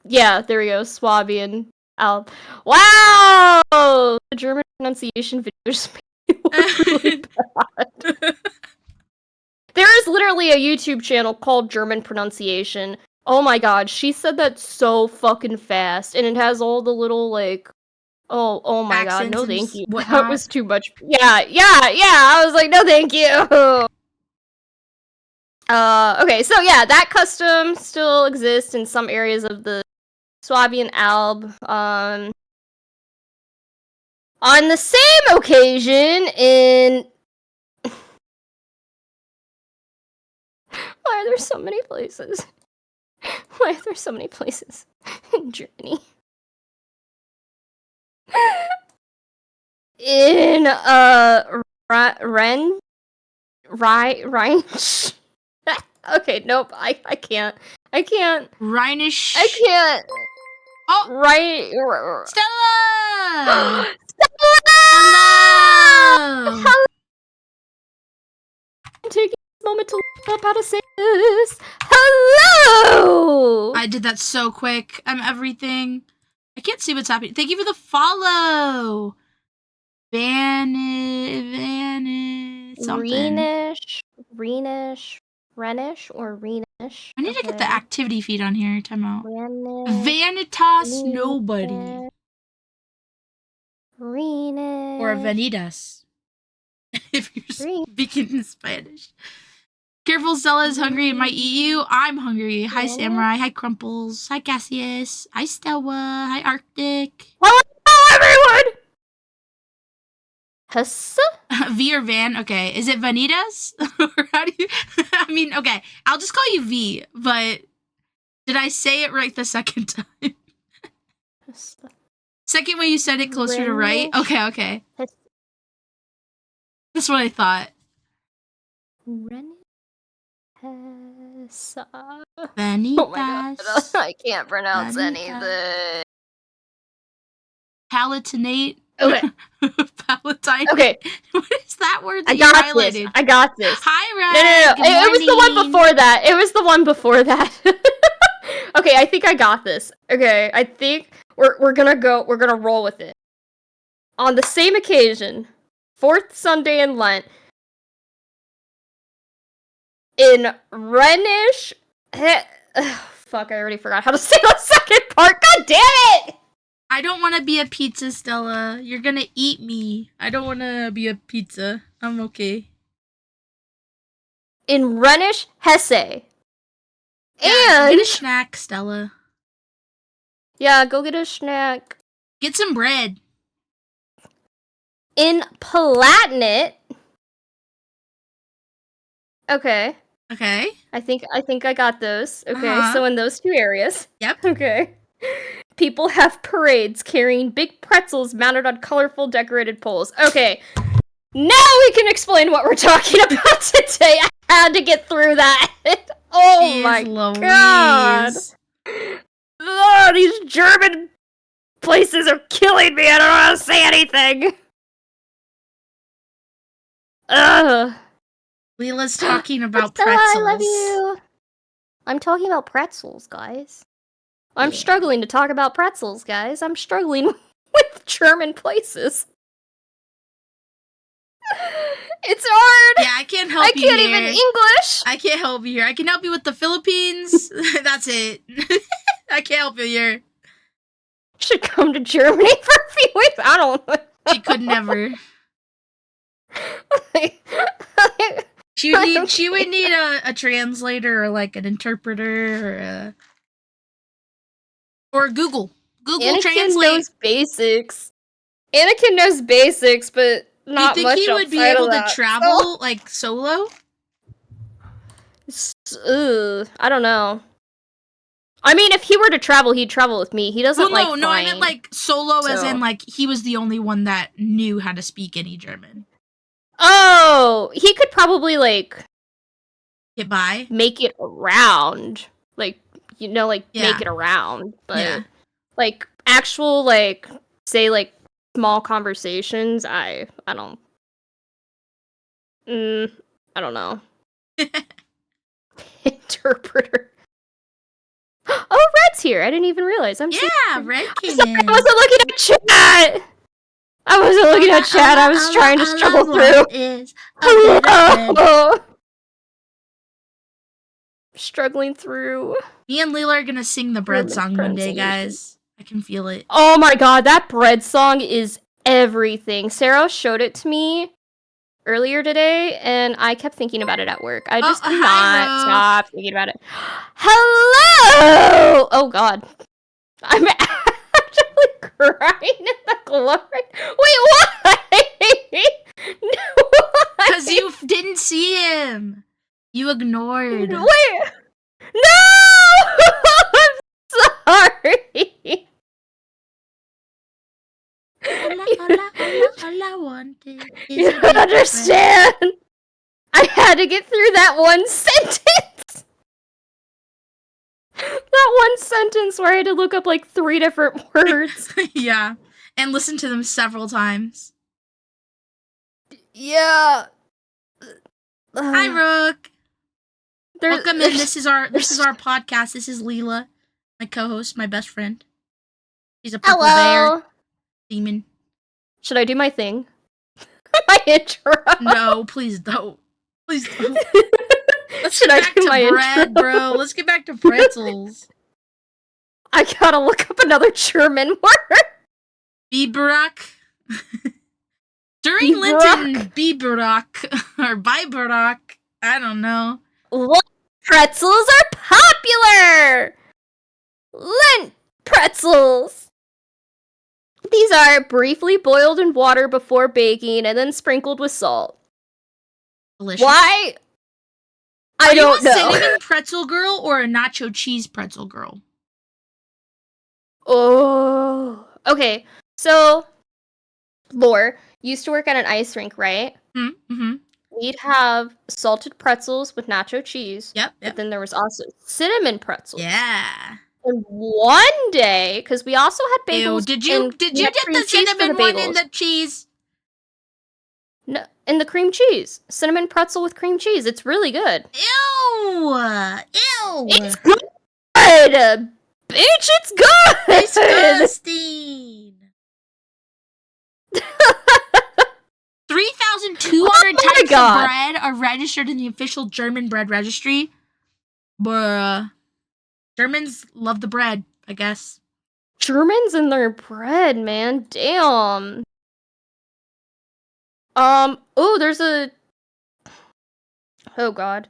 Yeah, there we go. Swabian Alb. Wow! The German pronunciation video just made me look really bad. There is literally a YouTube channel called German Pronunciation. Oh my god, she said that so fucking fast, and it has all the little, like... Oh my god, no thank you. That was too much. Yeah, I was like, no thank you! Okay, so yeah, that custom still exists in some areas of the Swabian Alb. On the same occasion, in... Why are there so many places? Why are there so many places in Germany? In, Rhine? Okay, nope, I can't. Rhinish. I can't. Oh! Right. Stella! Hello! Hello! I'm taking this moment to look up how to say this. Hello! I did that so quick. I'm everything. I can't see what's happening. Thank you for the follow. Renish or Reenish. I need to get the activity feed on here. Time out. Vanitas nobody. Reenish. Or Vanitas. If you're speaking in Spanish. Careful, Stella is hungry and might eat you. I'm hungry. Hi, Samurai. Hi, Crumples. Hi, Cassius. Hi, Stella. Hi, Arctic. Hello, everyone! Huss? V or Van? Okay. Is it Vanitas? Or how do you... I mean, okay. I'll just call you V, but... Did I say it right the second time? Second way you said it closer to right? Okay. That's what I thought. Vanitas. Vanitas. Oh my god. I can't pronounce anything. Palatinate. Okay. Palatine. Okay. What is that word that I got this. Hi, Red. No. It was the one before that. Okay, I think I got this. Okay, I think we're gonna roll with it. On the same occasion, fourth Sunday in Lent, in Rhenish... fuck, I already forgot how to say the second part. God damn it! I don't want to be a pizza, Stella. You're gonna eat me. I don't want to be a pizza. I'm okay. In Rhenish Hesse. Yeah, And get a snack, Stella. yeah, go get a snack. Get some bread. In Palatinate. Okay. Okay. I think I got those. Okay, Uh-huh. so in those two areas. Yep. Okay. People have parades carrying big pretzels mounted on colorful decorated poles. Okay. Now we can explain what we're talking about today. I had to get through that. Oh Jeez my Louise. god. Oh, these German places are killing me. I don't know how to say anything. Ugh. Lila's talking about Stella, pretzels. I love you. I'm talking about pretzels, guys. I'm struggling to talk about pretzels, guys. I'm struggling with German places. It's hard. Yeah, I can't help you I can't here. even English. I can't help you here. I can help you with the Philippines. That's it. I can't help you here. Should come to Germany for a few weeks. I don't know. She could never. She would need a translator or like an interpreter or Google. Google Anakin Translate. knows basics. Anakin knows basics, but not you much think he would be outside able of to that. travel like solo? I don't know. I mean, if he were to travel, he'd travel with me. He doesn't Well, like no, I flying. meant like solo as so. in like he was the only one that knew how to speak any German. Oh, he could probably like Get by. make it around. Like, you know, like Yeah. make it around. But Yeah. like actual like say like small conversations, I don't I don't know. Interpreter. Oh, Red's here. I didn't even realize. I'm Yeah, sorry. Red came Sorry, in. I wasn't looking at chat. I wasn't looking at chat. I was trying to struggle through. Hello. Struggling through. Me and Lila are gonna sing the bread German song one day, pronunciation. guys. I can feel it. Oh my god, that bread song is everything. Sero showed it to me earlier today, and I kept thinking about it at work. I just could not stop thinking about it. Hello! Oh god. I'm actually crying in the glory. Wait, why? No, Because you didn't see him. You ignored. Wait! No! I'm sorry! All I wanted is You don't understand! I had to get through that one sentence! That one sentence where I had to look up like 3 different words. Yeah, and listen to them several times. Yeah. Hi, Rook. Welcome in. This is our podcast. This is Lila, my co-host, my best friend. She's a purple bear demon. Should I do my thing? My intro. No, please don't. Please don't. Let's Should get I back do to my bread, intro? bro. Let's get back to pretzels. I gotta look up another German word. Biberach. During Lenten, Biberach or Biberach. I don't know. What pretzels are popular? Lent pretzels. These are briefly boiled in water before baking and then sprinkled with salt. Delicious. Why? I don't know. Are you a cinnamon pretzel girl or a nacho cheese pretzel girl? Oh. Okay, so Lore used to work at an ice rink, right? Mm-hmm. We'd have salted pretzels with nacho cheese. Yep. But then there was also cinnamon pretzels. Yeah. And one day, because we also had bagels. Ew, did you get the cinnamon one in the cheese? No, in the cream cheese. Cinnamon pretzel with cream cheese. It's really good. Ew! It's good! Bitch, it's good! Disgusting! 3,200 types of bread are registered in the official German bread registry. Bruh. Germans love the bread, I guess. Germans and their bread, man. Damn. There's a... Oh, God.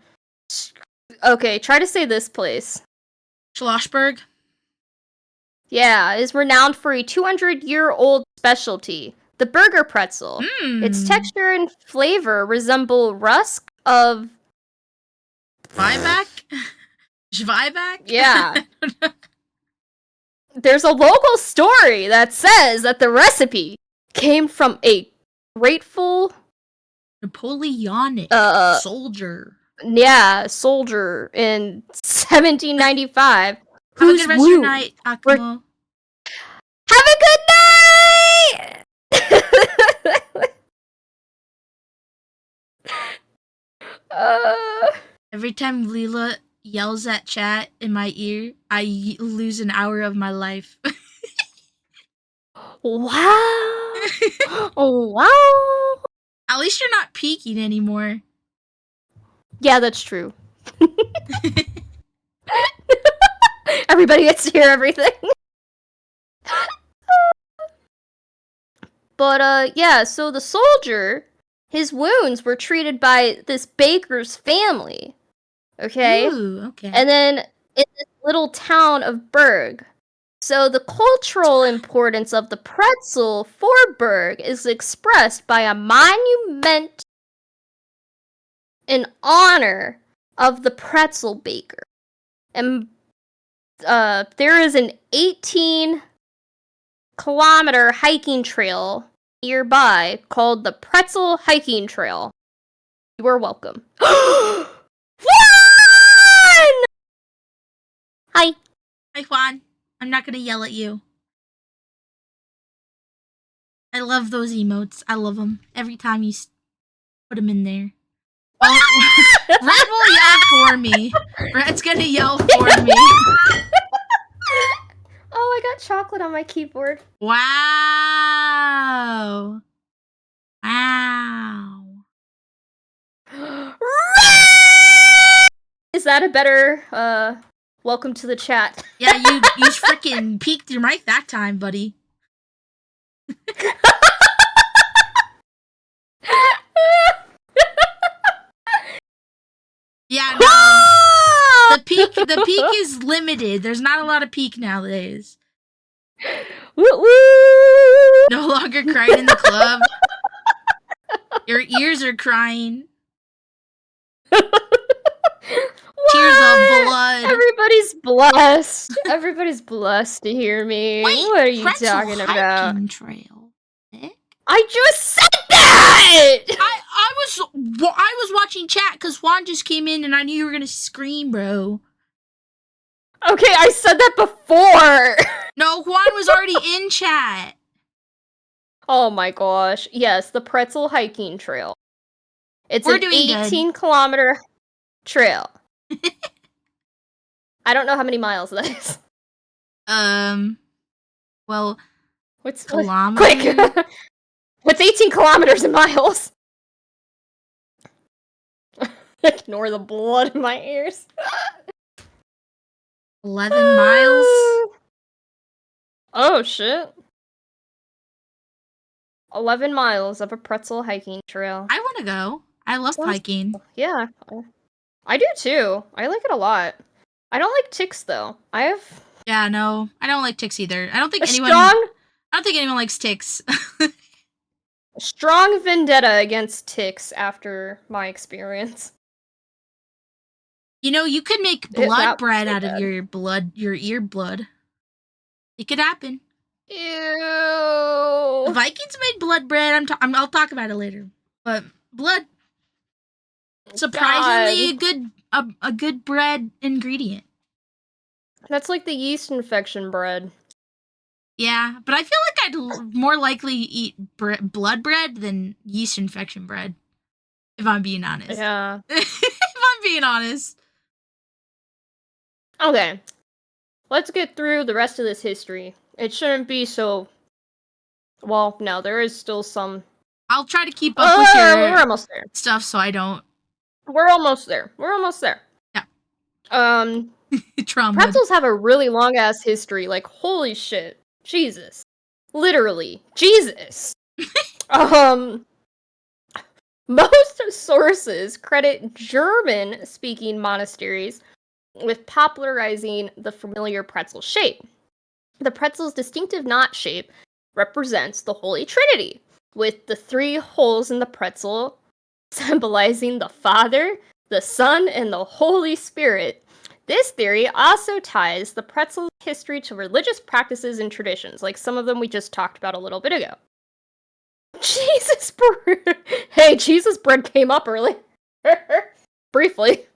Okay, try to say this place. Schlossberg? Yeah, is renowned for a 200-year-old specialty, the burger pretzel. Its texture and flavor resemble rusk of... Zweiback? Yeah. There's a local story that says that the recipe came from a grateful... Napoleonic soldier. Yeah, soldier in 1795. Have a good rest of your night, Akumo. Have a good night! Every time Lila yells at chat in my ear, I lose an hour of my life. Wow. Oh, wow. At least you're not peeking anymore. Yeah, that's true. Everybody gets to hear everything. But, yeah, so the soldier, his wounds were treated by this baker's family. Okay? Ooh, okay. And then in this little town of Berg. So the cultural importance of the pretzel for Berg is expressed by a monument in honor of the pretzel baker. And there is an 18-kilometer hiking trail nearby called the Pretzel Hiking Trail. You are welcome. Juan! Hi. Hi, Juan. I'm not gonna yell at you. I love those emotes. I love them. Every time you put them in there. Oh, Red will yell for me. Red's gonna yell for me. Oh, I got chocolate on my keyboard. Wow. Wow. Is that a better, welcome to the chat? Yeah, you freaking peeked your mic that time, buddy. Yeah, no. The peak is limited. There's not a lot of peak nowadays. Woo woo! No longer crying in the club. Your ears are crying. Tears of blood. Everybody's blessed. Everybody's blessed to hear me. Wait, what are you pretzel talking about? hiking trail. Eh? I just said that! I was watching chat because Juan just came in and I knew you were gonna scream, bro. Okay, I said that before. No, Juan was already in chat. Oh my gosh. Yes, the pretzel hiking trail. It's an 18-kilometer trail. I don't know how many miles that is. Well, what's kilometers? Quick! What's 18 kilometers in miles? Ignore the blood in my ears. 11 miles? Oh, shit. 11 miles of a pretzel hiking trail. I want to go. I love hiking. Yeah. I do too. I like it a lot. I don't like ticks though. Yeah, no. I don't like ticks either. I don't think anyone likes ticks. Strong vendetta against ticks after my experience. You know, you could make blood bread out of your ear blood. It could happen. Ew. The Vikings made blood bread. I'll talk about it later. But blood, surprisingly a good bread ingredient. That's like the yeast infection bread. Yeah, but I feel like I'd more likely eat blood bread than yeast infection bread. If I'm being honest. Yeah. If I'm being honest. Okay. Let's get through the rest of this history. It shouldn't be so... Well, no, there is still some... I'll try to keep up with your we're almost there. stuff so I don't... We're almost there. Yeah. Trauma. Pretzels have a really long-ass history. Like, holy shit. Jesus. Literally. Jesus. Most sources credit German-speaking monasteries with popularizing the familiar pretzel shape. The pretzel's distinctive knot shape represents the Holy Trinity, with the 3 holes in the pretzel symbolizing the Father, the Son, and the Holy Spirit. This theory also ties the pretzel's history to religious practices and traditions, like some of them we just talked about a little bit ago. Jesus bread! Hey, Jesus bread came up early. Briefly.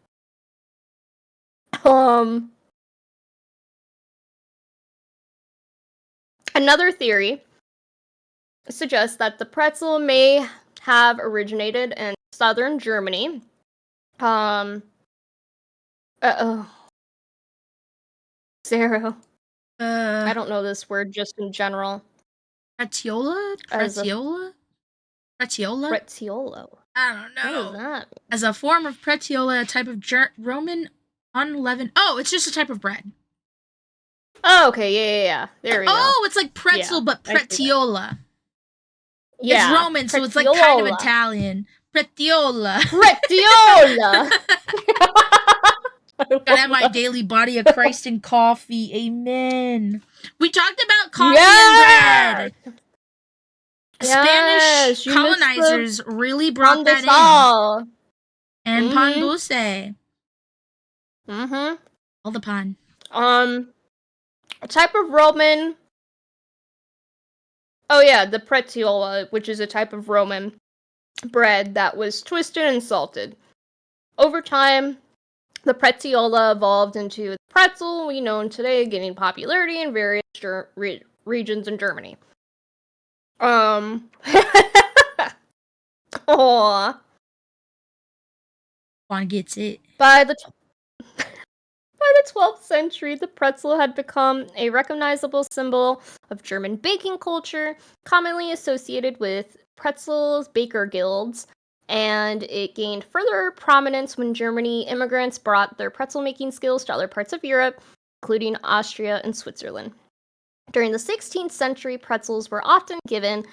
Another theory suggests that the pretzel may have originated in southern Germany. Sero. I don't know this word just in general. Pretiola? Pretiola? Pretiola? Pretiola. I don't know. What is that? As a form of pretiola, a type of Roman unleavened... Oh, it's just a type of bread. Oh, okay, yeah. There we go. Oh, it's like pretzel, but pretiola. Yeah. It's Roman, so it's like kind of Italian. Pretiola. Pretiola! Gotta have my daily body of Christ and coffee. Amen. We talked about coffee and bread. Spanish colonizers really brought that in. And pan dulce. All the pan. A type of Roman... Oh yeah, the pretiola, which is a type of Roman bread that was twisted and salted. Over time, the pretiola evolved into the pretzel we know today, gaining popularity in various regions in Germany. Aww. Juan gets it. By the 12th century, the pretzel had become a recognizable symbol of German baking culture, commonly associated with pretzels, baker guilds, and it gained further prominence when Germany immigrants brought their pretzel-making skills to other parts of Europe, including Austria and Switzerland. During the 16th century, pretzels were often given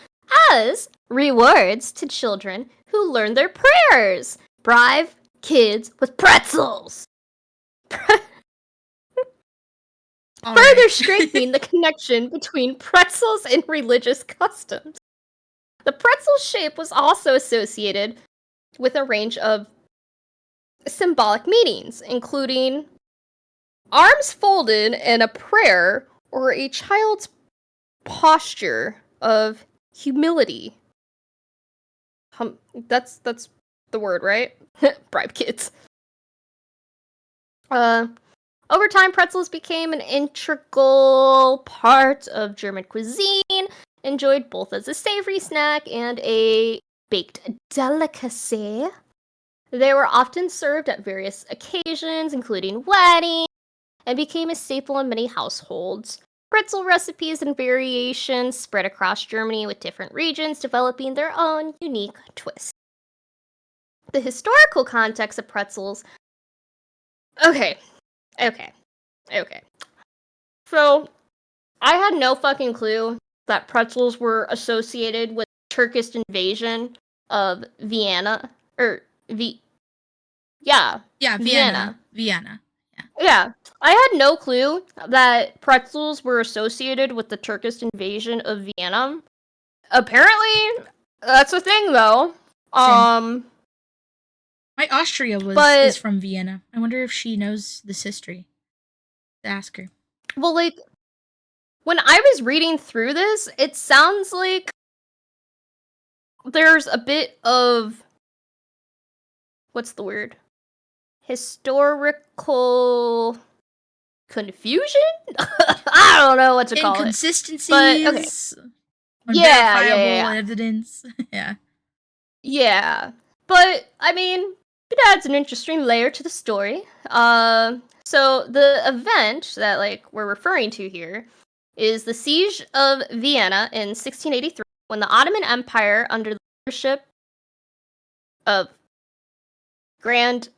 as rewards to children who learned their prayers. Bribe kids with pretzels! Further strengthening the connection between pretzels and religious customs. The pretzel shape was also associated with a range of symbolic meanings, including arms folded and a prayer or a child's posture of humility. That's the word, right? Bribe kids. Over time, pretzels became an integral part of German cuisine, enjoyed both as a savory snack and a baked delicacy. They were often served at various occasions, including weddings, and became a staple in many households. Pretzel recipes and variations spread across Germany, with different regions developing their own unique twist. The historical context of pretzels... Okay. So, I had no fucking clue that pretzels were associated with Turkish invasion of Vienna. Yeah, Vienna. Yeah. I had no clue that pretzels were associated with the Turkish invasion of Vienna. Apparently, that's a thing, though. My Austria is from Vienna. I wonder if she knows this history. Ask her. Well, like, when I was reading through this, it sounds like there's a bit of... What's the word? Historical confusion? I don't know what to call it. Inconsistencies. But, okay. Unverifiable evidence. Yeah. But, I mean, it adds an interesting layer to the story. So the event that, like, we're referring to here is the Siege of Vienna in 1683, when the Ottoman Empire, under the leadership of Grand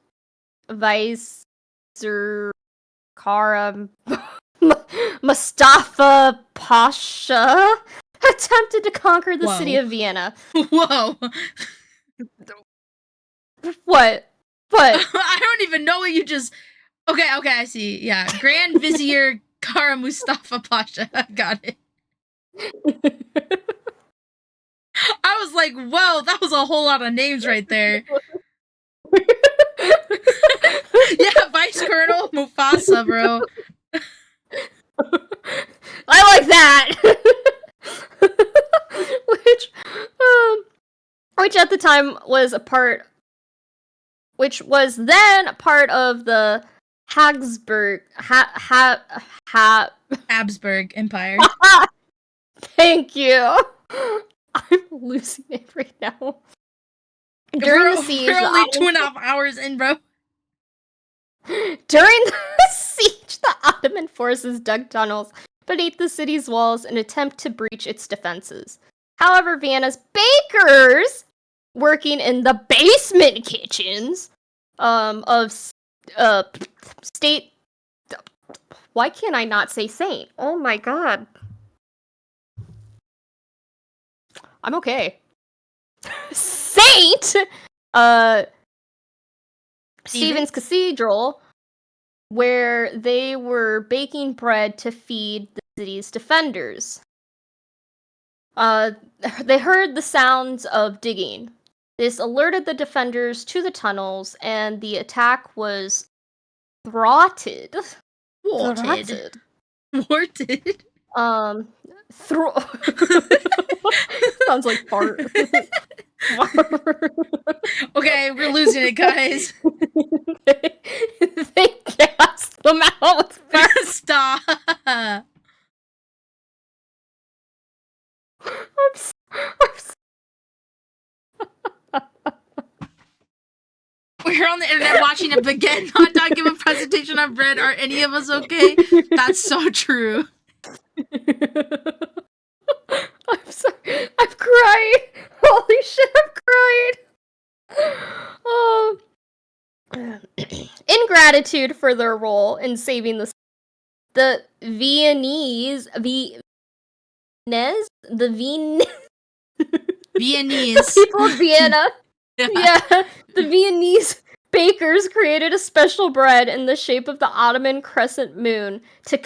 Vizier Kara Mustafa Pasha attempted to conquer the city of Vienna. Whoa. What? I don't even know what you just... Okay, I see. Yeah. Grand Vizier Kara Mustafa Pasha. Got it. I was like, whoa, that was a whole lot of names right there. Yeah, Vice Colonel Mufasa, bro. I like that! Which at the time was then part of the Habsburg Empire. Thank you. I'm losing it right now. During the siege, we're only 2.5 hours in, bro. During the siege, the Ottoman forces dug tunnels beneath the city's walls in an attempt to breach its defenses. However, Vienna's bakers, working in the basement kitchens of state... Why can't I not say saint? Oh my god. I'm okay. Saint! Stephen's Cathedral, where they were baking bread to feed the city's defenders. They heard the sounds of digging. This alerted the defenders to the tunnels, and the attack was thwarted. Thwarted. Sounds like fart. Okay, we're losing it, guys. They gassed them out. Stop. We're on the internet watching a baguette hot dog give a presentation on bread. Are any of us okay? That's so true. I'm sorry. I'm crying. Holy shit, I'm crying. In gratitude for their role in saving the Viennese, the people of Vienna. Yeah, the Viennese bakers created a special bread in the shape of the Ottoman crescent moon to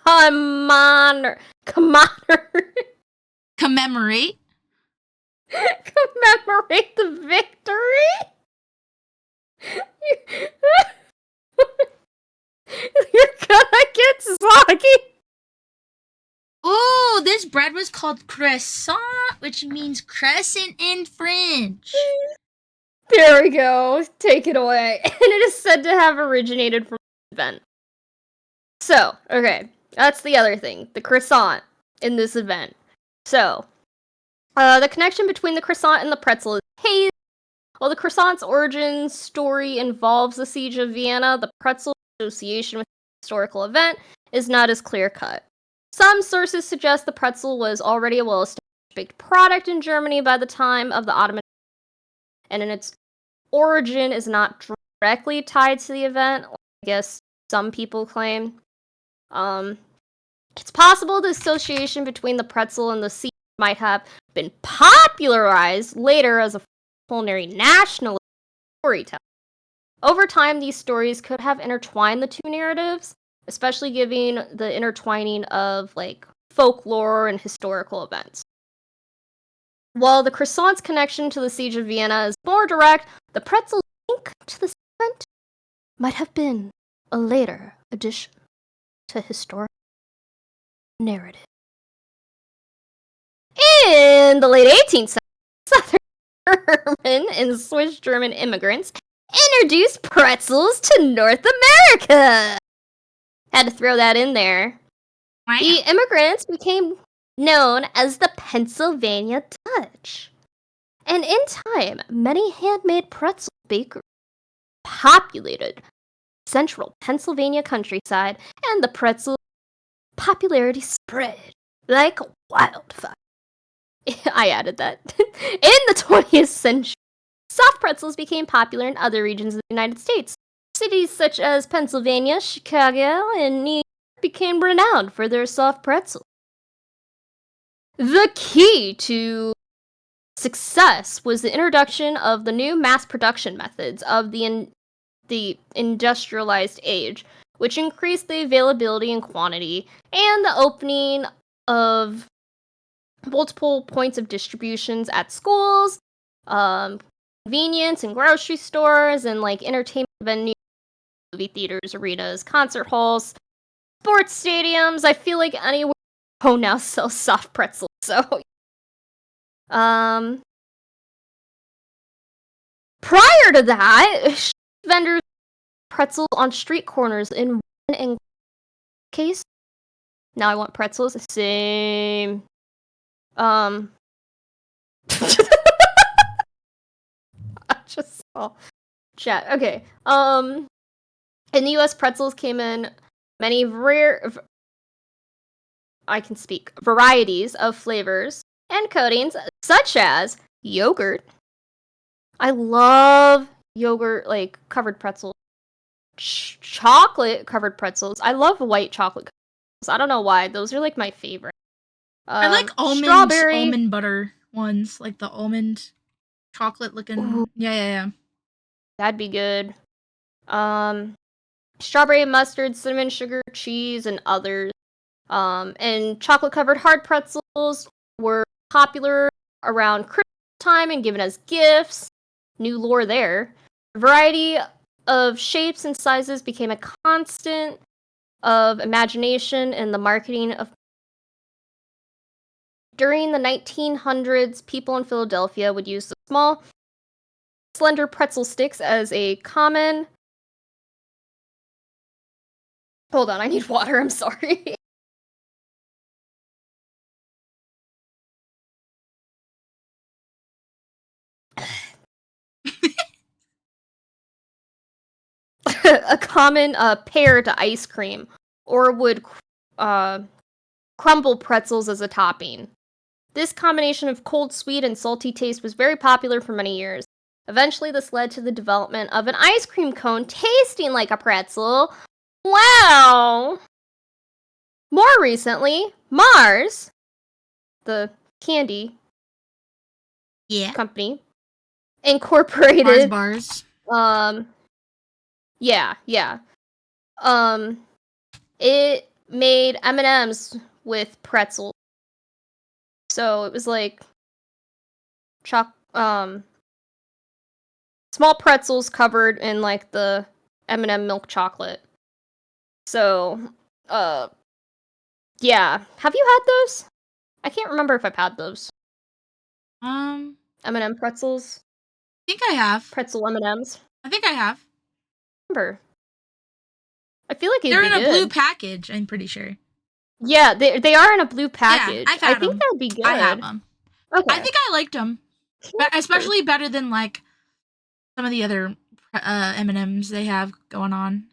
commemorate the victory. You're gonna get soggy. Ooh, this bread was called croissant, which means crescent in French. There we go. Take it away. And it is said to have originated from this event. So, okay. That's the other thing. The croissant in this event. So, the connection between the croissant and the pretzel is hazy. While the croissant's origin story involves the Siege of Vienna, the pretzel's association with the historical event is not as clear-cut. Some sources suggest the pretzel was already a well-established baked product in Germany by the time of the Ottoman, and in its origin is not directly tied to the event, like I guess some people claim. It's possible the association between the pretzel and the siege might have been popularized later as a culinary nationalist storytelling. Over time, these stories could have intertwined the two narratives, especially given the intertwining of like folklore and historical events. While the croissant's connection to the Siege of Vienna is more direct, the pretzel's link to this event might have been a later addition to historical narrative. In the late 18th century, Southern German and Swiss German immigrants introduced pretzels to North America. Had to throw that in there. Wow. The immigrants became known as the Pennsylvania Dutch. And in time, many handmade pretzel bakers populated central Pennsylvania countryside, and the pretzel popularity spread like wildfire. I added that. In the 20th century, soft pretzels became popular in other regions of the United States. Cities such as Pennsylvania, Chicago, and New York became renowned for their soft pretzels. The key to success was the introduction of the new mass production methods of the industrialized age, which increased the availability and quantity, and the opening of multiple points of distributions at schools, convenience and grocery stores, and like entertainment venues, movie theaters, arenas, concert halls, sports stadiums. I feel like anywhere now sells soft pretzels. So, prior to that, vendors pretzels on street corners in one and case. Now I want pretzels. Same. I just saw chat. Okay. In the US, pretzels came in many varieties of flavors and coatings, such as yogurt. I love yogurt, like, covered pretzels. Chocolate covered pretzels. I love white chocolate pretzels. I don't know why. Those are, like, my favorite. I like almond butter ones, like the almond chocolate looking. Ooh. Yeah. That'd be good. Strawberry, mustard, cinnamon, sugar, cheese, and others. And chocolate-covered hard pretzels were popular around Christmas time and given as gifts. New lore there. A variety of shapes and sizes became a constant of imagination in the marketing of. During the 1900s, people in Philadelphia would use the small, slender pretzel sticks as a common. Hold on, I need water, I'm sorry. A common pair to ice cream, or would crumble pretzels as a topping. This combination of cold, sweet, and salty taste was very popular for many years. Eventually, this led to the development of an ice cream cone tasting like a pretzel. Wow! More recently, Mars, the candy company, incorporated Mars bars. Yeah. It made M&Ms with pretzels. So it was like small pretzels covered in like the M&M milk chocolate. So, yeah. Have you had those? I can't remember if I've had those. M&M pretzels. I think I have. Pretzel M&Ms. I think I have. Remember. I feel like they're in a blue package. I'm pretty sure. Yeah, they are in a blue package. Yeah, I think that would be good. I have them. Okay. I think I liked them, especially better than like some of the other M&Ms they have going on.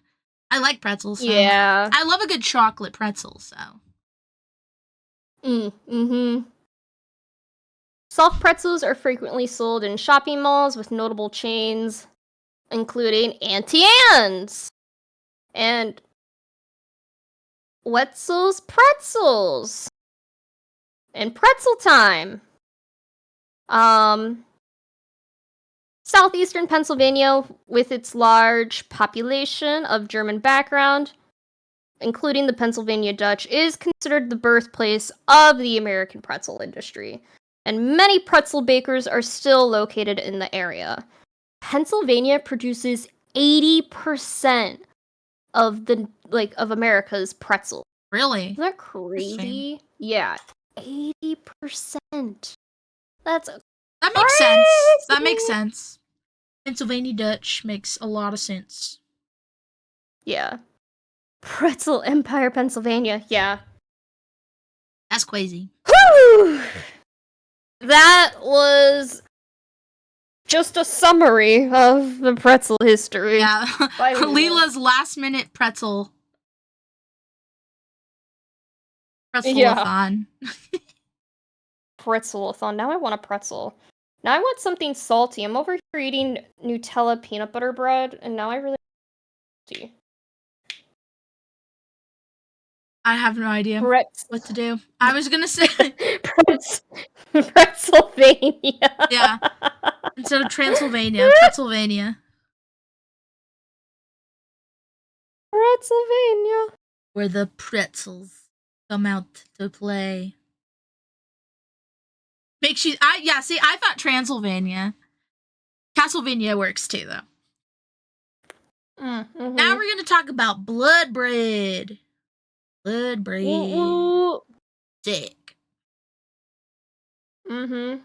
I like pretzels. So. Yeah. I love a good chocolate pretzel. So. Soft pretzels are frequently sold in shopping malls with notable chains, including Auntie Anne's and Wetzel's Pretzels and Pretzel Time. Southeastern Pennsylvania, with its large population of German background, including the Pennsylvania Dutch, is considered the birthplace of the American pretzel industry, and many pretzel bakers are still located in the area. Pennsylvania produces 80% of of America's pretzel. Really? Isn't that crazy? Yeah, 80%. That makes sense. That makes sense. Pennsylvania Dutch makes a lot of sense. Yeah. Pretzel Empire, Pennsylvania. Yeah. That's crazy. Whew! That was just a summary of the pretzel history. Yeah. Lila's last minute pretzel. Pretzelathon. Yeah. Pretzelathon. Now I want a pretzel. Now I want something salty. I'm over here eating Nutella peanut butter bread, and now I really want salty. I have no idea what to do. I was gonna say Pennsylvania. Yeah. Instead of Transylvania, Pennsylvania. Pennsylvania. Where the pretzels come out to play. Makes you I thought Transylvania. Castlevania works too though. Mm-hmm. Now we're gonna talk about blood bread. Blood bread. Ooh. Sick. Mm-hmm.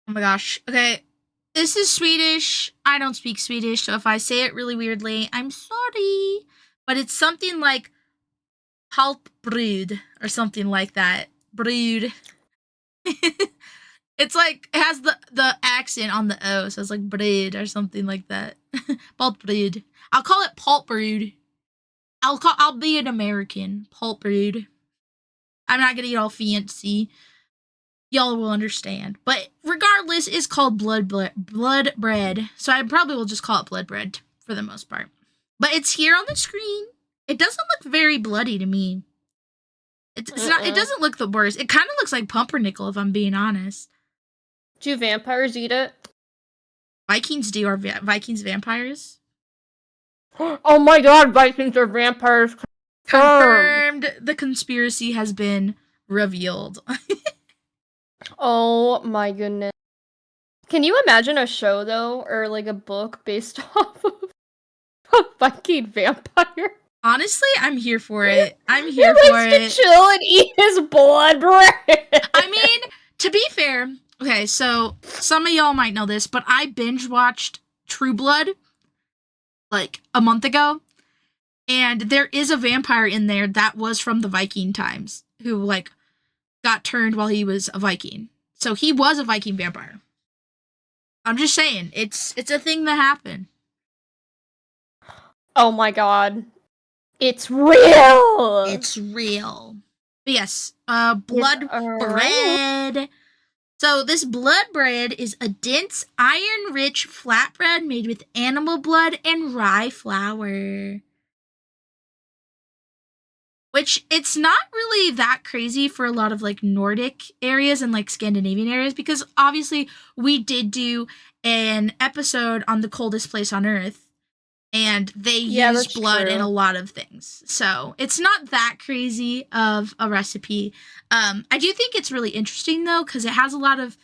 Oh my gosh. Okay. This is Swedish. I don't speak Swedish, so if I say it really weirdly, I'm sorry. But it's something like palpbrud or something like that. Brood. It's like it has the accent on the O, so it's like bread or something like that. Palpbrud. I'll call it palpbrud. I'll be an American. Palpbrud. I'm not gonna get all fancy. Y'all will understand. But regardless, it's called blood bread. So I probably will just call it blood bread for the most part. But it's here on the screen. It doesn't look very bloody to me. It's not. It doesn't look the worst. It kind of looks like pumpernickel, if I'm being honest. Do vampires eat it? Vikings do. Are Vikings vampires? Oh my god, Vikings are vampires. Confirmed. The conspiracy has been revealed. Oh my goodness. Can you imagine a show, though, or like a book based off of a Viking vampire? Honestly, I'm here for it. I'm here for it. To chill and eat his blood bread. I mean, to be fair, okay, so some of y'all might know this, but I binge watched True Blood like a month ago, and there is a vampire in there that was from the Viking times who like got turned while he was a Viking. So he was a Viking vampire. I'm just saying, it's a thing that happened. Oh my god. It's real! It's real. But yes, blood bread. So this blood bread is a dense, iron-rich flatbread made with animal blood and rye flour. Which, it's not really that crazy for a lot of, like, Nordic areas and, like, Scandinavian areas, because obviously we did do an episode on the coldest place on Earth, and they use blood in a lot of things. So, it's not that crazy of a recipe. I do think it's really interesting, though, because it has a lot of,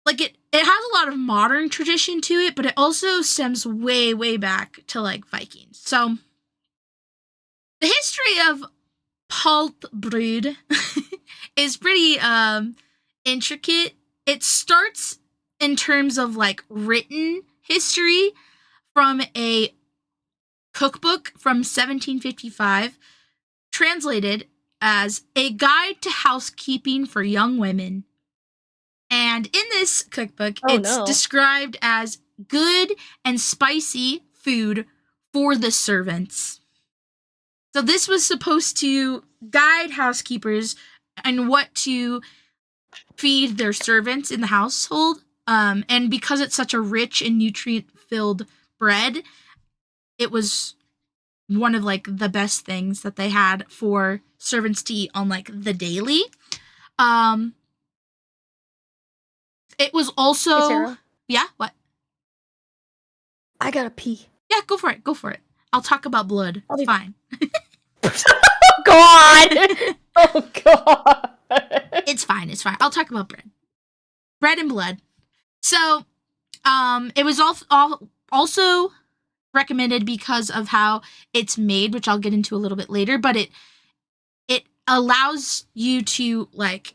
like, it has a lot of modern tradition to it, but it also stems way, way back to, like, Vikings. So, the history of palpbrud is pretty intricate. It starts in terms of like written history from a cookbook from 1755, translated as A Guide to Housekeeping for Young Women. And in this cookbook, it's described as good and spicy food for the servants. So this was supposed to guide housekeepers on what to feed their servants in the household. And because it's such a rich and nutrient-filled bread, it was one of like the best things that they had for servants to eat on like the daily. It was also... Hey, Sarah? Yeah, what? I gotta pee. Yeah, go for it. Go for it. I'll talk about blood. It's fine. Oh, God! Oh, God! It's fine. It's fine. I'll talk about bread. Bread and blood. So, it was also recommended because of how it's made, which I'll get into a little bit later, but it allows you to, like,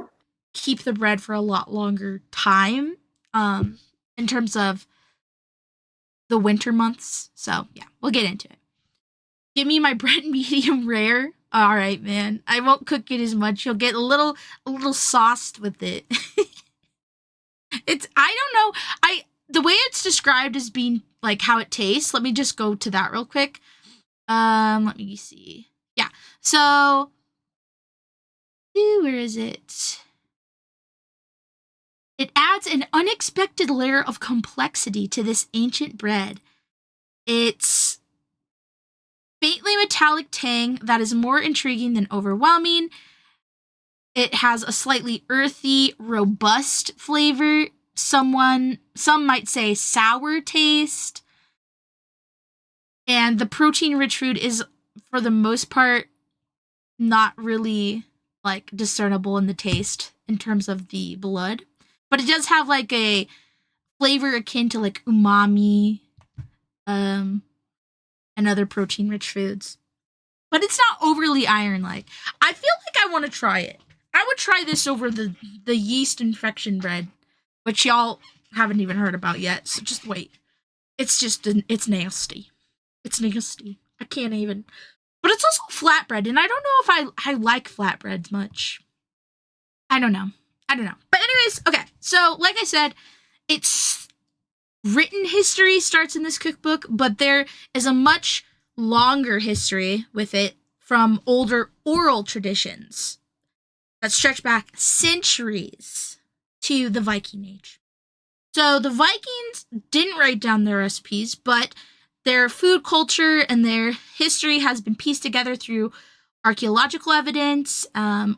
keep the bread for a lot longer time, in terms of the winter months. So, yeah, we'll get into it. Give me my bread medium rare. All right, man. I won't cook it as much. You'll get a little sauced with it. I don't know. The way it's described as being like how it tastes. Let me just go to that real quick. Let me see. Yeah. So, where is it? It adds an unexpected layer of complexity to this ancient bread. It's faintly metallic tang that is more intriguing than overwhelming. It has a slightly earthy, robust flavor. Some might say sour taste. And the protein-rich food is, for the most part, not really like discernible in the taste in terms of the blood. But it does have like a flavor akin to like umami, and other protein-rich foods. But it's not overly iron-like. I feel like I want to try it. I would try this over the yeast infection bread, which y'all haven't even heard about yet, so just wait. It's nasty. It's nasty. I can't even. But it's also flatbread, and I don't know if I like flatbreads much. I don't know. But anyways, okay. So, like I said, it's written history starts in this cookbook, but there is a much longer history with it from older oral traditions that stretch back centuries to the Viking Age. So the Vikings didn't write down their recipes, but their food culture and their history has been pieced together through archaeological evidence,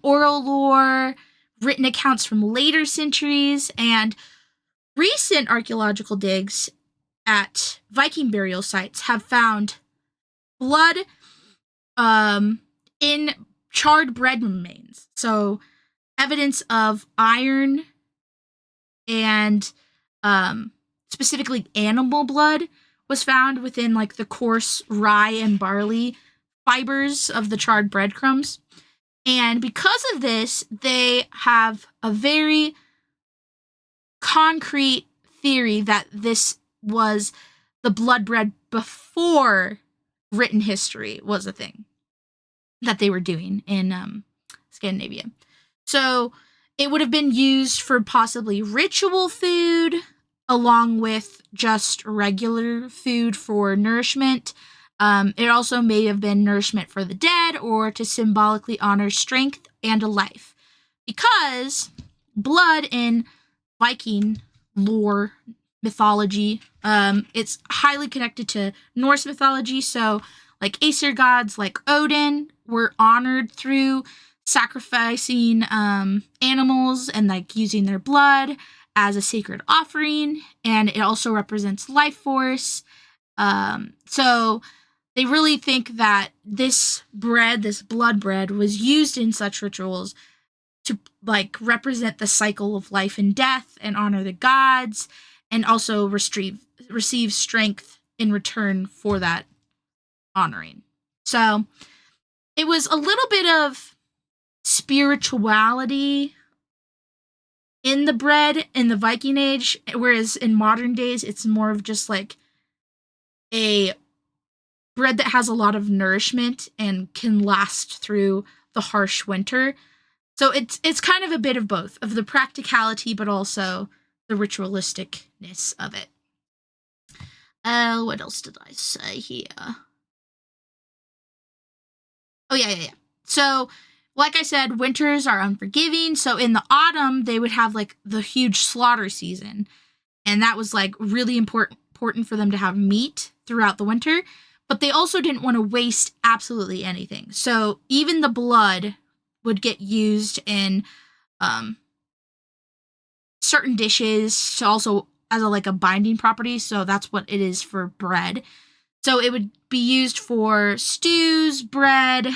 oral lore, written accounts from later centuries, and recent archaeological digs at Viking burial sites have found blood in charred bread remains. So evidence of iron and specifically animal blood was found within like the coarse rye and barley fibers of the charred breadcrumbs. And because of this, they have a very concrete theory that this was the blood bread before written history was a thing that they were doing in Scandinavia. So it would have been used for possibly ritual food, along with just regular food for nourishment. It also may have been nourishment for the dead or to symbolically honor strength and a life. Because blood in Viking lore, mythology, it's highly connected to Norse mythology. So like Aesir gods like Odin were honored through sacrificing animals and like using their blood as a sacred offering, and it also represents life force. So they really think that this blood bread, was used in such rituals to like represent the cycle of life and death and honor the gods, and also receive strength in return for that honoring. So it was a little bit of spirituality in the bread in the Viking Age, whereas in modern days it's more of just like a bread that has a lot of nourishment and can last through the harsh winter. So it's kind of a bit of both, of the practicality but also the ritualisticness of it. What else did I say here? Oh, yeah. So, like I said, winters are unforgiving. So in the autumn, they would have like the huge slaughter season. And that was like really important for them to have meat throughout the winter. But they also didn't want to waste absolutely anything. So even the blood would get used in certain dishes to also as a binding property. So that's what it is for bread. So it would be used for stews, bread,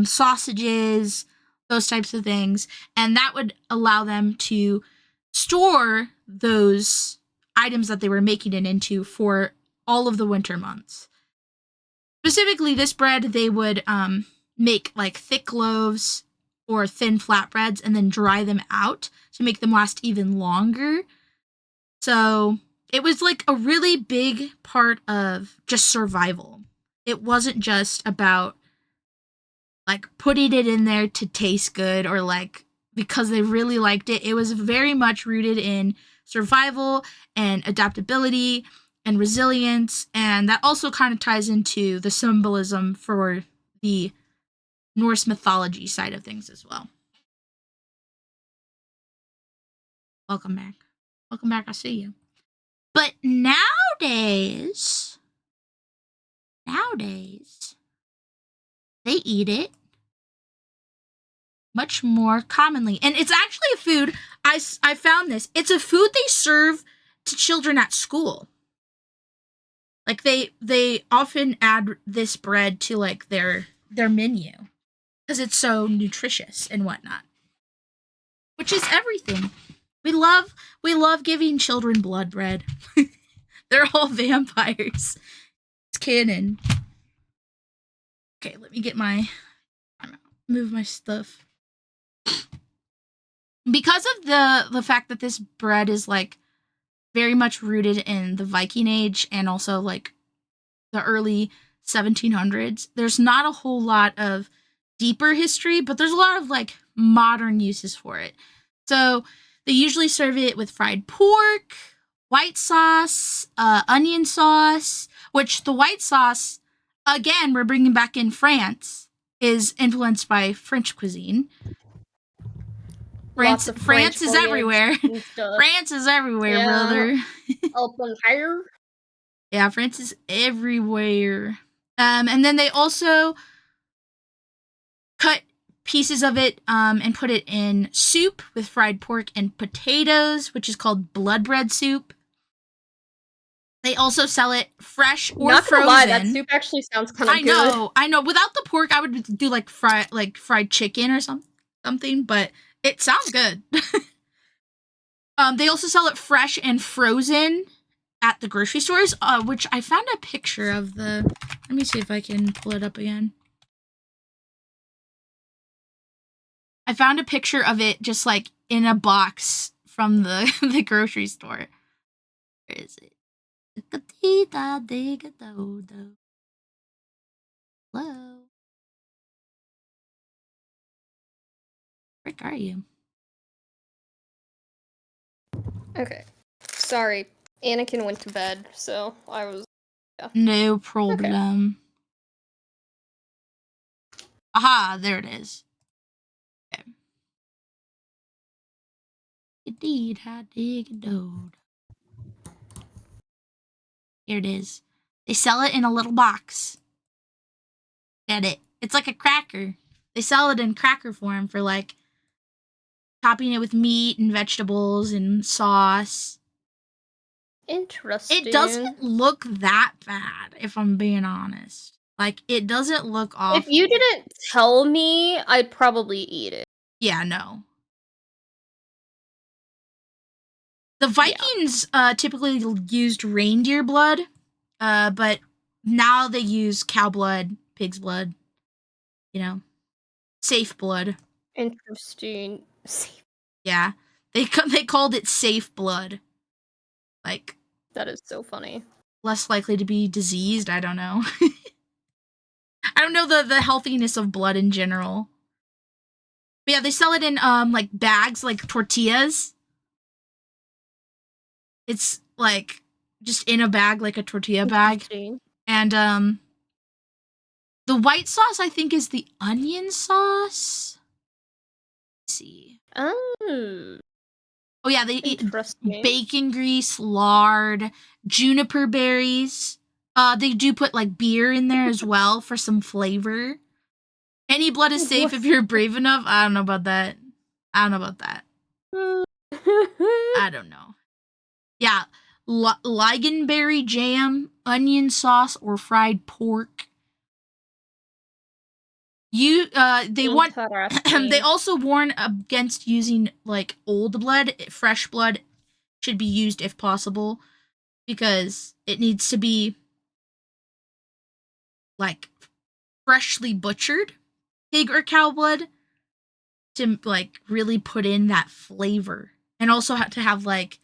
sausages, those types of things. And that would allow them to store those items that they were making it into for all of the winter months. Specifically, this bread, they would make like thick loaves or thin flatbreads and then dry them out to make them last even longer. So it was like a really big part of just survival. It wasn't just about like putting it in there to taste good or like because they really liked it. It was very much rooted in survival and adaptability and resilience. And that also kind of ties into the symbolism for the Norse mythology side of things as well. Welcome back. I see you. But nowadays, they eat it much more commonly. And it's actually a food, I found this, it's a food they serve to children at school. Like, they often add this bread to, like, their menu. Because it's so nutritious and whatnot. Which is everything. We love giving children blood bread. They're all vampires. It's canon. Okay, let me get move my stuff. Because of the fact that this bread is, like, very much rooted in the Viking Age and also, like, the early 1700s, there's not a whole lot of deeper history, but there's a lot of, like, modern uses for it. So they usually serve it with fried pork, white sauce, onion sauce, which the white sauce, again, we're bringing back in France, is influenced by French cuisine. France is everywhere. France is everywhere, brother. Up on higher. Yeah, France is everywhere. And then they also cut pieces of it and put it in soup with fried pork and potatoes, which is called blood bread soup. They also sell it fresh or Not frozen. Not gonna lie, that soup actually sounds kind of good. I know. Without the pork, I would do like fried chicken or something, but it sounds good. They also sell it fresh and frozen at the grocery stores, which I found a picture of the... Let me see if I can pull it up again. I found a picture of it just, like, in a box from the grocery store. Where is it? Hello? Where are you? Okay. Sorry. Anakin went to bed, so I was... Yeah. No problem. Okay. Aha, there it is. Okay. Indeed, I dig a dode. Here it is. They sell it in a little box. Get it? It's like a cracker. They sell it in cracker form for, like, topping it with meat and vegetables and sauce. Interesting. It doesn't look that bad, if I'm being honest. Like, it doesn't look awful. If you didn't tell me, I'd probably eat it. Yeah, no. The Vikings typically used reindeer blood, but now they use cow blood, pig's blood, you know, safe blood. Interesting. Yeah, they called it safe blood. Like, that is so funny. Less likely to be diseased, I don't know. I don't know the healthiness of blood in general. But yeah, they sell it in like bags, like tortillas. It's like just in a bag, like a tortilla bag. And the white sauce, I think, is the onion sauce. Let's see. Oh yeah, they eat bacon grease, lard, juniper berries. They do put like beer in there as well for some flavor. Any blood is safe if you're brave enough. I don't know about that. I don't know. Yeah, ligonberry jam, onion sauce, or fried pork. They also warn against using like old blood. Fresh blood should be used if possible because it needs to be like freshly butchered pig or cow blood to like really put in that flavor and also have to have like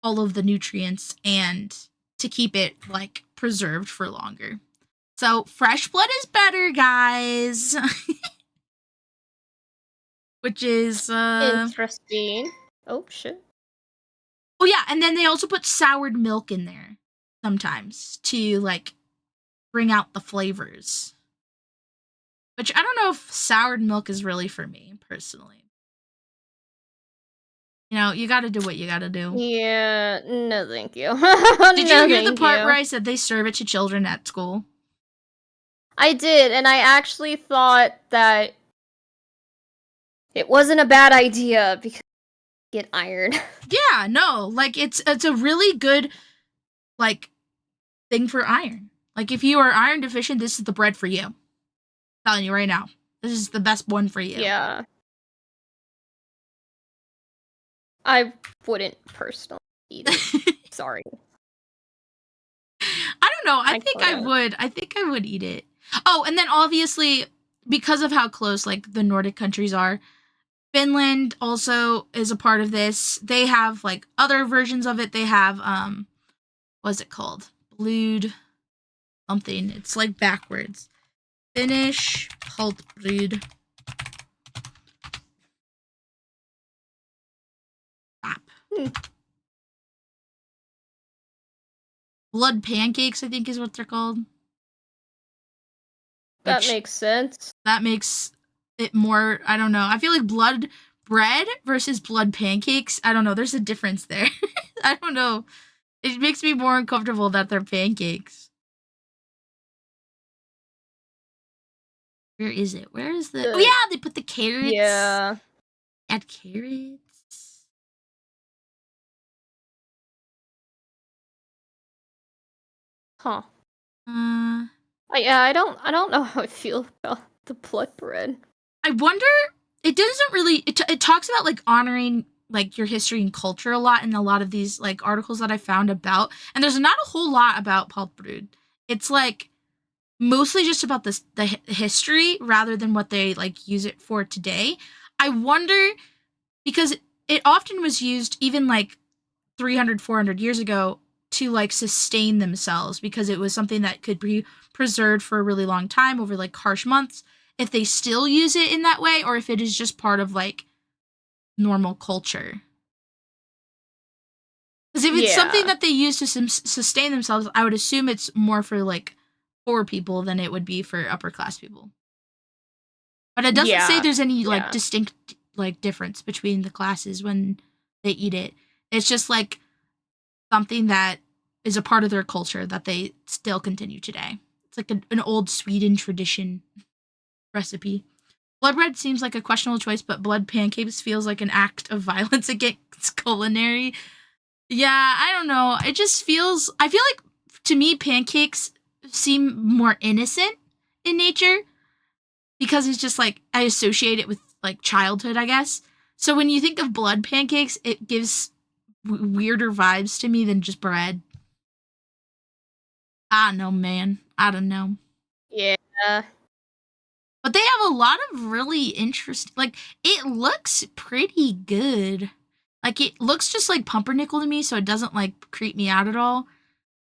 all of the nutrients and to keep it like preserved for longer. So fresh blood is better, guys. Which is interesting. Oh shit. Oh yeah, and then they also put soured milk in there sometimes to like bring out the flavors. Which I don't know if soured milk is really for me personally. You know, you gotta do what you gotta do. Yeah, no thank you. Did you hear the part where I said they serve it to children at school? I did, and I actually thought that it wasn't a bad idea because you get iron. Yeah, no, like it's a really good like thing for iron. Like if you are iron deficient, this is the bread for you. I'm telling you right now. This is the best one for you. Yeah. I wouldn't personally eat it. Sorry. I don't know. I think I would. I think I would eat it. Oh, and then obviously, because of how close like the Nordic countries are, Finland also is a part of this. They have like other versions of it. They have what's it called? Blood something. It's like backwards. Finnish pultbrud. Blood pancakes, I think is what they're called. That makes sense. That makes it more, I don't know. I feel like blood bread versus blood pancakes. I don't know. There's a difference there. I don't know. It makes me more uncomfortable that they're pancakes. Where is it? Where is the... Oh, yeah, they put the carrots. Yeah. Add carrots. Huh. Yeah, I don't know how I feel about the blood bread. I wonder... It doesn't really... It talks about, like, honoring, like, your history and culture a lot in a lot of these, like, articles that I found about. And there's not a whole lot about pultbrud. It's, like... mostly just about the history rather than what they like use it for today. I wonder, because it often was used even like 300, 400 years ago to like sustain themselves, because it was something that could be preserved for a really long time over like harsh months, if they still use it in that way or if it is just part of like normal culture. Because if it's something that they use to sustain themselves, I would assume it's more for like poor people than it would be for upper class people. But it doesn't say there's any like distinct like difference between the classes when they eat it. It's just like something that is a part of their culture that they still continue today. It's like an old Sweden tradition recipe. Blood bread seems like a questionable choice, but blood pancakes feels like an act of violence against culinary. Yeah, I don't know. It just feels... I feel like, to me, pancakes seem more innocent in nature, because it's just, like, I associate it with, like, childhood, I guess. So when you think of blood pancakes, it gives weirder vibes to me than just bread. I don't know, man. I don't know. Yeah. But they have a lot of really interesting... like, it looks pretty good. Like, it looks just like pumpernickel to me, so it doesn't, like, creep me out at all.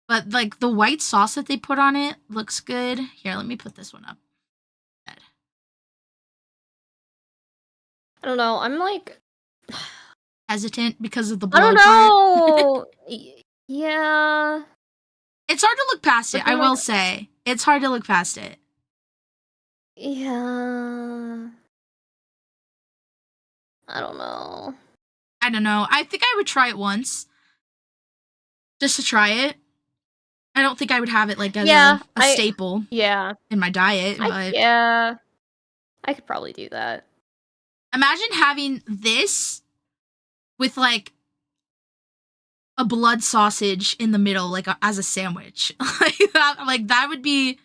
But, like, the white sauce that they put on it looks good. Here, let me put this one up. I don't know. I'm, like... hesitant because of the blood I don't know! Yeah. It's hard to look past it, I will say. It's hard to look past it. Yeah. I don't know. I don't know. I think I would try it once. Just to try it. I don't think I would have it like as a staple in my diet, but yeah. I could probably do that. Imagine having this with like a blood sausage in the middle, like as a sandwich. like that would be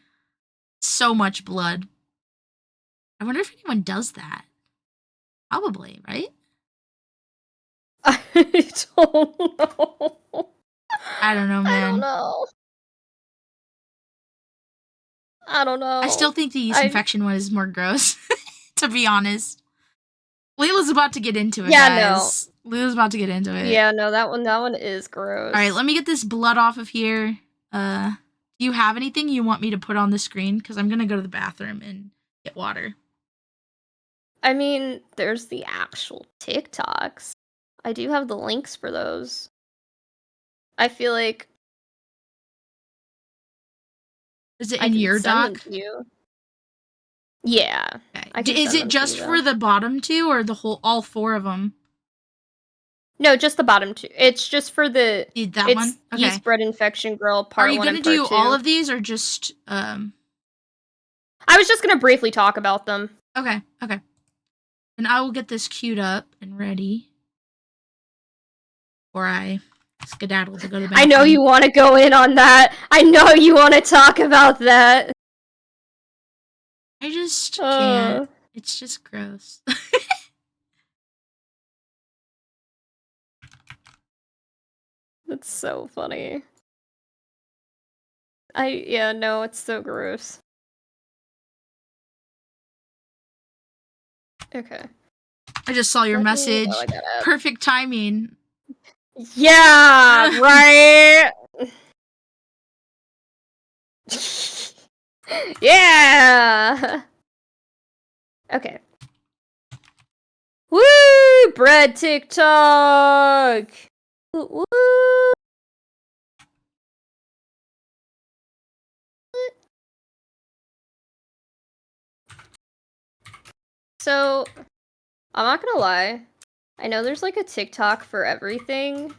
so much blood. I wonder if anyone does that. Probably, right? I don't know. I don't know, man. I don't know. I don't know. I still think the yeast infection one is more gross, to be honest. Lila's about to get into it, guys. No. Lila's about to get into it. Yeah, no, that one is gross. All right, let me get this blood off of here. Do you have anything you want me to put on the screen? Because I'm going to go to the bathroom and get water. I mean, there's the actual TikToks. I do have the links for those. I feel like... Is it in your doc? Yeah. Okay. Is it just for the bottom two or the whole, all four of them? No, just the bottom two. It's just for the one. Okay. Yeast bread infection girl part 1 and part 2. Are you gonna do all of these or just I was just gonna briefly talk about them. Okay. And I will get this queued up and ready. Before I skedaddle to go to the bathroom. I know you want to go in on that. I know you want to talk about that. I just can't. It's just gross. That's so funny. Yeah, no, it's so gross. Okay. I just saw your message. Perfect timing. Yeah, right? Yeah! Okay. Woo! Bread TikTok! Woo! So, I'm not gonna lie. I know there's like a TikTok for everything.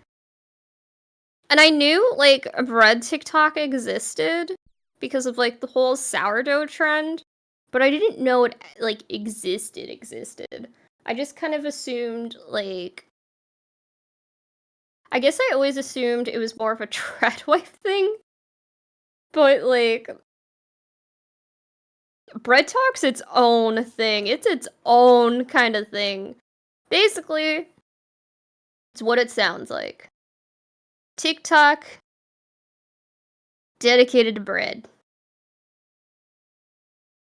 And I knew like a bread TikTok existed because of like the whole sourdough trend, but I didn't know it like existed. I just kind of assumed like I guess I always assumed it was more of a Treadwife thing. But like Bread Talk's its own thing. It's its own kind of thing. Basically, it's what it sounds like. TikTok dedicated to bread.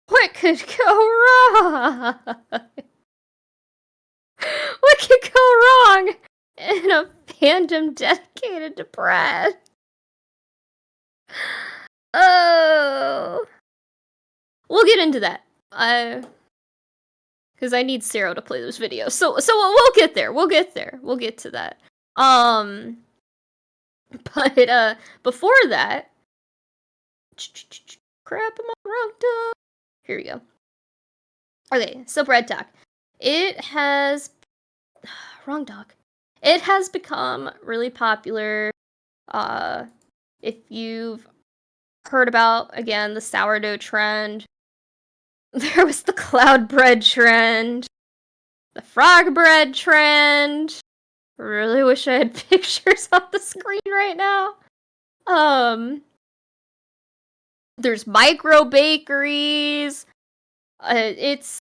What could go wrong? What could go wrong in a fandom dedicated to bread? Oh. We'll get into that. Because I need Sero to play those videos. So we'll get there. We'll get to that. But before that, crap, I'm on the wrong dog. Here we go. Okay, so Bread Talk. It has wrong dog. It has become really popular. If you've heard about again the sourdough trend, there was the cloud bread trend, the frog bread trend. Really wish I had pictures on the screen right now. There's micro bakeries. It's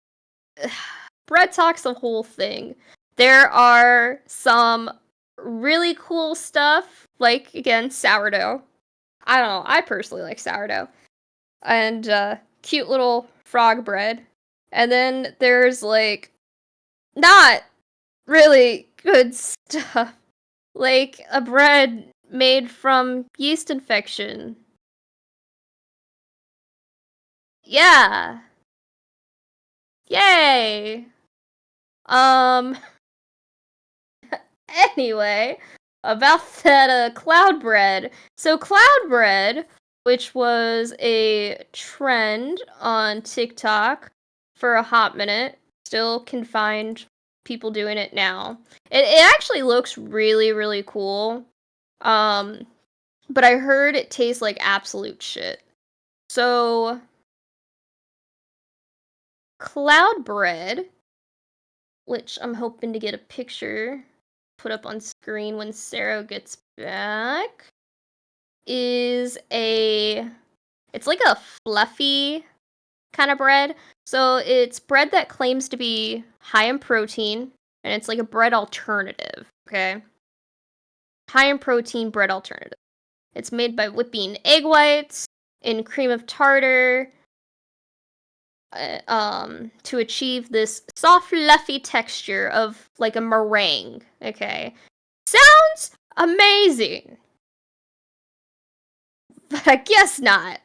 Bread Talk's a whole thing. There are some really cool stuff, like again sourdough. I don't know. I personally like sourdough, and cute little frog bread. And then there's like not really good stuff, like a bread made from yeast infection. Yeah. Yay. Anyway, about that cloud bread. So cloud bread, which was a trend on TikTok for a hot minute, still can find people doing it now. It actually looks really, really cool. But I heard it tastes like absolute shit. So cloud bread, which I'm hoping to get a picture put up on screen when Sero gets back, it's like a fluffy kind of bread. So it's bread that claims to be high in protein, and it's like a bread alternative, okay? High in protein bread alternative. It's made by whipping egg whites in cream of tartar, to achieve this soft, fluffy texture of like a meringue. Okay, sounds amazing, but I guess not.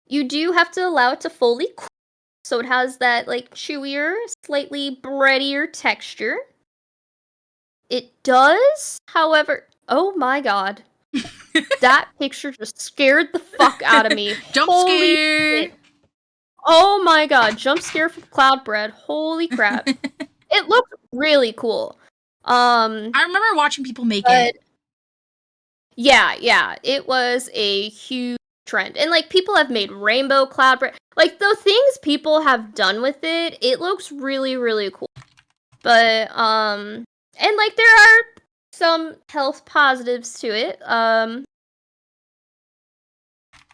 You do have to allow it to fully cool, so it has that like chewier, slightly breadier texture. It does, however, oh my god. That picture just scared the fuck out of me. Jump scare! Oh my god, jump scare for cloud bread. Holy crap. It looked really cool. I remember watching people make it. Yeah, it was a huge trend. And, like, people have made rainbow cloud bread. Like, the things people have done with it, it looks really, really cool. But, and, like, there are some health positives to it.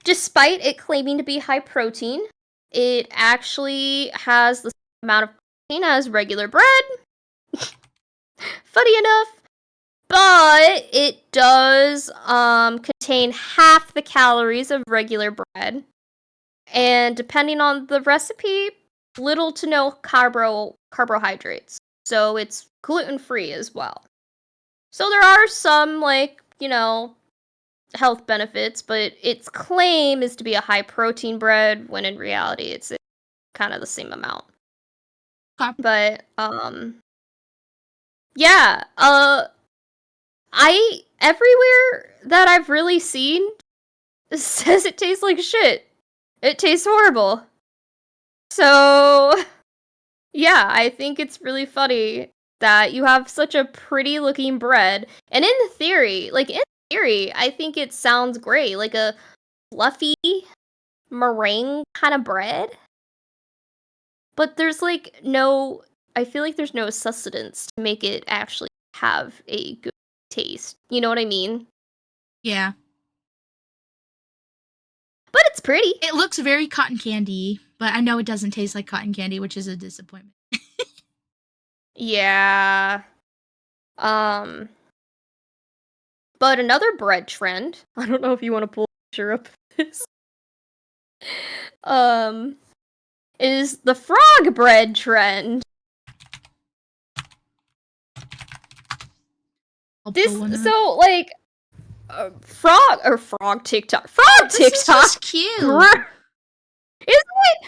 Despite it claiming to be high protein, it actually has the same amount of protein as regular bread. Funny enough. But it does contain half the calories of regular bread. And depending on the recipe, little to no carbohydrates. So it's gluten-free as well. So there are some, like, health benefits, but its claim is to be a high-protein bread, when in reality it's kind of the same amount. Okay. But, yeah, everywhere that I've really seen says it tastes like shit. It tastes horrible. So, yeah, I think it's really funny that you have such a pretty looking bread. And in theory, I think it sounds great. Like a fluffy meringue kind of bread. But there's I feel like there's no sustenance to make it actually have a good taste. You know what I mean? Yeah. But it's pretty. It looks very cotton candy, but I know it doesn't taste like cotton candy, which is a disappointment. Yeah. But another bread trend, I don't know if you want to pull a picture up of this, is the frog bread trend. Frog TikTok. Frog TikTok! This is just cute! Isn't it?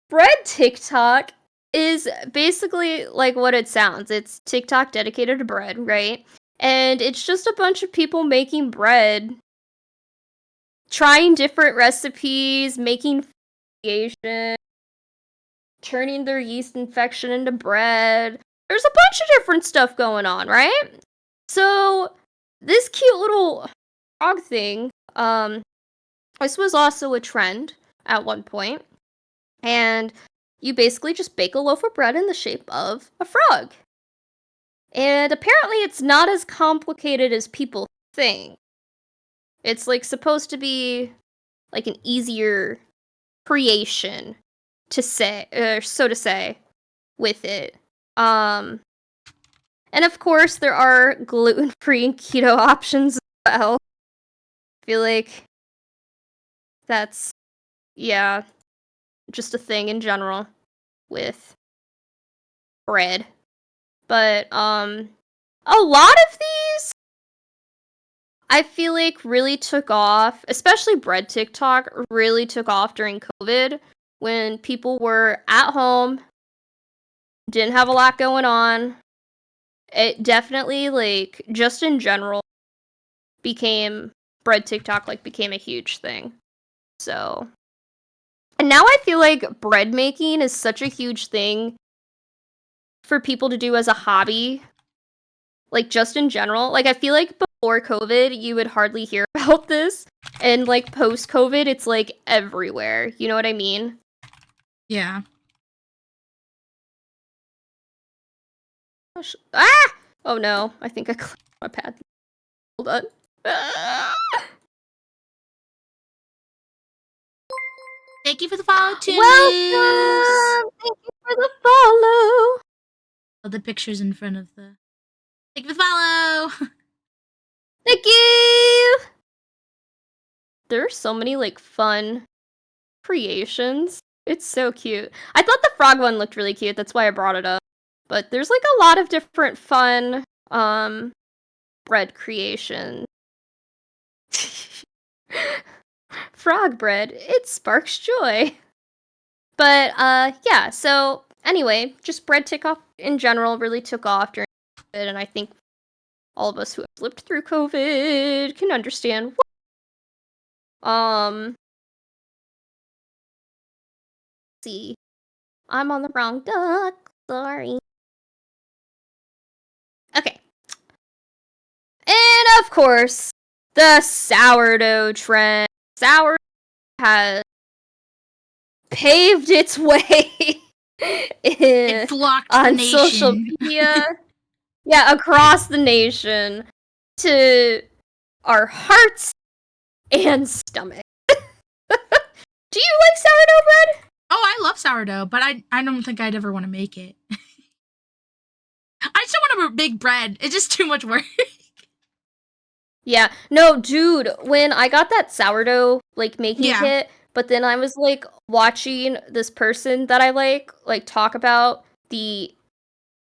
Bread TikTok is basically like what it sounds. It's TikTok dedicated to bread, right? And it's just a bunch of people making bread, trying different recipes, making variation, turning their yeast infection into bread. There's a bunch of different stuff going on, right? So, this cute little frog thing, this was also a trend at one point. And you basically just bake a loaf of bread in the shape of a frog. And apparently it's not as complicated as people think. It's like supposed to be like an easier creation to say, so to say, with it. And of course there are gluten-free and keto options as well. I feel like that's, yeah, just a thing in general with bread. But, a lot of these, I feel like really took off, especially bread TikTok, really took off during COVID, when people were at home, didn't have a lot going on. It definitely, like, just in general, bread TikTok, like, became a huge thing. So, and now I feel like bread making is such a huge thing for people to do as a hobby. Like, just in general. Like, I feel like before COVID, you would hardly hear about this. And, like, post-COVID, it's, like, everywhere. You know what I mean? Yeah. Ah! Oh, no. I think I clicked my pad. Hold on. Ah! Thank you for the follow, Toon Welcome! Thank you for the follow! Oh, the picture's in front of the... Thank you for the follow! Thank you! There are so many, like, fun creations. It's so cute. I thought the frog one looked really cute, that's why I brought it up. But there's, like, a lot of different fun, bread creations. Frog bread, it sparks joy. But, yeah, so, anyway, just bread TikTok in general really took off during COVID, and I think all of us who have lived through COVID can understand why. See. I'm on the wrong duck. Sorry. Okay. And, of course, the sourdough trend. Sourdough has paved its way It flocked the on nation. social media. Yeah, across the nation to our hearts and stomach. Do you like sourdough bread? Oh, I love sourdough, but I don't think I'd ever want to make it. I still want to bake bread. It's just too much work. Yeah. No, dude, when I got that sourdough, making kit, but then I was, watching this person that I like talk about the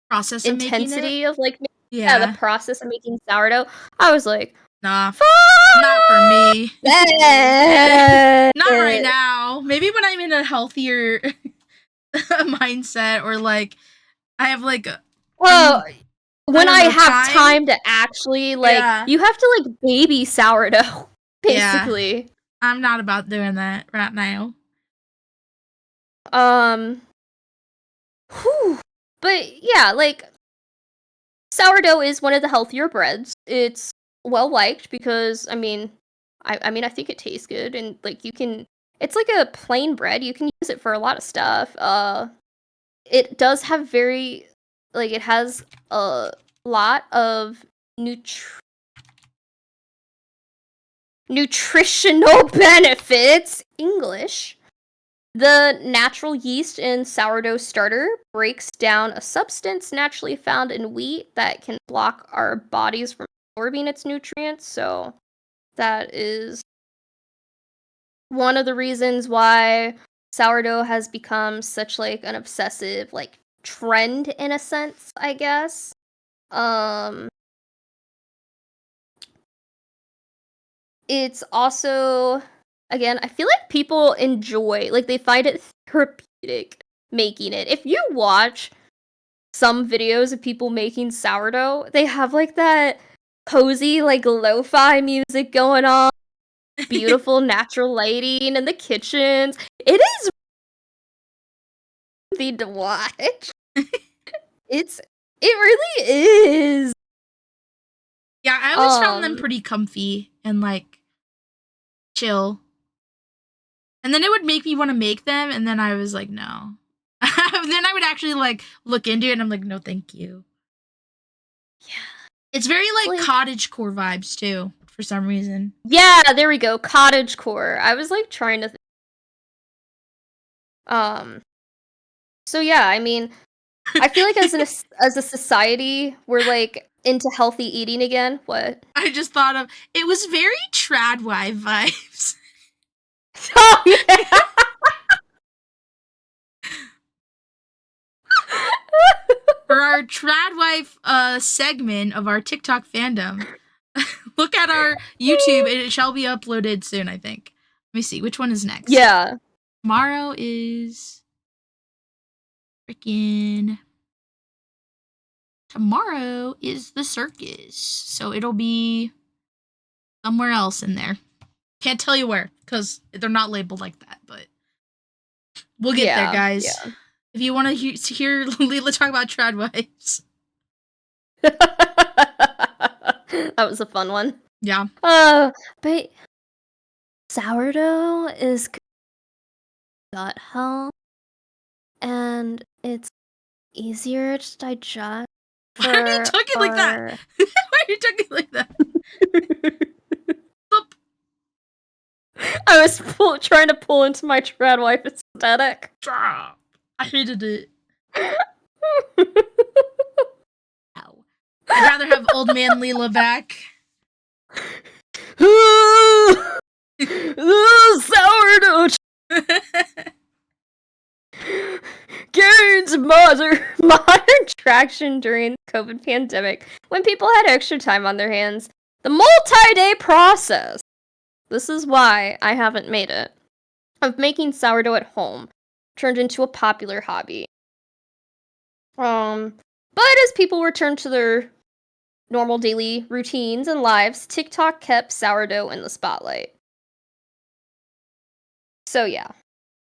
process intensity of, the process of making sourdough, I was like, nah, not for me. Not right now. Maybe when I'm in a healthier mindset, or, I have, well, when I have time to actually, you have to, baby sourdough, basically. Yeah. I'm not about doing that right now. Whew. But, yeah, sourdough is one of the healthier breads. It's well-liked because, I mean, I think it tastes good, and, you can... It's like a plain bread. You can use it for a lot of stuff. It does have very... it has a lot of nutritional benefits. English. The natural yeast in sourdough starter breaks down a substance naturally found in wheat that can block our bodies from absorbing its nutrients. So that is one of the reasons why sourdough has become such an obsessive trend, in a sense, I guess. It's also, again, I feel like people enjoy, they find it therapeutic making it. If you watch some videos of people making sourdough, they have that cozy lo-fi music going on, beautiful natural lighting in the kitchens. It is something to watch. It really is. Yeah, I always found them pretty comfy and chill. And then it would make me want to make them, and then I was like, no. Then I would actually look into it, and I'm like, no, thank you. Yeah. It's very cottagecore vibes too, for some reason. Yeah, there we go. Cottagecore. I was trying to so yeah, I mean, I feel like as a society, we're into healthy eating again. What? I just thought of it was very tradwife vibes. Oh, yeah. For our tradwife segment of our TikTok fandom, look at our YouTube. It shall be uploaded soon, I think. Let me see. Which one is next? Yeah. Tomorrow is Tomorrow is the circus. So it'll be somewhere else in there. Can't tell you where, because they're not labeled like that, but we'll get there, guys. Yeah. If you want to hear Lila talk about tradwives. That was a fun one. Yeah. But sourdough is gut health, and it's easier to digest. Why are you talking like that? Why are you talking like that? I was trying to pull into my tradwife aesthetic. I hated it. Ow. I'd rather have old man Lila back. Sourdough gains modern traction during the COVID pandemic when people had extra time on their hands. The multi-day process. This is why I haven't made it. Of making sourdough at home turned into a popular hobby. But as people returned to their normal daily routines and lives, TikTok kept sourdough in the spotlight. So yeah,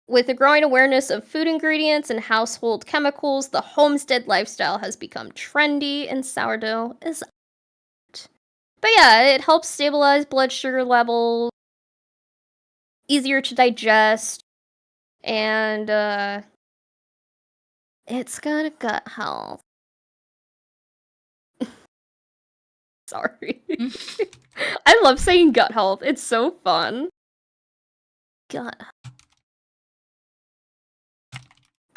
with a growing awareness of food ingredients and household chemicals, the homestead lifestyle has become trendy, and sourdough is out. But yeah, it helps stabilize blood sugar levels, easier to digest, and it's got a gut health. Sorry. I love saying gut health. It's so fun. Gut.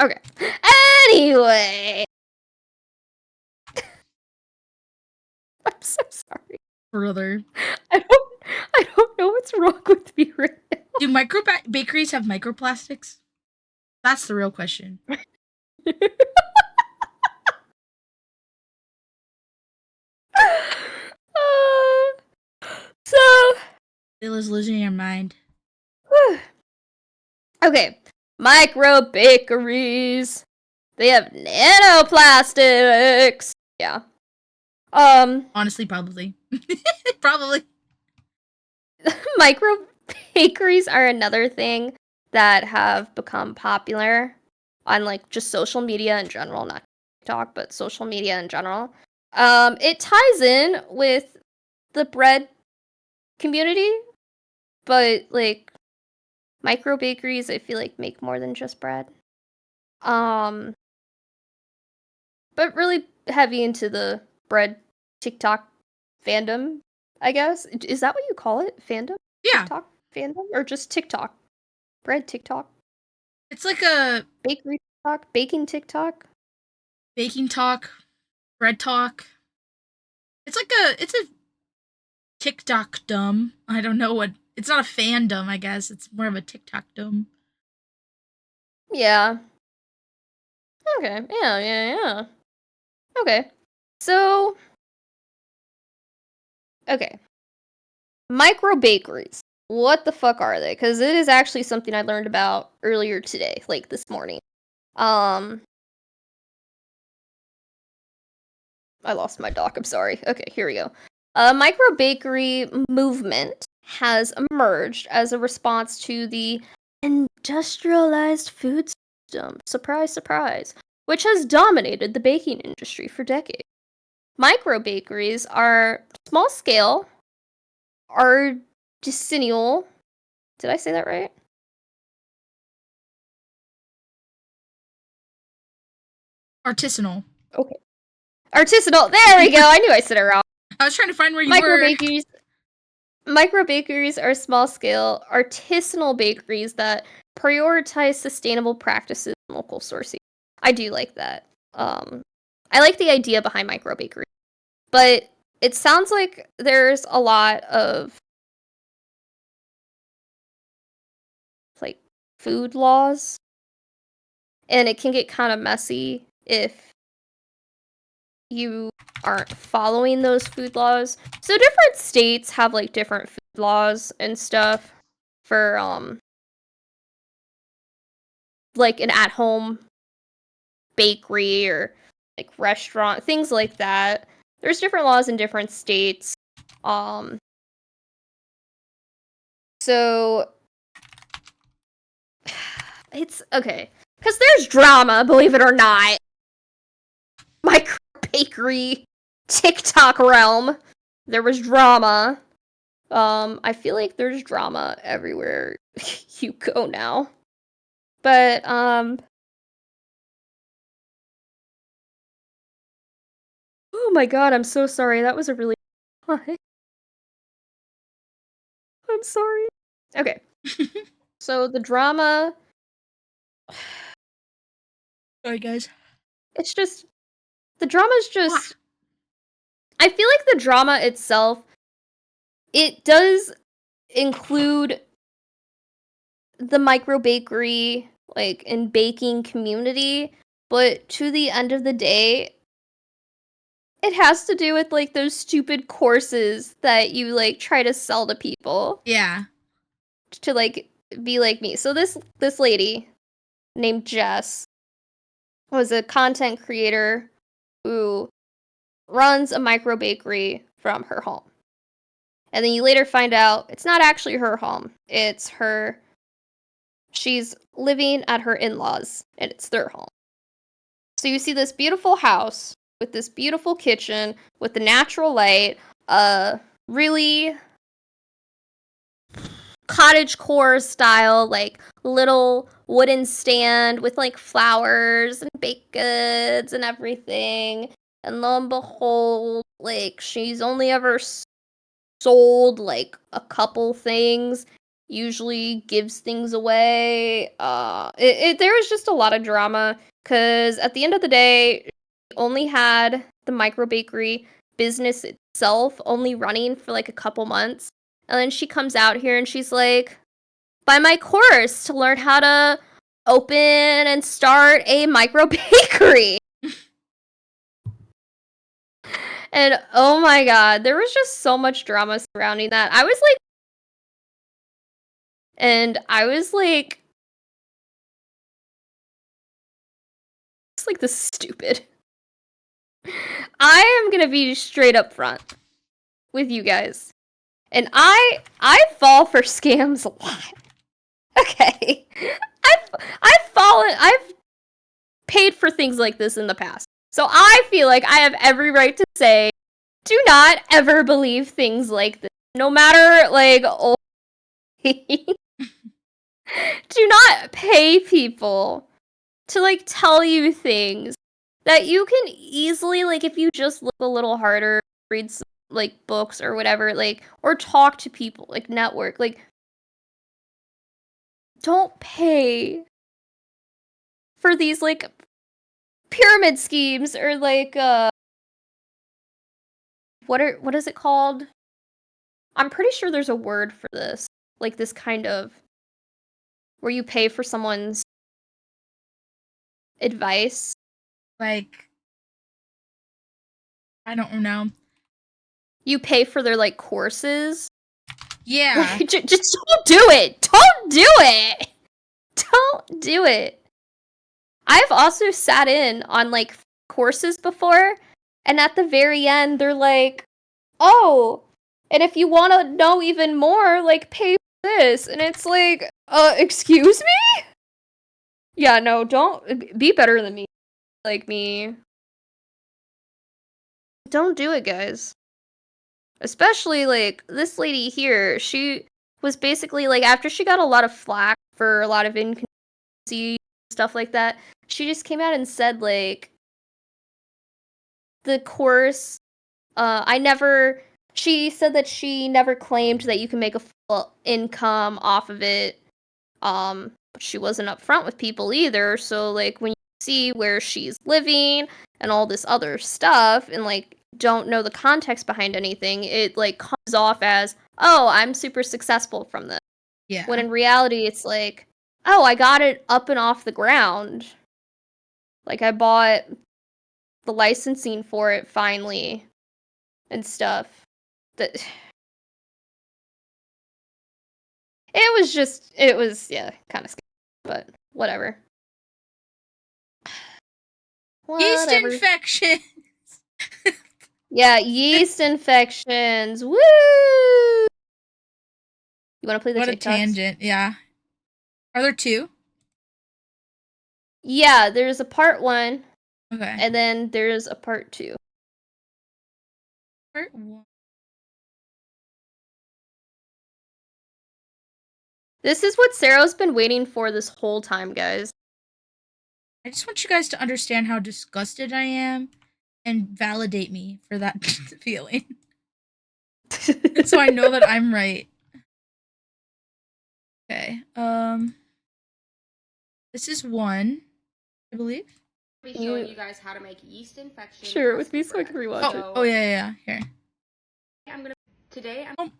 Okay. Anyway. I'm so sorry. Brother. I don't know what's wrong with me right now. Do bakeries have microplastics? That's the real question. So Lila's losing her mind. Okay. Micro bakeries. They have nanoplastics. Yeah. Honestly, probably. Probably. Micro bakeries are another thing that have become popular on like just social media in general, not TikTok, but social media in general. It ties in with the bread community, but like micro bakeries, I feel like make more than just bread. But really heavy into the bread TikTok fandom, I guess. Is that what you call it? Fandom? Yeah. TikTok fandom? Or just TikTok? Bread TikTok? It's like a Bakery TikTok? Baking TikTok? baking talk, bread talk. It's a TikTok dumb. I don't know what. It's not a fandom, I guess. It's more of a TikTok dumb. Yeah. Okay. Yeah. Okay. So. Okay. Micro bakeries. What the fuck are they? Because it is actually something I learned about earlier today, like this morning. I lost my doc, I'm sorry. Okay, here we go. A micro bakery movement has emerged as a response to the industrialized food system, surprise, surprise, which has dominated the baking industry for decades. Micro bakeries are small scale, artisanal. Did I say that right? Artisanal. Okay. Artisanal. There we go. I knew I said it wrong. I was trying to find where you were. Micro bakeries are small scale, artisanal bakeries that prioritize sustainable practices and local sourcing. I do like that. I like the idea behind micro bakery, but it sounds like there's a lot of like food laws, and it can get kind of messy if you aren't following those food laws. So different states have like different food laws and stuff for like an at-home bakery or like restaurant, things like that. There's different laws in different states. So it's okay. Because there's drama, believe it or not. Micro bakery TikTok realm. There was drama. I feel like there's drama everywhere you go now. But, oh my god, I'm so sorry. That was a really I'm sorry. Okay. So the drama. Sorry, guys. It's just. The drama's just. I feel like the drama itself. It does include the micro bakery, like, and baking community, but to the end of the day, it has to do with, like, those stupid courses that you, like, try to sell to people. Yeah. To, like, be like me. So this lady named Jess was a content creator who runs a micro bakery from her home. And then you later find out it's not actually her home. It's her. She's living at her in-laws, and it's their home. So you see this beautiful house with this beautiful kitchen with the natural light, really cottagecore style, like little wooden stand with like flowers and baked goods and everything. And lo and behold, like she's only ever sold like a couple things, usually gives things away. There was just a lot of drama because at the end of the day, she only had the micro bakery business itself only running for like a couple months. And then she comes out here and she's like, buy my course to learn how to open and start a micro bakery. And oh my god, there was just so much drama surrounding that. I was like, it's like, this is stupid. I am gonna be straight up front with you guys. And I fall for scams a lot. Okay. I've paid for things like this in the past. So I feel like I have every right to say, do not ever believe things like this. No matter, like, do not pay people to, like, tell you things that you can easily, like, if you just look a little harder, read some, like, books or whatever, like, or talk to people, like, network, like, don't pay for these, like, pyramid schemes or, like, what is it called? I'm pretty sure there's a word for this, like, this kind of, where you pay for someone's advice. Like, I don't know. You pay for their, like, courses. Yeah. Like, just don't do it! Don't do it! Don't do it! I've also sat in on, like, courses before, and at the very end, they're like, oh, and if you want to know even more, like, pay for this. And it's like, excuse me? Yeah, no, don't be better than me. Like me. Don't do it, guys. Especially, like, this lady here, she was basically, like, after she got a lot of flack for a lot of inconsistency, stuff like that, she just came out and said, like, the course, she said that she never claimed that you can make a full income off of it, but she wasn't upfront with people either, so, like, when you see where she's living and all this other stuff, and, like, don't know the context behind anything, it, like, comes off as, oh, I'm super successful from this. Yeah. When in reality, it's like, oh, I got it up and off the ground. Like, I bought the licensing for it finally and stuff. That it was, yeah, kind of scary, but whatever. Yeast infections. Yeah, yeast infections. Woo! You want to play the TikToks? What a tangent. Yeah. Are there two? Yeah, there's a part 1. Okay. And then there's a part 2. Part 1. This is what Sero's been waiting for this whole time, guys. I just want you guys to understand how disgusted I am and validate me for that feeling. So I know that I'm right. Okay. This is 1, I believe. I'll be showing you guys how to make yeast infection. Share it with me so I can rewatch it. Oh yeah. Here. Today. Oh.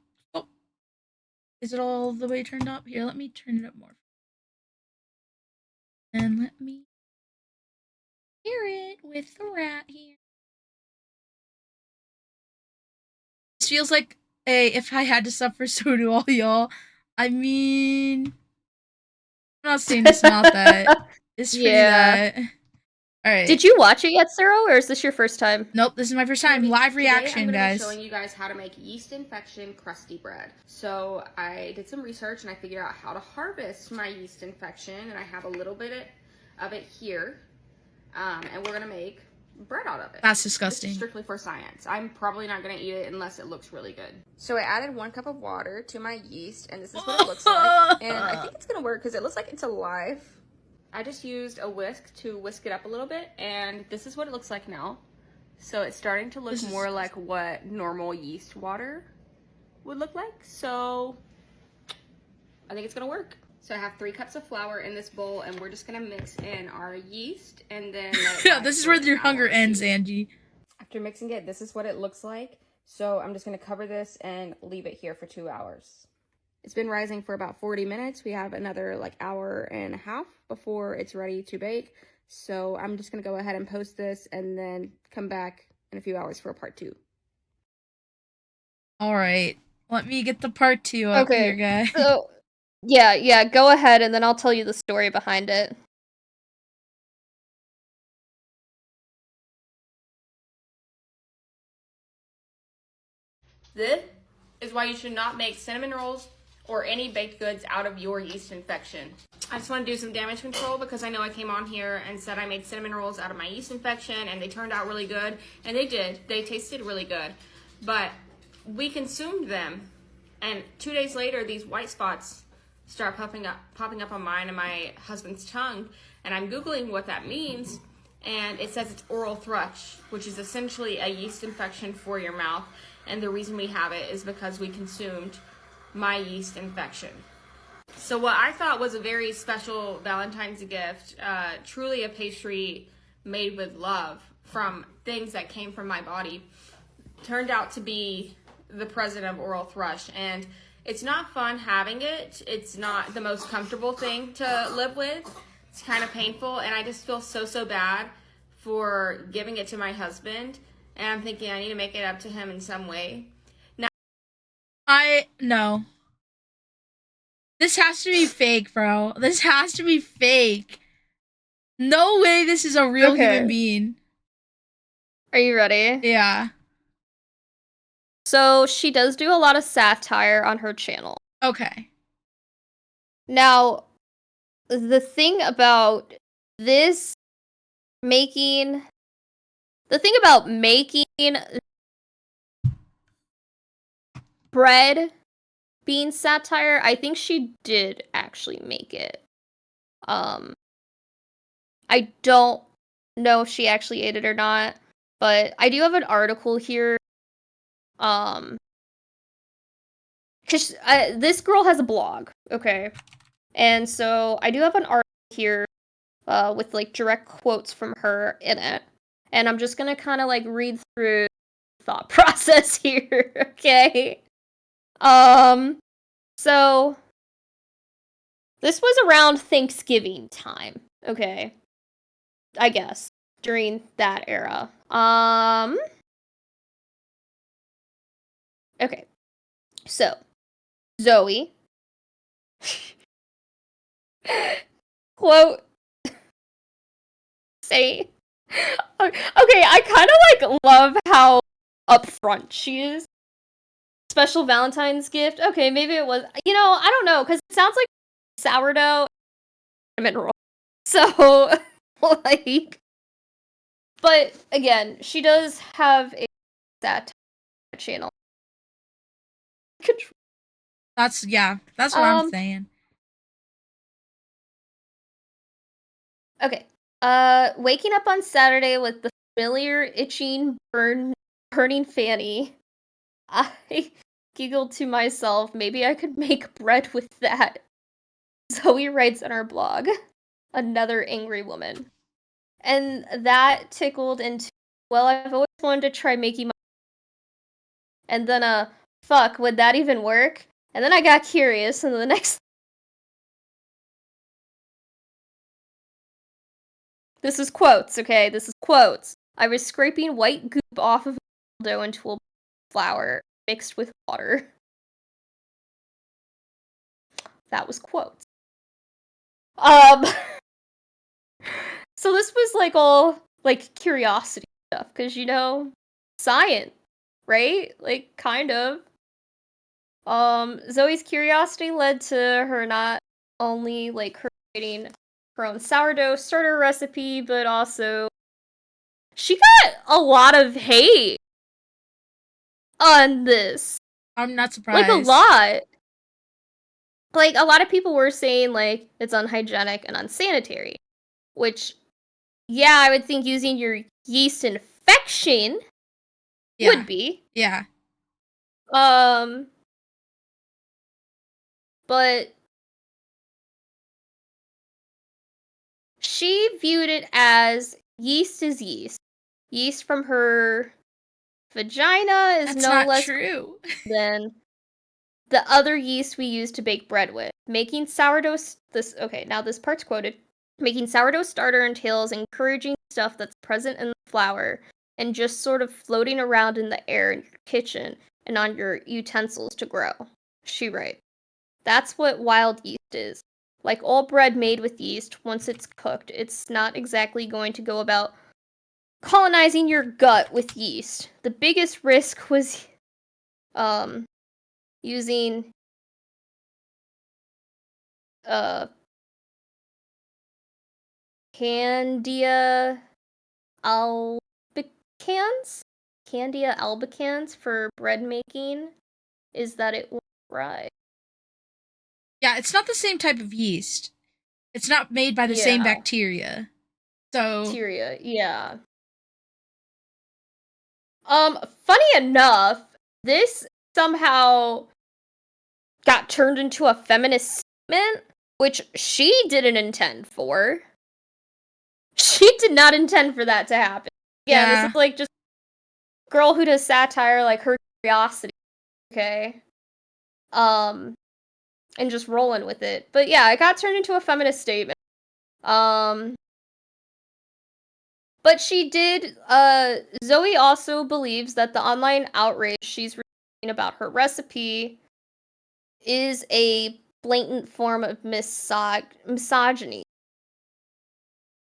Is it all the way turned up? Here, let me turn it up more. And let me hear it with the rat here. This feels like if I had to suffer, so do all y'all. I mean, I'm not saying it's not that. It's pretty that. Alright. Did you watch it yet, Sero, or is this your first time? Nope, this is my first time. Live reaction, today I'm guys. Be showing you guys how to make yeast infection crusty bread. So I did some research and I figured out how to harvest my yeast infection, and I have a little bit of it here. And we're gonna make bread out of it. That's disgusting. This is strictly for science. I'm probably not gonna eat it unless it looks really good. So I added 1 cup of water to my yeast, and this is what it looks like. And I think it's gonna work because it looks like it's alive. I just used a whisk to whisk it up a little bit, and this is what it looks like now. So it's starting to look more like what normal yeast water would look like. So I think it's gonna work. So I have 3 cups of flour in this bowl, and we're just gonna mix in our yeast, and then yeah, this is where your hunger ends, Angie. After mixing it, this is what it looks like. So I'm just gonna cover this and leave it here for 2 hours. It's been rising for about 40 minutes. We have another like hour and a half before it's ready to bake. So I'm just gonna go ahead and post this and then come back in a few hours for part 2. All right, let me get the part 2 up here, guys. So, yeah, go ahead, and then I'll tell you the story behind it. This is why you should not make cinnamon rolls or any baked goods out of your yeast infection. I just want to do some damage control because I know I came on here and said I made cinnamon rolls out of my yeast infection and they turned out really good, and they did. They tasted really good, but we consumed them, and 2 days later these white spots start popping up on mine and my husband's tongue, and I'm Googling what that means, and it says it's oral thrush, which is essentially a yeast infection for your mouth, and the reason we have it is because we consumed my yeast infection. So what I thought was a very special Valentine's gift, truly a pastry made with love from things that came from my body, turned out to be the present of oral thrush. And it's not fun having it. It's not the most comfortable thing to live with. It's kind of painful, and I just feel so bad for giving it to my husband. And I'm thinking I need to make it up to him in some way. No. This has to be fake, bro. This has to be fake. No way this is a real human being. Are you ready? Yeah. So she does do a lot of satire on her channel. Okay. Now, the thing about making bread being satire, I think she did actually make it. I don't know if she actually ate it or not, but I do have an article here. Because this girl has a blog, okay? And so I do have an article here with like direct quotes from her in it. And I'm just gonna kind of like read through the thought process here, okay? So this was around Thanksgiving time, okay? I guess during that era. Okay. So Zoe quote say okay, I kind of like love how upfront she is. Special Valentine's gift. Okay, maybe it was, I don't know, because it sounds like sourdough cinnamon roll. So like, but again, she does have a satire channel. That's what I'm saying. Okay. Waking up on Saturday with the familiar itching, burning fanny. I giggled to myself, maybe I could make bread with that. Zoe writes on our blog, another angry woman. And that tickled into, well, I've always wanted to try making my... And then, fuck, would that even work? And then I got curious, and the next... This is quotes, okay? This is quotes. I was scraping white goop off of dough into a flour mixed with water. That was quotes. So this was like all like curiosity stuff, because science, right? Like kind of. Zoe's curiosity led to her not only like creating her own sourdough starter recipe, but also she got a lot of hate on this. I'm not surprised. Like, a lot. Like, a lot of people were saying, like, it's unhygienic and unsanitary. Which, yeah, I would think using your yeast infection would be. Yeah. But she viewed it as yeast is yeast. Yeast from her vagina is no less true than the other yeast we use to bake bread with. Making sourdough now this part's quoted. Making sourdough starter entails encouraging stuff that's present in the flour and just sort of floating around in the air in your kitchen and on your utensils to grow. She writes. That's what wild yeast is. Like all bread made with yeast, once it's cooked, it's not exactly going to go about colonizing your gut with yeast. The biggest risk was using Candia albicans? Candia albicans for bread making is that it won't rise. Yeah, it's not the same type of yeast. It's not made by the same bacteria. So bacteria, yeah. Funny enough, this somehow got turned into a feminist statement, which she didn't intend for. She did not intend for that to happen. Yeah, this is like just a girl who does satire, like her curiosity, okay? And just rolling with it. But yeah, it got turned into a feminist statement. But she did, Zoe also believes that the online outrage she's receiving about her recipe is a blatant form of misogyny.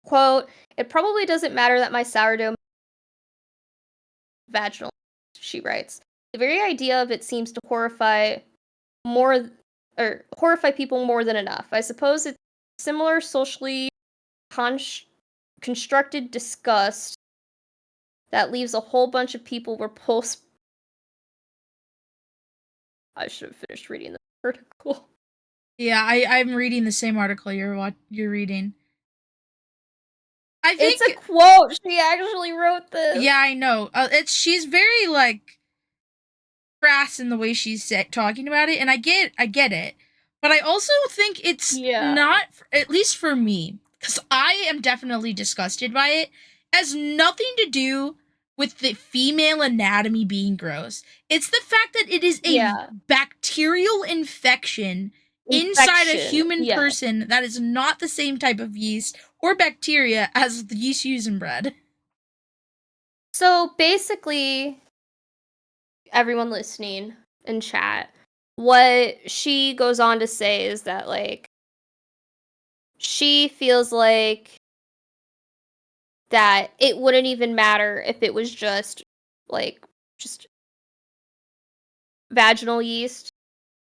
Quote, it probably doesn't matter that my sourdough vaginal, she writes. The very idea of it seems to horrify people more than enough. I suppose it's similar socially constructed disgust that leaves a whole bunch of people repulsed. I should have finished reading the article. Yeah, I'm reading the same article you're reading. I think it's a quote. She actually wrote this. Yeah, I know. She's very like crass in the way she's talking about it, and I get it. But I also think it's not, at least for me, because I am definitely disgusted by it, has nothing to do with the female anatomy being gross. It's the fact that it is a bacterial infection inside a human person that is not the same type of yeast or bacteria as the yeast used in bread. So basically, everyone listening in chat, what she goes on to say is that, like, she feels like that it wouldn't even matter if it was just vaginal yeast,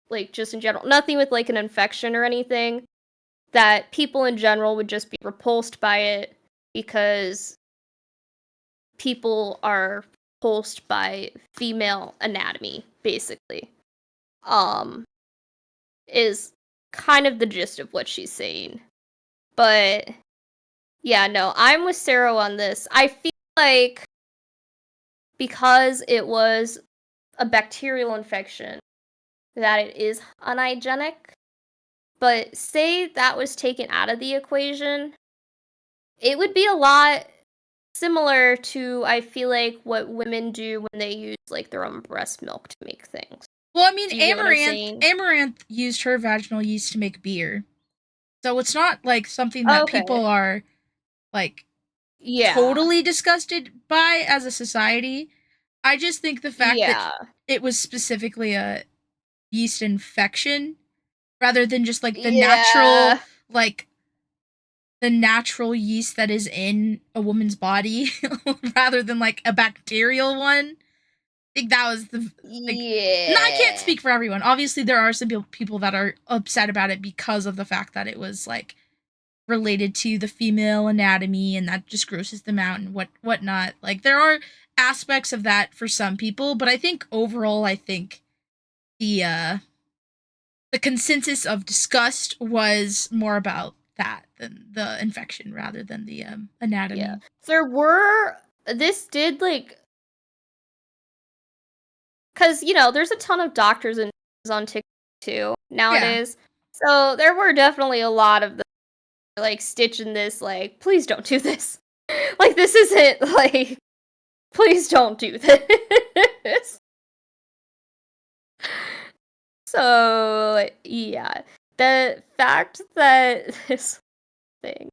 like, just in general. Nothing with, like, an infection or anything. That people in general would just be repulsed by it because people are repulsed by female anatomy, basically. Is kind of the gist of what she's saying. But yeah, no, I'm with Sero on this. I feel like because it was a bacterial infection, that it is unhygienic. But say that was taken out of the equation, it would be a lot similar to, I feel like, what women do when they use, like, their own breast milk to make things. Well, I mean, Amaranth used her vaginal yeast to make beer. So it's not, like, something that people are, like, totally disgusted by as a society. I just think the fact that it was specifically a yeast infection rather than just, like, the natural yeast that is in a woman's body rather than, like, a bacterial one. I think that was the I can't speak for everyone. Obviously, there are some people that are upset about it because of the fact that it was, like, related to the female anatomy, and that just grosses them out and whatnot. Like, there are aspects of that for some people, but I think overall, I think the consensus of disgust was more about that than the infection rather than the anatomy. Yeah. This did, like, because, there's a ton of doctors and on TikTok too nowadays. Yeah. So there were definitely a lot of them, like, stitching this, like, please don't do this. Like, this isn't, like, please don't do this. So, yeah. The fact that this thing.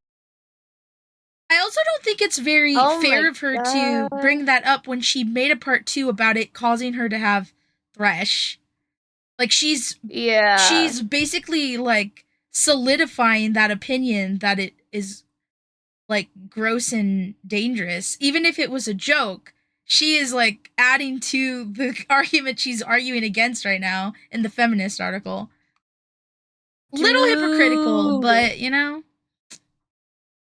I also don't think it's very fair of her to bring that up when she made a part 2 about it causing her to have thresh. Like, she's basically, like, solidifying that opinion that it is, like, gross and dangerous. Even if it was a joke, she is, like, adding to the argument she's arguing against right now in the feminist article. Dude. Little hypocritical, but,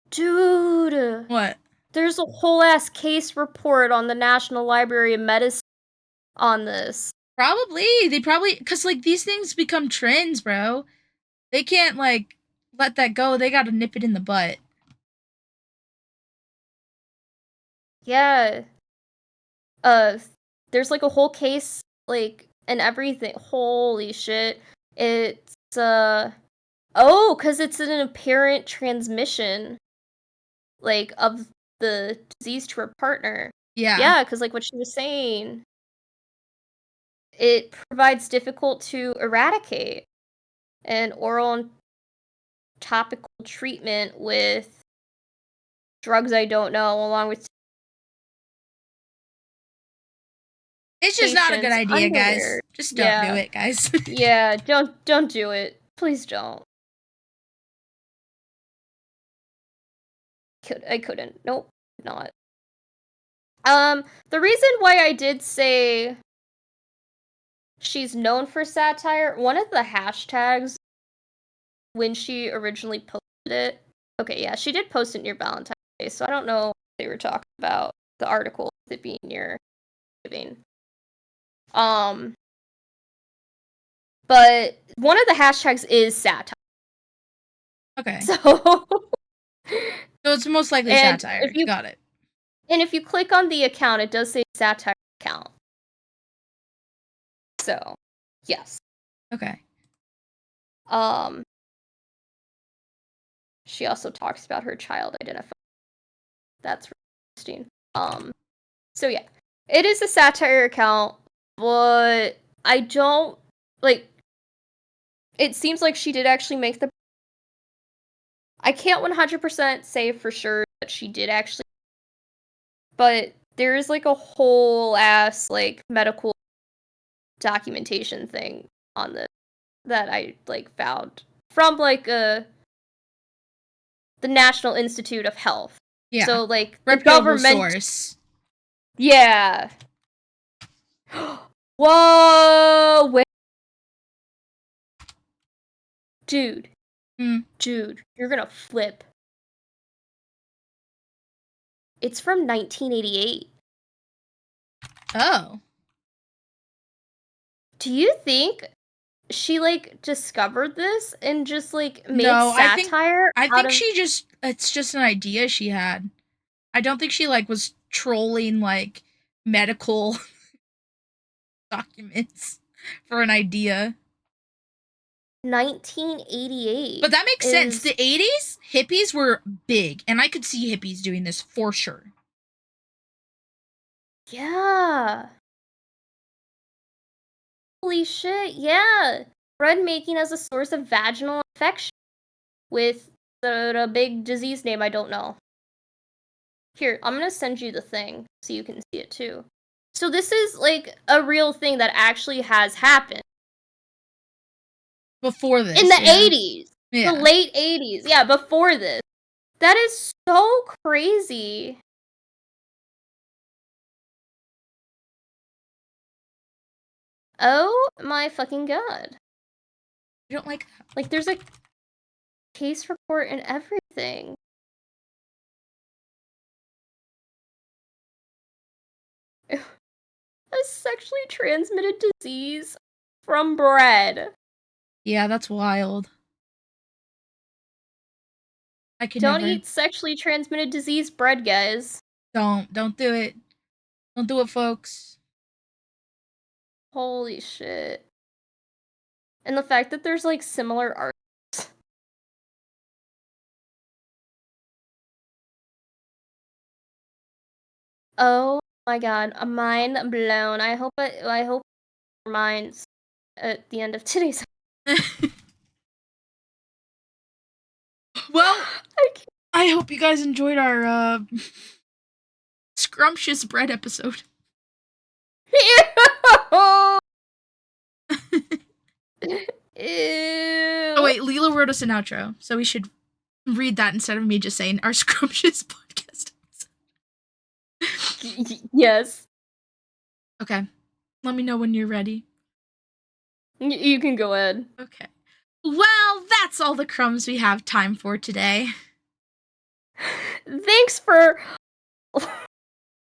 Dude. What? There's a whole ass case report on the National Library of Medicine on this. Probably. Because, like, these things become trends, bro. They can't, like, let that go. They gotta nip it in the butt. Yeah. There's, like, a whole case, like, and everything. Holy shit. It's, because it's an apparent transmission, like, of the disease to her partner. Yeah, because, like, what she was saying, it provides difficult to eradicate an oral and topical treatment with drugs I don't know, along with it's just not a good idea, guys. Just don't do it, guys. Yeah, don't do it. Please don't. I couldn't. Nope, not. The reason why I did say she's known for satire, one of the hashtags when she originally posted it. Okay, yeah, she did post it near Valentine's Day, so I don't know if they were talking about the article with it being near Thanksgiving. But one of the hashtags is satire. Okay. So it's most likely satire. Got it. And if you click on the account, it does say satire account. So, yes. Okay. She also talks about her child identifier. That's interesting. So yeah. It is a satire account, but I don't, like, it seems like she did actually make the... I can't 100% say for sure that she did actually, but there is, like, a whole ass, like, medical documentation thing on this that I, like, found from, like, the National Institute of Health. Yeah. So, like, the government source. Yeah. Whoa! Wait. Dude. Dude, you're gonna flip. It's from 1988. Oh. Do you think she, like, discovered this and just, like, made satire? I think she just, it's just an idea she had. I don't think she, like, was trolling, like, medical documents for an idea. 1988. But that makes sense. The 80s, hippies were big, and I could see hippies doing this for sure. Yeah. Holy shit, yeah. Bread making as a source of vaginal infection with the big disease name I don't know. Here, I'm gonna send you the thing so you can see it too. So this is, like, a real thing that actually has happened. Before this. In the 80s. Yeah. The late 80s. Yeah, before this. That is so crazy. Oh my fucking god. I don't like that. Like, there's a... case report and everything. A sexually transmitted disease from bread. Yeah, that's wild. I could Don't never. eat sexually transmitted disease bread, guys. Don't do it. Don't do it, folks. Holy shit. And the fact that there's like similar art. Oh my god, a mind blown. I hope minds at the end of today's. Well, I hope you guys enjoyed our scrumptious bread episode. Ew. Oh wait, Lila wrote us an outro, so we should read that instead of me just saying our scrumptious podcast episode. Yes. Okay. Let me know when you're ready. You can go ahead. Okay. Well, that's all the crumbs we have time for today. Thanks for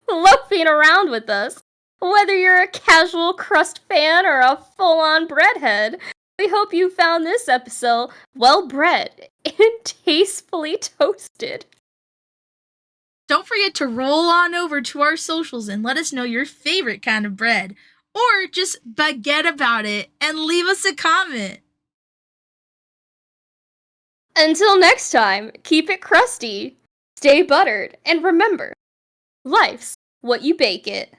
loafing around with us. Whether you're a casual crust fan or a full-on breadhead, we hope you found this episode well-bred and tastefully toasted. Don't forget to roll on over to our socials and let us know your favorite kind of bread. Or just baguette about it and leave us a comment. Until next time, keep it crusty, stay buttered, and remember, life's what you bake it.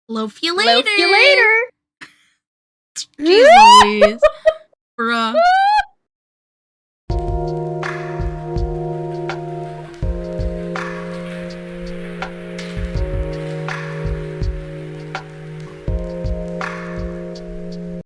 Loaf you later! Loaf you later! Jeez Louise. Bruh.